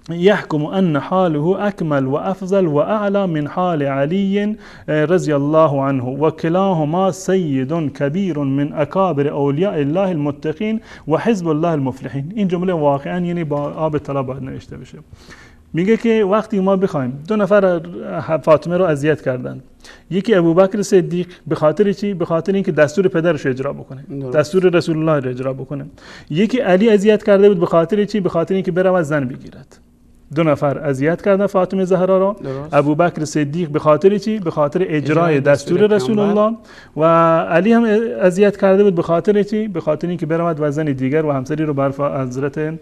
Speaker 2: يحكم أن حاله أكمل وأفضل وأعلى من حال علي رضي الله عنه وكلاهما سيد كبير من أكابر أولياء الله المتقين وحزب الله المفلحين. این جمله واقعا یعنی با آب طلا باید نوشته بشه. میگه که وقتی ما بخوایم دو نفر فاطمه رو اذیت کردند، یکی ابوبکر صدیق به خاطر چی؟ به خاطر اینکه دستور پدرش اجرا بکنه، دستور رسول الله رو اجرا بکنه. یکی علی اذیت کرده بود به خاطر چی؟ به خاطر اینکه برود زن بگیرد. 2 نفر اذیت کردن فاطمه زهرا را. ابوبکر صدیق به خاطر چی؟ به خاطر اجرای دستور رسول الله. و علی هم اذیت کرده بود به خاطر چی؟ به خاطر اینکه برود و زن دیگر و همسری رو بر حضرت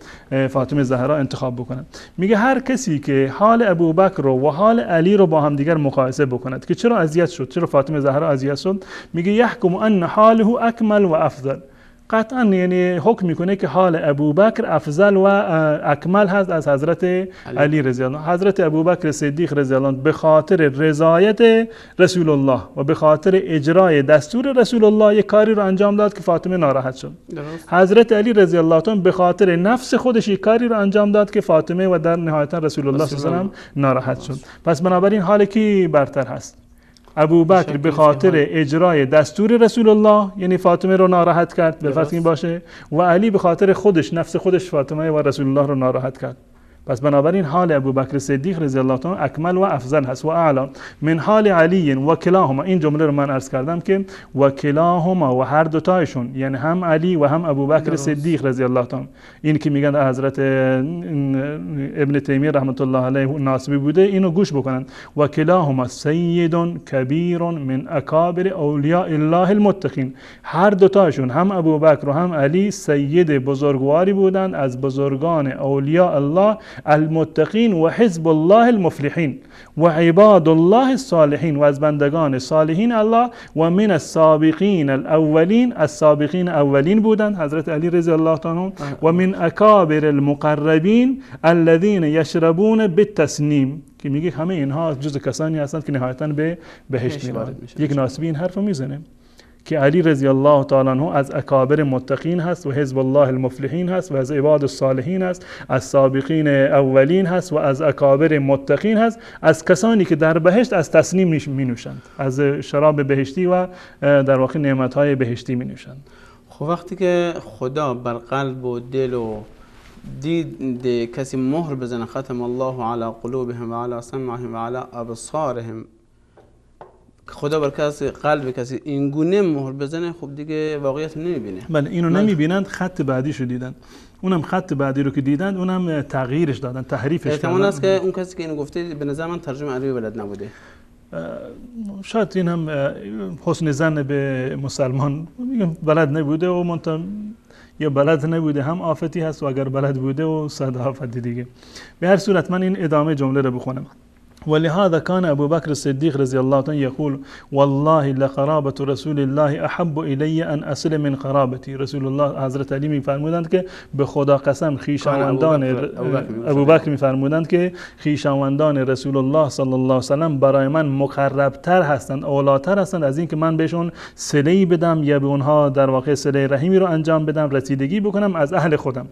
Speaker 2: فاطمه زهرا انتخاب بکنه. میگه هر کسی که حال ابوبکر و حال علی رو با هم دیگر مقایسه بکند که چرا اذیت شد، چرا فاطمه زهرا اذیت شد، میگه یحکم ان حاله اکمل و افضل. قطعا یعنی حکم میکنه که حال ابوبکر افضل و اکمل هست از حضرت علی رضی الله. حضرت ابوبکر صدیق رضی الله به خاطر رضایت رسول الله و به خاطر اجرای دستور رسول الله یک کاری رو انجام داد که فاطمه ناراحت شد. حضرت علی رضی الله عنه به خاطر نفس خودش یک کاری رو انجام داد که فاطمه و در نهایت رسول الله صلی الله علیه و ناراحت شد. پس بنابراین حال کی برتر هست؟ ابوبکر به خاطر اجرای دستور رسول الله یعنی فاطمه رو ناراحت کرد به فرض این باشه، و علی به خاطر خودش نفس خودش فاطمه و رسول الله رو ناراحت کرد. پس بنابراین حال ابوبکر صدیق رضی الله عنه اکمل و افضل هست و اعلی من حال علی و کلاهما. این جمله رو من عرض کردم که و کلاهما و هر دوتایشون یعنی هم علی و هم ابوبکر صدیق رضی الله عنه. این که میگن حضرت ابن تیمیه رحمت الله علیه ناصبی بوده، اینو گوش بکنن. و کلاهما سید کبیر من اکابر اولیاء الله المتقین. هر دوتایشون هم ابوبکر و هم علی سید بزرگواری بودند از بزرگان اولیاء الله المتقین و حزب الله المفلحین و عباد الله الصالحین و از بندگان صالحین الله و من السابقین الاولین، از سابقین اولین بودند حضرت علی رضی الله عنه، و من اکابر المقربین الذین یشربون بالتسنیم، که میگه همه اینها جز کسانی هستند که نهایتاً به بهشت می‌روند. یک ناسبی این حرف میزنه که علی رضی الله تعالی عنه از اکابر متقین هست و حزب الله المفلحین هست و از عباد الصالحین هست، از سابقین اولین هست و از اکابر متقین هست، از کسانی که در بهشت از تسنیم می نوشند، از شراب بهشتی و در واقع نعمت‌های بهشتی می نوشند.
Speaker 1: خب وقتی که خدا بر قلب و دل و دید کسی مهر بزنه، ختم الله علی قلوبهم و علی سمعهم و علی ابصارهم، خدا بر کسی قلب کسی این گونه مهر بزنه، خب دیگه واقعیت نمیبینه.
Speaker 2: بله اینو نمیبینند، خط بعدیشو دیدن، اونم خط بعدی رو که دیدن اونم تغییرش دادن، تحریفش کردن.
Speaker 1: احتمال است که اون کسی که اینو گفته به نظر من ترجمه عربی بلد نبوده.
Speaker 2: شاید این هم حسن ظن به مسلمان بلد نبوده و یا بلد نبوده هم آفتی هست و اگر بلد بوده و صد آفت دیگه. به هر صورت من این ادامه جمله رو بخونم. ولهذا كان أبو بكر الصديق رضي الله عنه يقول والله لقرابة رسول الله أحب إلي أن أصل من قرابتي. رسول الله حضرت علی میفرمودند که به خدا قسم خویشاوندان ابوبکر میفرمودند که خویشاوندان رسول الله صلی الله علیه و سلم برای من مقربتر هستند، اولاتر هستند از اینکه من بهشون صله بدم یا به اونها در واقع صله رحمی رو انجام بدم، رسیدگی بکنم از اهل خودم.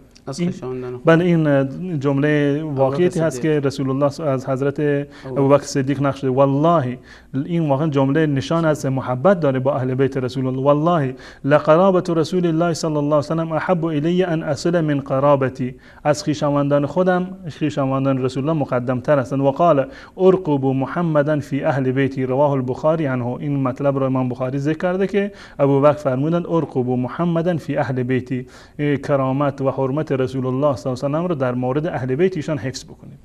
Speaker 2: بله این جمله واقعیتی هست که رسول الله از حضرت ابوبکر صدیق نقش داره. والله این واقعا جمله نشان از محبت داره با اهل بیت رسول الله. والله لقرابة رسول الله صلی الله علیه و سلم احب الی ان اصل من قرابتی. از خویشاوندان خودم خویشاوندان رسول الله مقدم تر هستند. و قال ارقب محمدا فی اهل بیتی، رواه البخاری عنه. این مطلب رو امام بخاری ذکر کرده که ابوبکر فرمودند ارقب محمدا فی اهل بیتی، کرامت و حرمت رسول الله صلی الله علیه و سلم رو در مورد اهل بیت ایشان حفظ بکنید.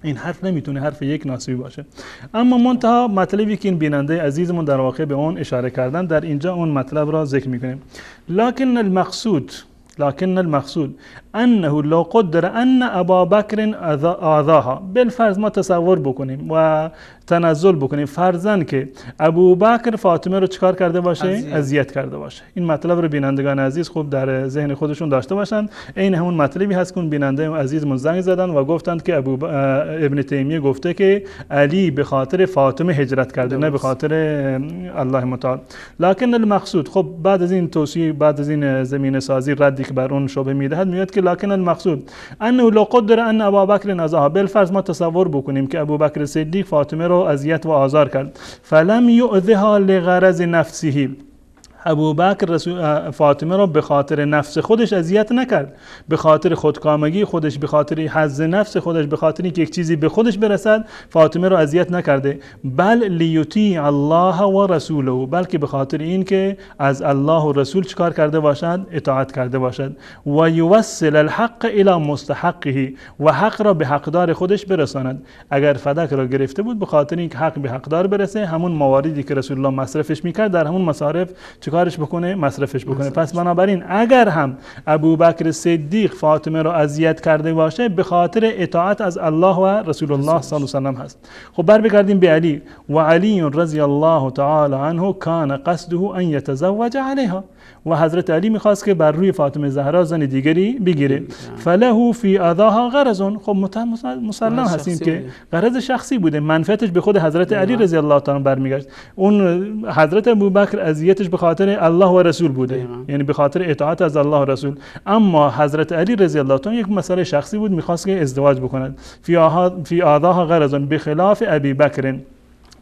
Speaker 2: این حرف نمیتونه حرف یک ناسبی باشه. اما منتها مطلبی که این بیننده عزیزمون در واقع به اون اشاره کردن در اینجا اون مطلب را ذکر میکنیم. لكن المقصود انه لو قدر ان ابا بکر آذاها، بالفرض ما تصور بکنیم و تنزل بکنیم فرضاً که ابو بکر فاطمه رو چیکار کرده باشه؟ اذیت کرده باشه. این مطلب رو بینندگان عزیز خوب در ذهن خودشون داشته باشن. این همون مطلبی هست که اون بیننده عزیزمون زنگ زدن و گفتند که ابن تیمیه گفته که علی به خاطر فاطمه هجرت کرده نه به خاطر الله متعال. لکن المقصود، خب بعد از این توصیه، بعد از این زمینه سازی ردی که بر اون شبهه میدهد میاد که لکن المقصود انه لو قدر ان ابا بکر اذاها، بالفرض ما تصور بکنیم که ابو بکر صدیق فاطمه رو اذیت و آزار کرد، فلم یؤذها لغرض نفسه، ابوبکر فاطمه را به خاطر نفس خودش اذیت نکرد، به خاطر خودکامگی خودش، به خاطر حظ نفس خودش، به خاطر اینکه یک چیزی به خودش برسد فاطمه را اذیت نکرده. بل لیطیع الله و رسوله، بلکه به خاطر اینکه از الله و رسول چیکار کرده باشد؟ اطاعت کرده باشد. و یوصل الحق الی مستحقه، و حق را به حقدار خودش برساند. اگر فدک را گرفته بود به خاطر اینکه حق به حقدار برسه، همون مواردی که رسول الله مصرفش میکرد در همون مصارف چیکارش بکنه؟ مصرفش بکنه. پس بنابراین اگر هم ابوبکر صدیق فاطمه را اذیت کرده باشه به خاطر اطاعت از الله و رسول الله صلی الله علیه و سلم هست. خب بگردیم به علی. و علی رضی الله تعالی عنه کان قصده ان یتزوج علیها، و حضرت علی میخواست که بر روی فاطمه زهرا زن دیگری بگیره. فله فی اذاها غرض، خب مسلم هستیم که غرض شخصی بوده، منفعتش به خود حضرت علی رضی الله تعالی برمیگشت. اون حضرت ابوبکر اذیتش به خاطر الله و رسول بوده، یعنی به خاطر اطاعت از الله و رسول. اما حضرت علی رضی الله تعالی یک مسئله شخصی بود، میخواست که ازدواج بکند. فی اذاها غرض بخلاف ابی بکر.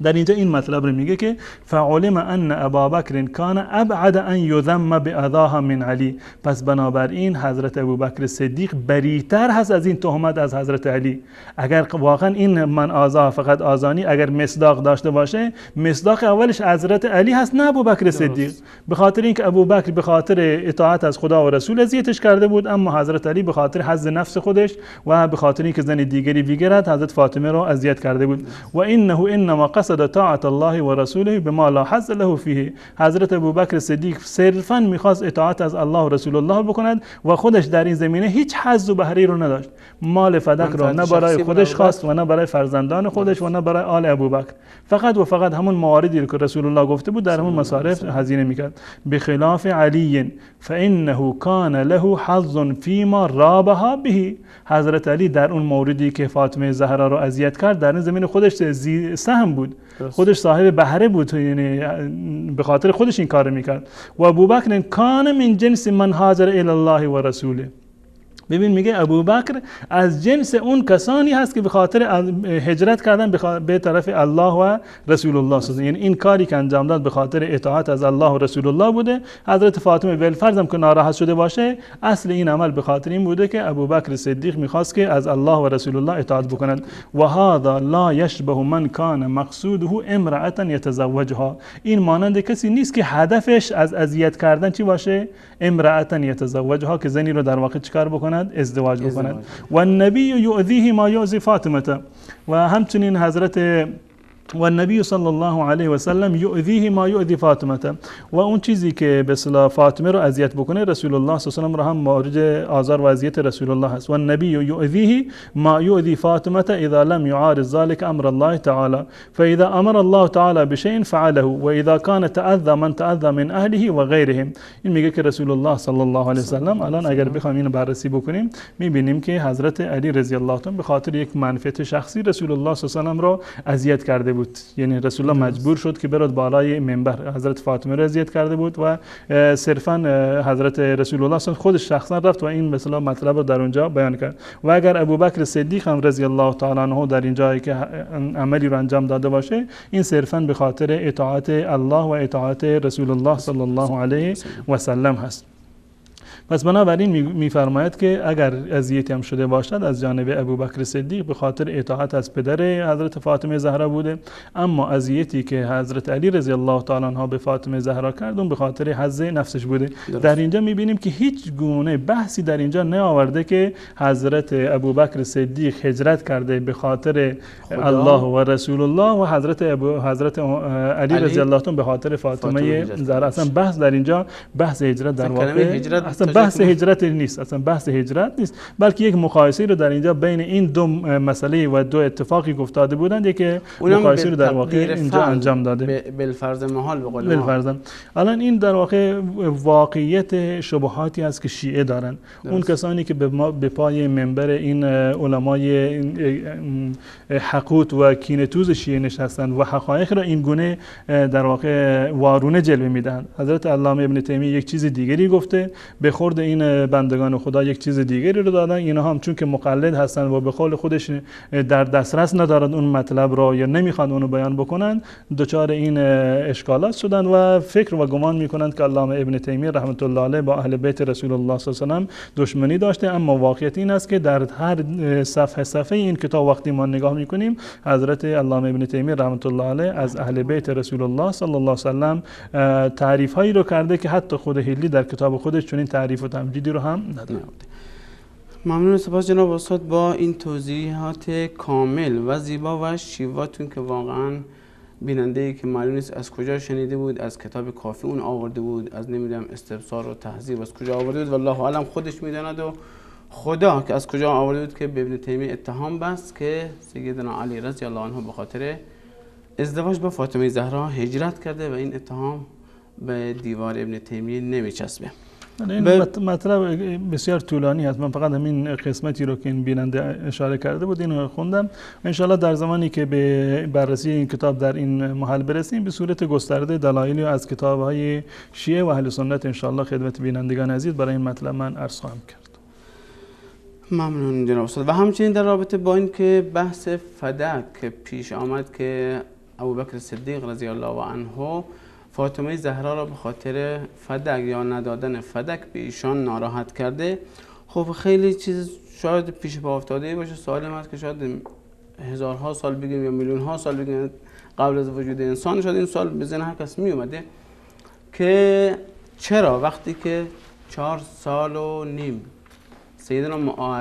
Speaker 2: در اینجا این مطلب رو میگه که فعلم ان ابابکر کان ابعد ان یذم باذاها من علی، پس بنابراین حضرت ابوبکر صدیق بریتر هست از این تهمت از حضرت علی. اگر واقعا این من آزا فقط آزانی اگر مصداق داشته باشه، مصداق اولش حضرت علی هست نه ابوبکر صدیق، به خاطر اینکه ابوبکر به خاطر اطاعت از خدا و رسول اذیتش کرده بود، اما حضرت علی به خاطر حظ نفس خودش و به خاطر اینکه زن دیگری بگیرد حضرت فاطمه رو اذیت کرده بود. و انه انما قصد طاعت الله و رسوله بما لا حظ له فیه، حضرت ابوبکر صدیق صرفا میخواست اطاعت از الله و رسول الله بکند و خودش در این زمینه هیچ حظ و بهره رو نداشت. مال فدک رو نه برای خودش خواست و نه برای فرزندان خودش و نه برای آل ابوبکر، فقط و فقط همون مواردی که رسول الله گفته بود در همون مصارف هزینه میکرد. بخلاف علی فانه کان له حظ فيما رابها به، حضرت علی در اون موردی که فاطمه زهرا رو اذیت کرد در این زمینه خودش سهم بود، خودش صاحب بهره بود، یعنی به خاطر خودش این کار میکرد. و ابوبکر کان من جنس من هاجر الی الله و رسوله، ببین میگه ابوبکر از جنس اون کسانی هست که به خاطر هجرت کردن به طرف الله و رسول الله صلی الله علیه و آله، یعنی این کاری که انجام داد به خاطر اطاعت از الله و رسول الله بوده. حضرت فاطمه بالفرض هم که ناراحت شده باشه، اصل این عمل به خاطر این بوده که ابوبکر صدیق میخواست که از الله و رسول الله اطاعت بکنند. و هذا لا یشبه من کان مقصوده امرأة یتزوجها، این مانند کسی نیست که هدفش از اذیت کردن چی باشه؟ امرأة یتزوجها، که زنی رو در واقع چیکار بکنه؟ ازدواج بکند. و النبی یؤذیه ما یؤذی فاطمه، و همچنین حضرت و النبی صلی الله علیه و سلم یؤذیه ما یؤذی فاطمه، و اون چیزی که به اصطلاح فاطمه رو اذیت بکنه رسول الله صلی الله علیه و سلم رو هم مورد آزار و اذیت رسول الله هست. و النبی یؤذیه ما یؤذی فاطمه اذا لم یعارض ذلك امر الله تعالی، فاذا امر الله تعالی بشیء فعله، و اذا كان تأذى من تأذى من اهله و غیرهم. این میگه که رسول الله صلی الله علیه و سلم الان اگر بخوایم اینو بررسی بکنیم میبینیم که حضرت علی رضی الله عنه به خاطر یک منفعت شخصی رسول الله صلی الله علیه و سلم رو اذیت کرده بود، یعنی رسول الله مجبور شد که برود بالای منبر، حضرت فاطمه را اذیت کرده بود و صرفا حضرت رسول الله خودش شخصا رفت و این مثلا مطلب رو در اونجا بیان کرد. و اگر ابوبکر صدیق هم رضی الله تعالی عنه در این جایی که عملی رو انجام داده باشه، این صرفا به خاطر اطاعت الله و اطاعت رسول الله صلی الله علیه و سلم هست. پس بنابراین میفرماید که اگر اذیتی هم شده باشد از جانب ابوبکر صدیق به خاطر اطاعت از پدر حضرت فاطمه زهرا بوده، اما اذیتی که حضرت علی رضی الله تعالی عنها به فاطمه زهرا کرد اون به خاطر حظ نفسش بوده. در اینجا میبینیم که هیچ گونه بحثی در اینجا نیاورده که حضرت ابوبکر صدیق هجرت کرده به خاطر الله و رسول الله و حضرت علی رضی الله عنه به خاطر فاطمه زهرا. اصلا بحث در اینجا بحث هجرت در واقع بحث هجرت نیست، اصلا بحث هجرت نیست، بلکه یک مقایسه رو در اینجا بین این دو مسئله و دو اتفاقی گفتاده بودند که مقایسه رو در واقع اینجا انجام داده
Speaker 1: بالفرض محال به قول ما.
Speaker 2: بالفرض الان این در واقع واقعیت شبهاتی است که شیعه دارن، اون کسانی که به پای منبر این علمای حقوت و کینه‌توز شیعه نشستند و حقایق را این گونه در واقع وارونه جلوه میدن. حضرت علامه ابن تیمیه یک چیز دیگری گفته، به برخورد این بندگان خدا یک چیز دیگری رو دادن. اینا هم چون که مقلد هستن و به قول خودش در دسترس ندارن اون مطلب را یا نمیخوان اونو بیان بکنن، دچار این اشکالات شدن و فکر و گمان میکنند که علامه ابن تیمیه رحمت الله علیه با اهل بیت رسول الله صلی الله علیه و سلم دشمنی داشته. اما واقعیت این است که در هر صفحه این کتاب وقتی ما نگاه میکنیم حضرت علامه ابن تیمیه رحمت الله علیه از اهل بیت رسول الله صلی الله علیه و سلم تعریف هایی رو کرده که حتی خود هیلی در کتاب خودش چنین تعریف و تمجیدی رو هم نداره.
Speaker 1: ممنون، سپاس جناب استاد با این توضیحات کامل و زیبا و شیواتون که واقعا بیننده ای که معلوم نیست از کجا شنیده بود، از کتاب کافی اون آورده بود، از نمیدونم استبصار و تهذیب از کجا آورده بود، والله اعلم خودش میداند و خدا که از کجا آورده بود که به ابن تیمیه اتهام بست که سیدنا علی رضی الله عنه به خاطر ازدواج با فاطمه زهرا هجرت کرده و این اتهام به دیوار ابن تیمیه نمیچسبه.
Speaker 2: این مطلب بسیار طولانی است. من فقط همین قسمتی رو که این بیننده اشاره کرده بود اینو خوندم. انشالله در زمانی که به بررسی این کتاب در این محل برسیم به صورت گسترده دلایلی از کتاب‌های شیعه و اهل سنت انشالله خدمت بینندگان عزیز برای این مطلب من عرض خواهم کرد.
Speaker 1: ممنون جناب استاد. و همچنین در رابطه با این که بحث فدک که پیش آمد که ابوبکر صدیق رضی الله عنه فاطمه زهرا را به خاطر فدک یا ندادن فدک به ایشان ناراحت کرده، خب خیلی چیز شاید پیش پا افتاده باشه. سوال من است که شاید هزارها سال بگیم یا میلیون‌ها سال بگیم قبل از وجود انسان، شاید این سال به ذهن هر کس می اومده که چرا وقتی که 4 سال و نیم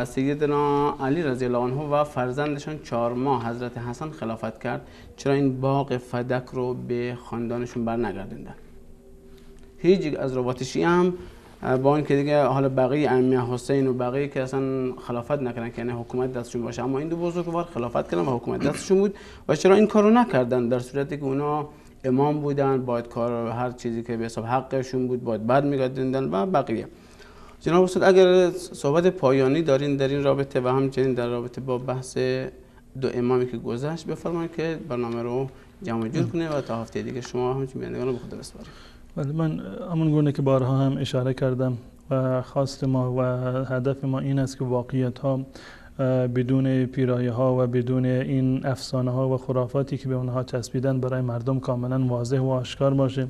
Speaker 1: سیدنا علی رضی الله عنه و فرزندشان 4 ماه حضرت حسن خلافت کرد، چرا این باغ فدک رو به خاندانشون برنگردوندن؟ هیچ از روات شیعه هم با اینکه دیگه حالا بقیه ائمه حسین و بقیه که اصلا خلافت نکردن که یعنی حکومت دستشون باشه، اما این دو بزرگوار خلافت کردن و حکومت دستشون بود و چرا این کارو نکردن در صورتی که اونا امام بودن، باید کار هر چیزی که به حساب حقشون بود باید برمیگردوندن و بقیه. جناب استاد اگر صحبت پایانی دارین در این رابطه و همچنین در رابطه با بحث 2 امامی که گذشت بفرمایید که برنامه رو جمع جور کنه و تا هفته دیگه شما همچنین بینندگان رو به خدا بسپارید.
Speaker 2: ولی من همون گونه که بارها هم اشاره کردم و خواست ما و هدف ما این است که واقعیت ها بدون پیرایه ها و بدون این افسانه ها و خرافاتی که به اونها چسبیدن برای مردم کاملا واضح و آشکار باشه.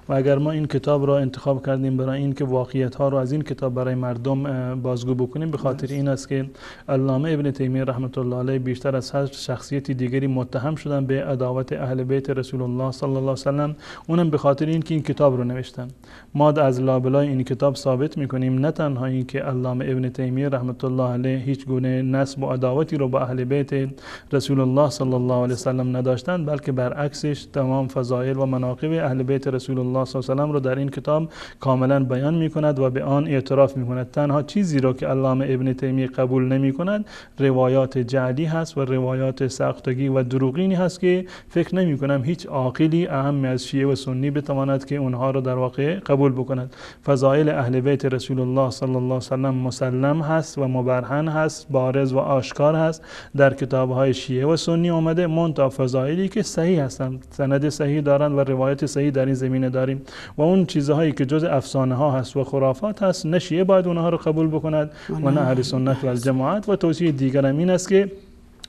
Speaker 2: و اگر ما این کتاب را انتخاب کردیم برای اینکه واقعیت ها رو از این کتاب برای مردم بازگو بکنیم، به خاطر این است که علامه ابن تیمیه رحمت الله علیه بیشتر از هر شخصیت دیگری متهم شدن به عداوت اهل بیت رسول الله صلی الله علیه و سلم، اونم به خاطر اینکه این کتاب رو نوشتن. ما از لابلای این کتاب ثابت میکنیم نه تنها اینکه علامه ابن تیمیه رحمت الله علیه هیچ گونه نسب و عداوتی رو با اهل بیت رسول الله صلی الله علیه و سلم نداشتند، بلکه برعکسش تمام فضایل و مناقب اهل بیت رسول الله صلی الله علیه و سلم رو در این کتاب کاملا بیان میکند و به آن اعتراف میکند. تنها چیزی رو که علامه ابن تیمیه قبول نمیکند روایات جعلی هست و روایات ساختگی و دروغینی هست که فکر نمیکنم هیچ عاقلی اهم از شیعه و سنی بتواند که اونها رو در واقع قبول بکند. فضایل اهل بیت رسول الله صلی الله علیه و سلم مسلم هست و مبرهن هست، بارز و آشکار هست، در کتاب‌های شیعه و سنی آمده، منتها فضایلی که صحیح هستند، سند صحیح دارند و روایت صحیح در این زمینه داریم و اون چیزهایی که جز افسانه ها هست و خرافات هست نه شیعه باید اونها رو قبول بکند و نه اهل سنت و الجماعت. و توصیه دیگرم این است که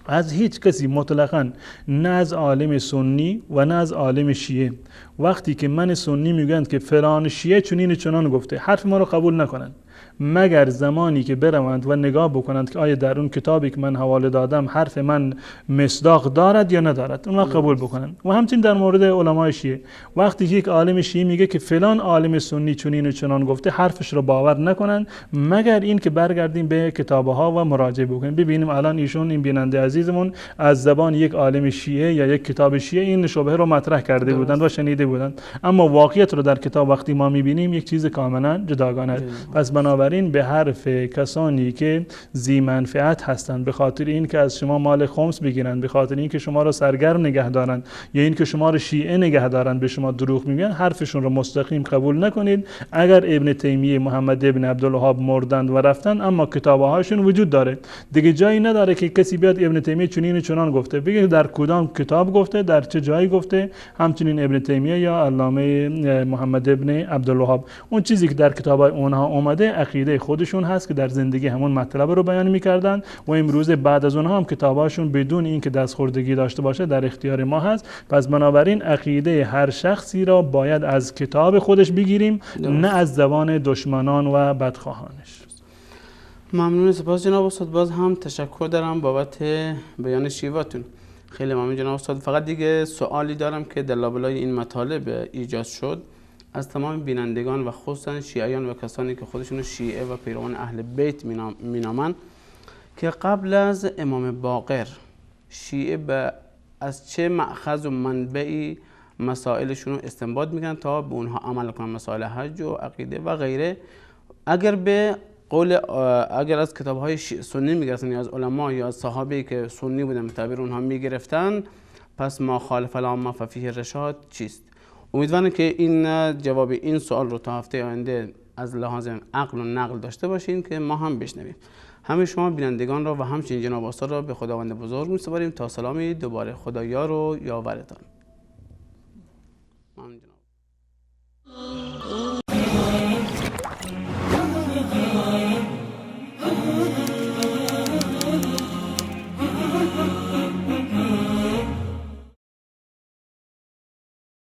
Speaker 2: از هیچ کسی مطلقاً نه از عالم سنی و نه از عالم شیعه وقتی که من سنی میگویند که فلان شیعه چنین چنان گفته حرف ما رو قبول نکنند، مگر زمانی که بروند و نگاه بکنند که آیا در اون کتابی که من حواله دادم حرف من مصداق دارد یا ندارد، اونها قبول بکنند. و همچنین در مورد علمای شیعه وقتی یک عالم شیعه میگه که فلان عالم سنی چنین و چنان گفته حرفش رو باور نکنند مگر این که برگردیم به کتابها و مراجعه بکنیم. ببینیم الان ایشون این بیننده عزیزمون از زبان یک عالم شیعه یا یک کتاب شیعه این شبهه رو مطرح کرده بودند و شنیده بودند، اما واقعیت رو در کتاب وقتی ما میبینیم یک چیز کاملا جداگانه است. پس بنابراین بنابراین به حرف کسانی که ذی منفعت هستند، به خاطر این که از شما مال خمس بگیرن، به خاطر این که شما را سرگرم نگه دارن یا این که شما را شیعه نگه دارن، به شما دروغ میگن، حرفشون رو مستقیم قبول نکنید. اگر ابن تیمیه، محمد ابن عبدالوهاب مردند و رفتن، اما کتابه هاشون وجود داره. دیگه جایی نداره که کسی بیاد ابن تیمیه چنین چنان گفته بگه در کدام کتاب گفته، در چه جایی گفته. همچنین ابن تیمیه یا علامه محمد ابن عبدالوهاب، اون چیزی که در کتابای اونها اومده عقیده خودشون هست که در زندگی همون مطلب رو بیان میکردن و امروز بعد از اونها هم کتاباشون بدون اینکه دستخوردگی داشته باشه در اختیار ما هست. پس بنابراین عقیده هر شخصی را باید از کتاب خودش بگیریم، نه از زبان دشمنان و بدخواهانش.
Speaker 1: ممنون، سپاس جناب استاد. باز هم تشکر دارم بابت بیان شیواتون. خیلی ممنون جناب استاد. فقط دیگه سوالی دارم که در لابلای این مطالب ایجاد شد از تمام بینندگان و خصوصا شیعیان و کسانی که خودشون شیعه و پیروان اهل بیت مینامن که قبل از امام باقر شیعه از چه مأخذ و منبعی مسائلشون رو استنباط میکنن تا به اونها عمل کنن، مسائل حج و عقیده و غیره. اگر از کتاب‌های سنی میگرفتن یا از علما یا از صحابه که سنی بودن به تعبیر اونها میگرفتن، پس ما خالف العامه ففیه رشاد چیست؟ امیدوارم که این جواب این سوال رو تا هفته آینده از لحاظ عقل و نقل داشته باشین که ما هم بشنویم. همه شما بینندگان را و همچنین جناب استاد را به خداوند بزرگ می‌سپاریم تا سلامی دوباره. خدا یار و یاورتان.